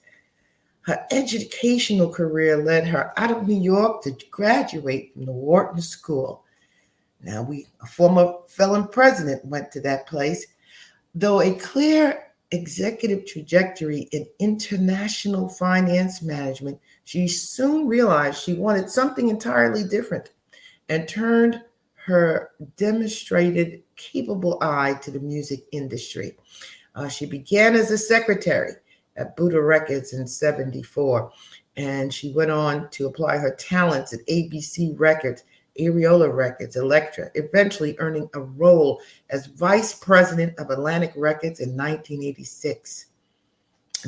Her educational career led her out of New York to graduate from the Wharton School. Now, a former felon president went to that place. Though a clear executive trajectory in international finance management, she soon realized she wanted something entirely different and turned her demonstrated capable eye to the music industry. She began as a secretary at Buddha Records in 1974, and she went on to apply her talents at ABC Records, Areola Records, Elektra, eventually earning a role as vice president of Atlantic Records in 1986.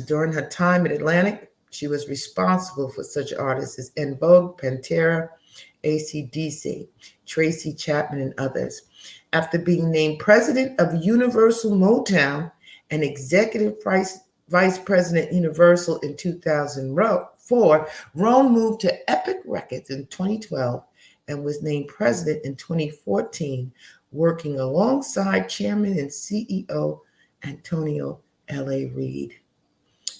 During her time at Atlantic, she was responsible for such artists as En Vogue, Pantera, AC/DC, Tracy Chapman, and others. After being named president of Universal Motown and executive vice president Universal in 2004, Rhone moved to Epic Records in 2012 and was named president in 2014, working alongside chairman and CEO Antonio L.A. Reid.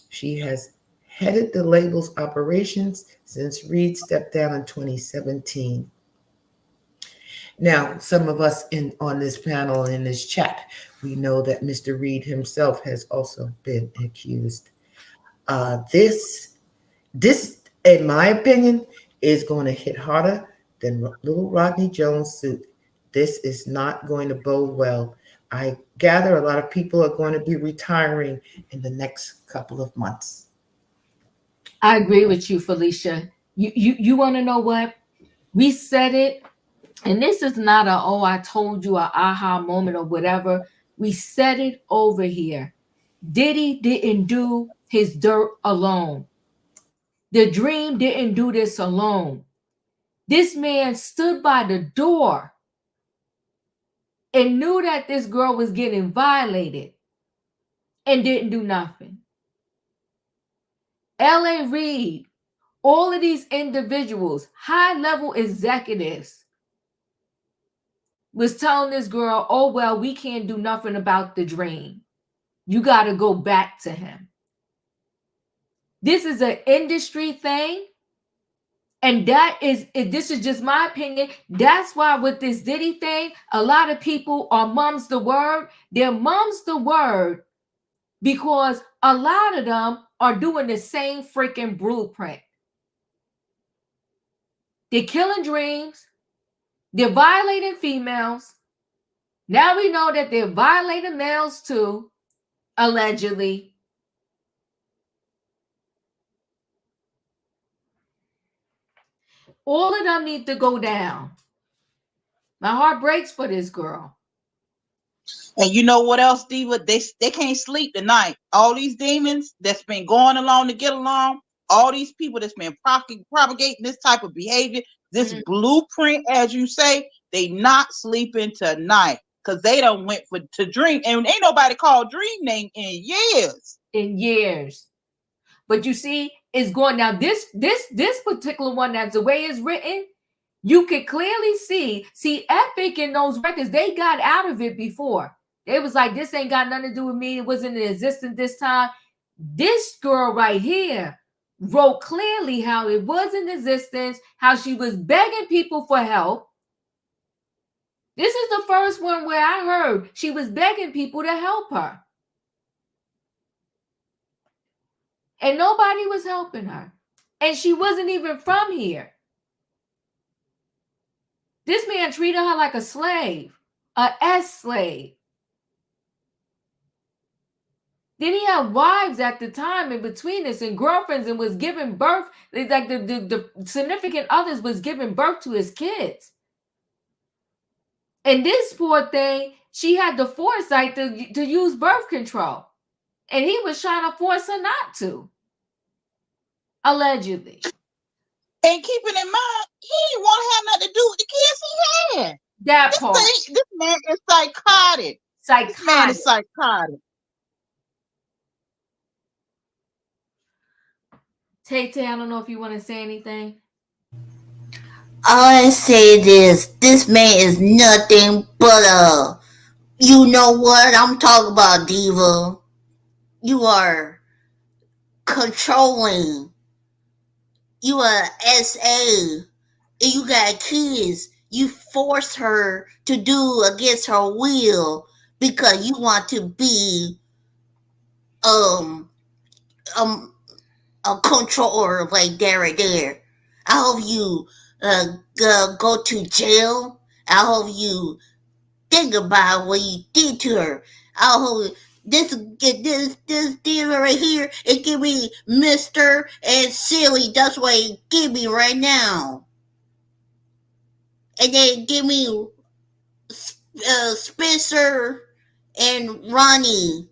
She has headed the label's operations since Reid stepped down in 2017. Now, some of us on this panel, in this chat, we know that Mr. Reid himself has also been accused. This, in my opinion, is going to hit harder than little Rodney Jones' suit. This is not going to bode well. I gather a lot of people are going to be retiring in the next couple of months. I agree with you, Felicia. You want to know what? We said it, and this is not I told you, a aha moment or whatever. We said it over here. Diddy didn't do his dirt alone. The Dream didn't do this alone. This man stood by the door and knew that this girl was getting violated and didn't do nothing. L.A. Reid, all of these individuals, high-level executives, was telling this girl, oh, well, we can't do nothing about the Dream. You got to go back to him. This is an industry thing. And this is just my opinion. That's why with this Diddy thing, a lot of people are mums the word. They're mums the word because a lot of them are doing the same freaking blueprint. They're killing dreams. They're violating females. Now we know that they're violating males too, allegedly. All of them need to go down. My heart breaks for this girl. And you know what else, Diva? They can't sleep tonight. All these demons that's been going along to get along, all these people that's been propagating this type of behavior, this blueprint, as you say, they not sleeping tonight because they done went to Dream, and ain't nobody called Dream name in years. In years. But you see, it's going now. This particular one, that's the way it's written, you could clearly see Epic and those records, they got out of it before. They was like, this ain't got nothing to do with me. It wasn't in existence this time. This girl right here wrote clearly how it was in existence, how she was begging people for help. This is the first one where I heard she was begging people to help her. And nobody was helping her. And she wasn't even from here. This man treated her like a slave. a S-slave. Then he had wives at the time in between this and girlfriends and was giving birth. Like the significant others was giving birth to his kids. And this poor thing, she had the foresight to use birth control. And he was trying to force her not to. Allegedly. And keeping in mind, he didn't want to have nothing to do with the kids he had. That part. This man is psychotic. This man is psychotic. Tay, I don't know if you want to say anything. All I say this man is nothing but you know what I'm talking about, Diva. You are controlling. You are SA. And you got kids. You force her to do against her will because you want to be a controller like there. I hope you go to jail. I hope you think about what you did to her. I hope this deal right here, it give me Mr. and Silly. That's what it give me right now. And then give me Spencer and Ronnie.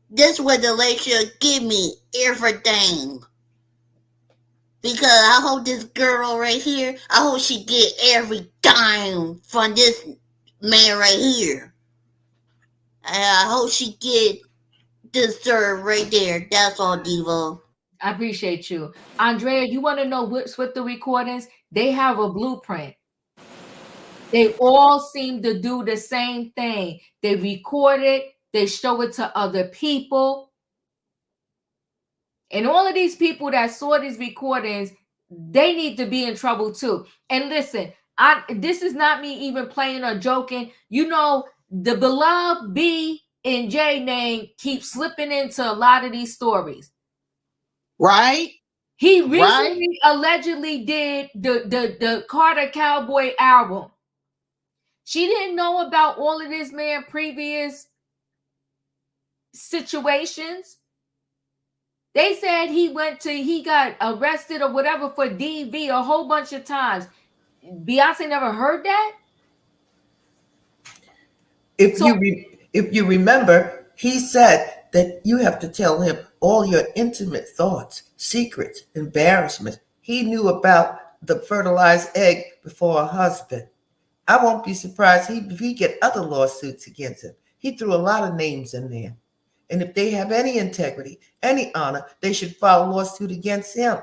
This what the lecture give me everything. Because I hope this girl right here, I hope she get every dime from this man right here. And I hope she get deserved right there. That's all, Diva. I appreciate you. Andrea, you want to know what's with the recordings? They have a blueprint. They all seem to do the same thing. They record it, they show it to other people. And all of these people that saw these recordings, they need to be in trouble too. And listen, this is not me even playing or joking. You know, the beloved B and J name keeps slipping into a lot of these stories. Right? He recently allegedly did the Carter Cowboy album. She didn't know about all of this man's previous situations. They said he got arrested or whatever for DV a whole bunch of times. Beyonce never heard that? If you remember, he said that you have to tell him all your intimate thoughts, secrets, embarrassment. He knew about the fertilized egg before a husband. I won't be surprised if he get other lawsuits against him. He threw a lot of names in there. And if they have any integrity, any honor, they should file a lawsuit against him.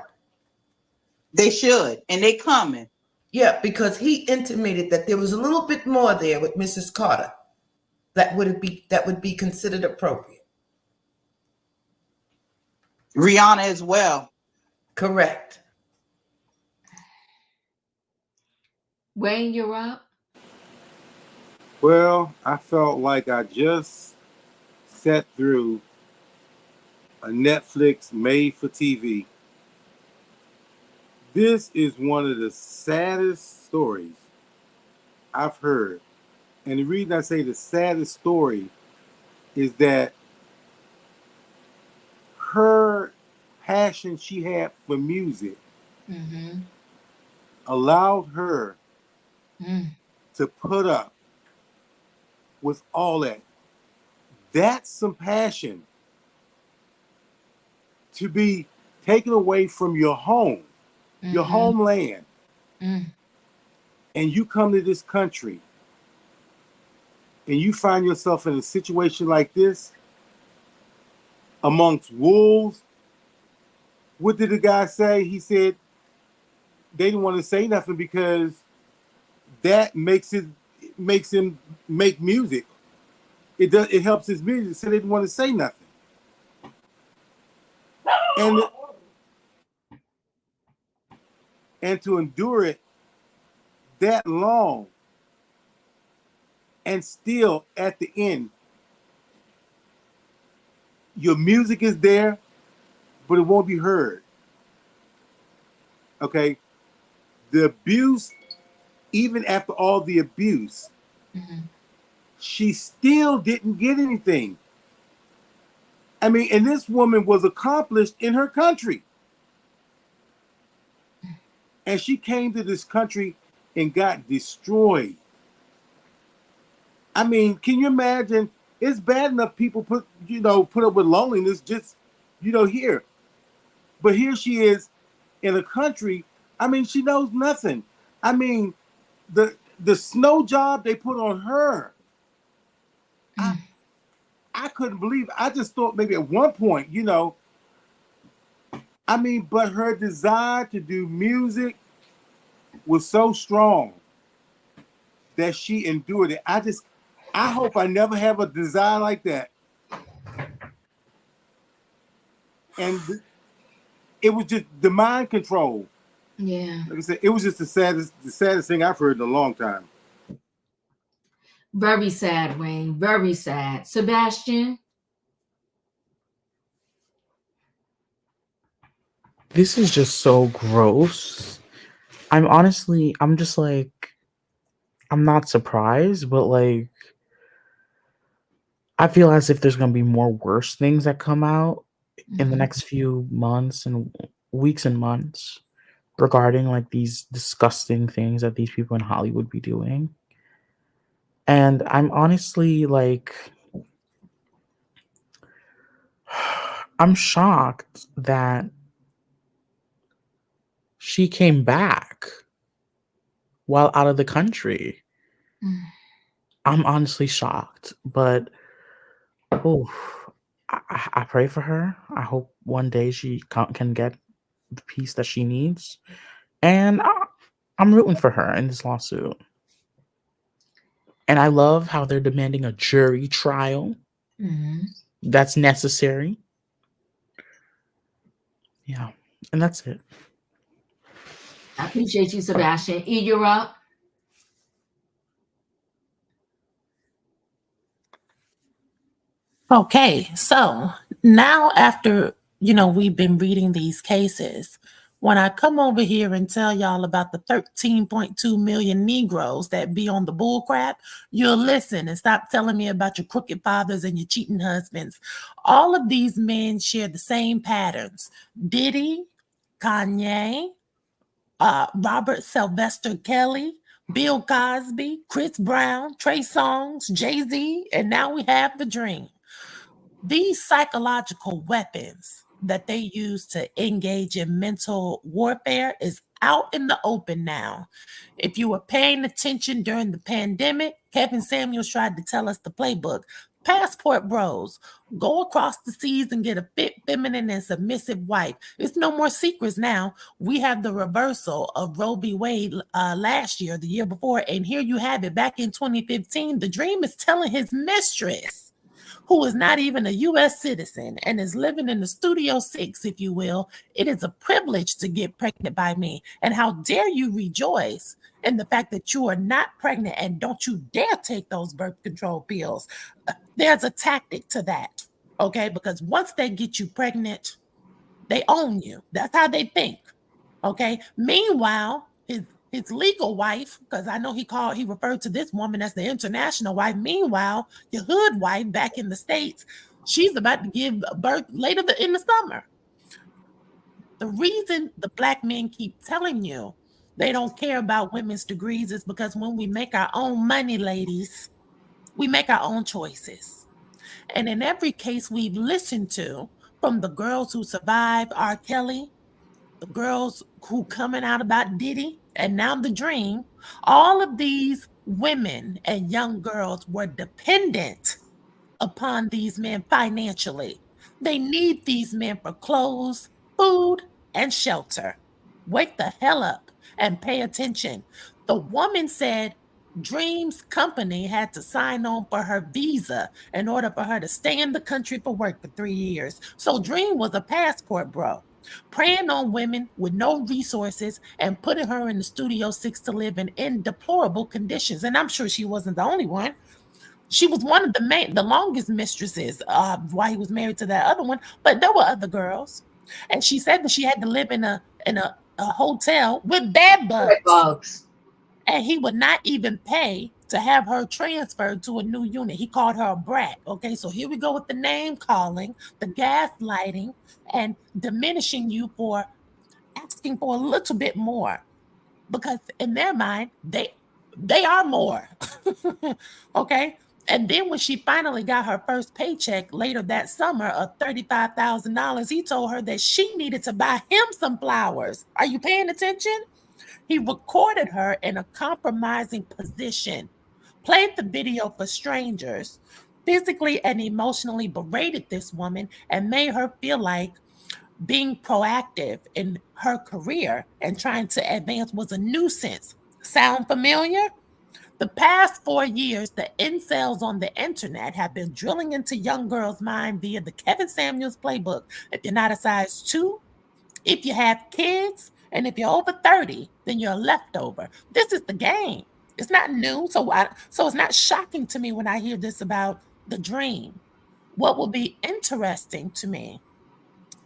They should, and they coming. Yeah, because he intimated that there was a little bit more there with Mrs. Carter that would be considered appropriate. Rihanna as well. Correct. Wayne, you're up. Well, I felt like I just sat through a Netflix made for TV. This is one of the saddest stories I've heard. And the reason I say the saddest story is that her passion she had for music allowed her to put up with all that. That's some passion to be taken away from your home, your homeland, and you come to this country and you find yourself in a situation like this amongst wolves. What did the guy say? He said they didn't want to say nothing because that makes him make music. It helps his music, so they didn't want to say nothing. And to endure it that long and still at the end, your music is there, but it won't be heard. Okay? The abuse, even after all the abuse, she still didn't get anything. I mean, and this woman was accomplished in her country. And she came to this country and got destroyed. I mean, can you imagine? It's bad enough people put up with loneliness just, here. But here she is in a country, I mean, she knows nothing. I mean, the snow job they put on her, I couldn't believe it. I just thought maybe at one point, I mean, but her desire to do music was so strong that she endured it. I hope I never have a desire like that. And it was just the mind control. Yeah. Like I said, it was just the saddest thing I've heard in a long time. Very sad, Wayne. Very sad. Sebastian? This is just so gross. I'm just like, I'm not surprised, but like, I feel as if there's going to be more worse things that come out in the next few months and weeks and months regarding like these disgusting things that these people in Hollywood be doing. And I'm honestly like, I'm shocked that she came back while out of the country. I'm honestly shocked, but I pray for her. I hope one day she can get the peace that she needs. And I'm rooting for her in this lawsuit. And I love how they're demanding a jury trial. That's necessary. Yeah. And that's it. I appreciate you, Sebastian. E, you're up. Okay, so now after, we've been reading these cases, when I come over here and tell y'all about the 13.2 million Negroes that be on the bullcrap, you'll listen and stop telling me about your crooked fathers and your cheating husbands. All of these men share the same patterns. Diddy, Kanye, Robert Sylvester Kelly, Bill Cosby, Chris Brown, Trey Songz, Jay-Z, and now we have The Dream. These psychological weapons that they use to engage in mental warfare is out in the open now. If you were paying attention during the pandemic, Kevin Samuels tried to tell us the playbook. Passport bros, go across the seas and get a fit, feminine, and submissive wife. It's no more secrets now. We have the reversal of Roe v. Wade last year, the year before, and here you have it back in 2015. The Dream is telling his mistress, who is not even a U.S. citizen and is living in the Studio 6, if you will, it is a privilege to get pregnant by me. And how dare you rejoice in the fact that you are not pregnant, and don't you dare take those birth control pills. There's a tactic to that, okay? Because once they get you pregnant, they own you. That's how they think, okay? Meanwhile, his legal wife, because I know he referred to this woman as the international wife. Meanwhile, your hood wife back in the States, she's about to give birth later in the summer. The reason the black men keep telling you they don't care about women's degrees is because when we make our own money, ladies, we make our own choices. And in every case we've listened to, from the girls who survived R. Kelly, the girls who coming out about Diddy, and now The Dream, all of these women and young girls were dependent upon these men financially. They need these men for clothes, food, and shelter. Wake the hell up and pay attention. The woman said Dream's company had to sign on for her visa in order for her to stay in the country for work for 3 years. So Dream was a passport bro, preying on women with no resources and putting her in the Studio 6 to live in deplorable conditions. And I'm sure she wasn't the only one. She was one of the longest mistresses while he was married to that other one, but there were other girls. And she said that she had to live in a hotel with bed bugs. And he would not even pay to have her transferred to a new unit. He called her a brat. Okay, so here we go with the name calling, the gaslighting, and diminishing you for asking for a little bit more, because in their mind they are more. Okay. And then when she finally got her first paycheck later that summer of $35,000, he told her that she needed to buy him some flowers. Are you paying attention? He recorded her in a compromising position, played the video for strangers, physically and emotionally berated this woman, and made her feel like being proactive in her career and trying to advance was a nuisance. Sound familiar? The past 4 years, the incels on the internet have been drilling into young girls' mind via the Kevin Samuels playbook. If you're not a size 2, if you have kids, and if you're over 30, then you're a leftover. This is the game. It's not new, so it's not shocking to me when I hear this about the dream. What will be interesting to me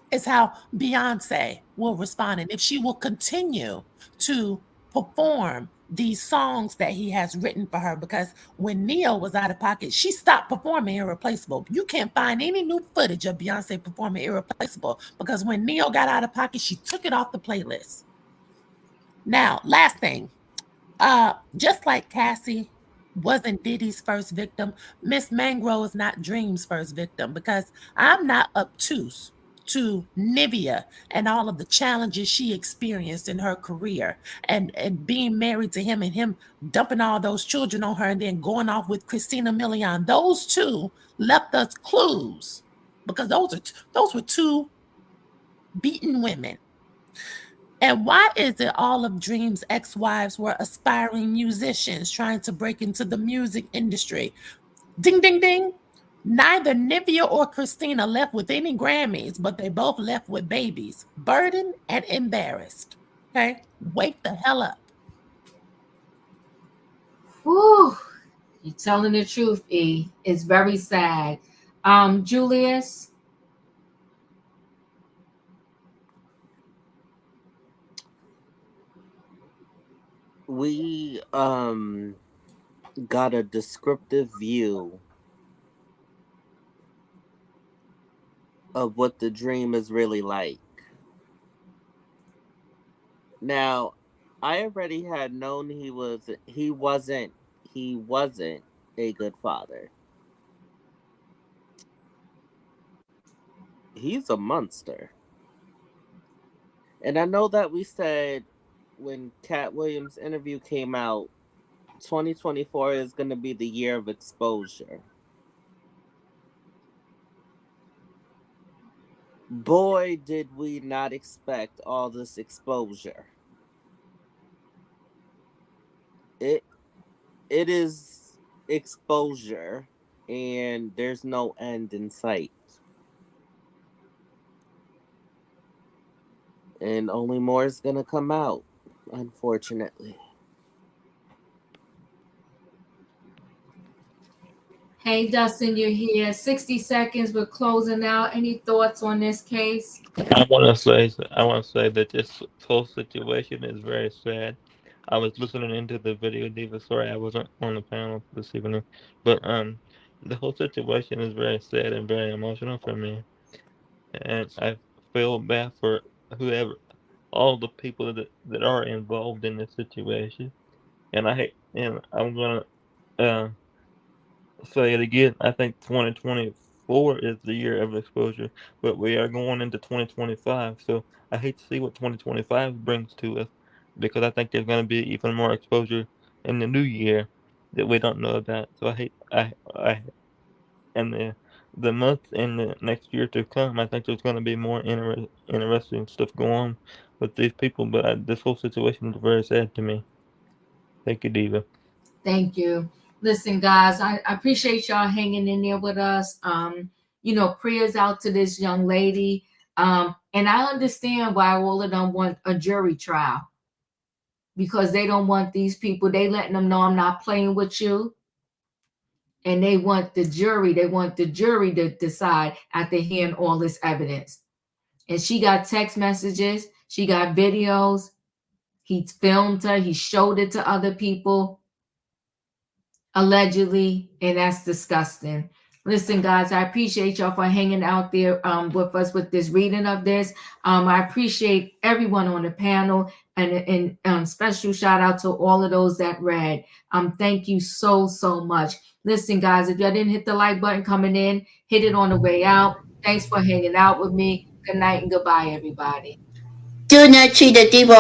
is how Beyonce will respond and if she will continue to perform these songs that he has written for her, because when Neo was out of pocket, she stopped performing Irreplaceable. You can't find any new footage of Beyonce performing Irreplaceable because when Neo got out of pocket, she took it off the playlist. Now, last thing, just like Cassie wasn't Diddy's first victim, Miss Mangro is not Dream's first victim, because I'm not obtuse to Nivea and all of the challenges she experienced in her career, and being married to him and him dumping all those children on her and then going off with Christina Milian. Those two left us clues, because those were two beaten women. And why is it all of Dream's ex-wives were aspiring musicians trying to break into the music industry? Ding, ding, ding. Neither Nivea or Christina left with any Grammys, but they both left with babies, burdened and embarrassed. Okay? Wake the hell up. Whew. You're telling the truth, E. It's very sad. Julius? We got a descriptive view of what the dream is really like. Now, I already had known he wasn't a good father. He's a monster. And I know that we said when Cat Williams' interview came out, 2024 is going to be the year of exposure. Boy, did we not expect all this exposure. It is exposure, and there's no end in sight. And only more is going to come out, unfortunately. Hey, Dustin, you're here. 60 seconds. We're closing out. Any thoughts on this case? I want to say that this whole situation is very sad. I was listening into the video, Diva. Sorry, I wasn't on the panel this evening, but the whole situation is very sad and very emotional for me, and I feel bad for whoever, all the people that are involved in this situation, and I'm gonna uh, say it again. I think 2024 is the year of exposure, but we are going into 2025. So I hate to see what 2025 brings to us, because I think there's going to be even more exposure in the new year that we don't know about. So I and the month and the next year to come, I think there's going to be more interesting stuff going on with these people. But this whole situation is very sad to me. Thank you, Diva. Thank you. Listen, guys, I appreciate y'all hanging in there with us. Prayers out to this young lady. And I understand why all of them want a jury trial, because they don't want these people. They letting them know I'm not playing with you. And they want the jury to decide after hearing all this evidence. And she got text messages. She got videos. He filmed her. He showed it to other people. allegedly, and that's disgusting. Listen, guys, I appreciate y'all for hanging out there with us with this reading of this. I appreciate everyone on the panel, and special shout out to all of those that read. Thank you so much. Listen, guys, if y'all didn't hit the like button coming in, hit it on the way out. Thanks for hanging out with me. Good night and goodbye, everybody. Do not cheat the divorce.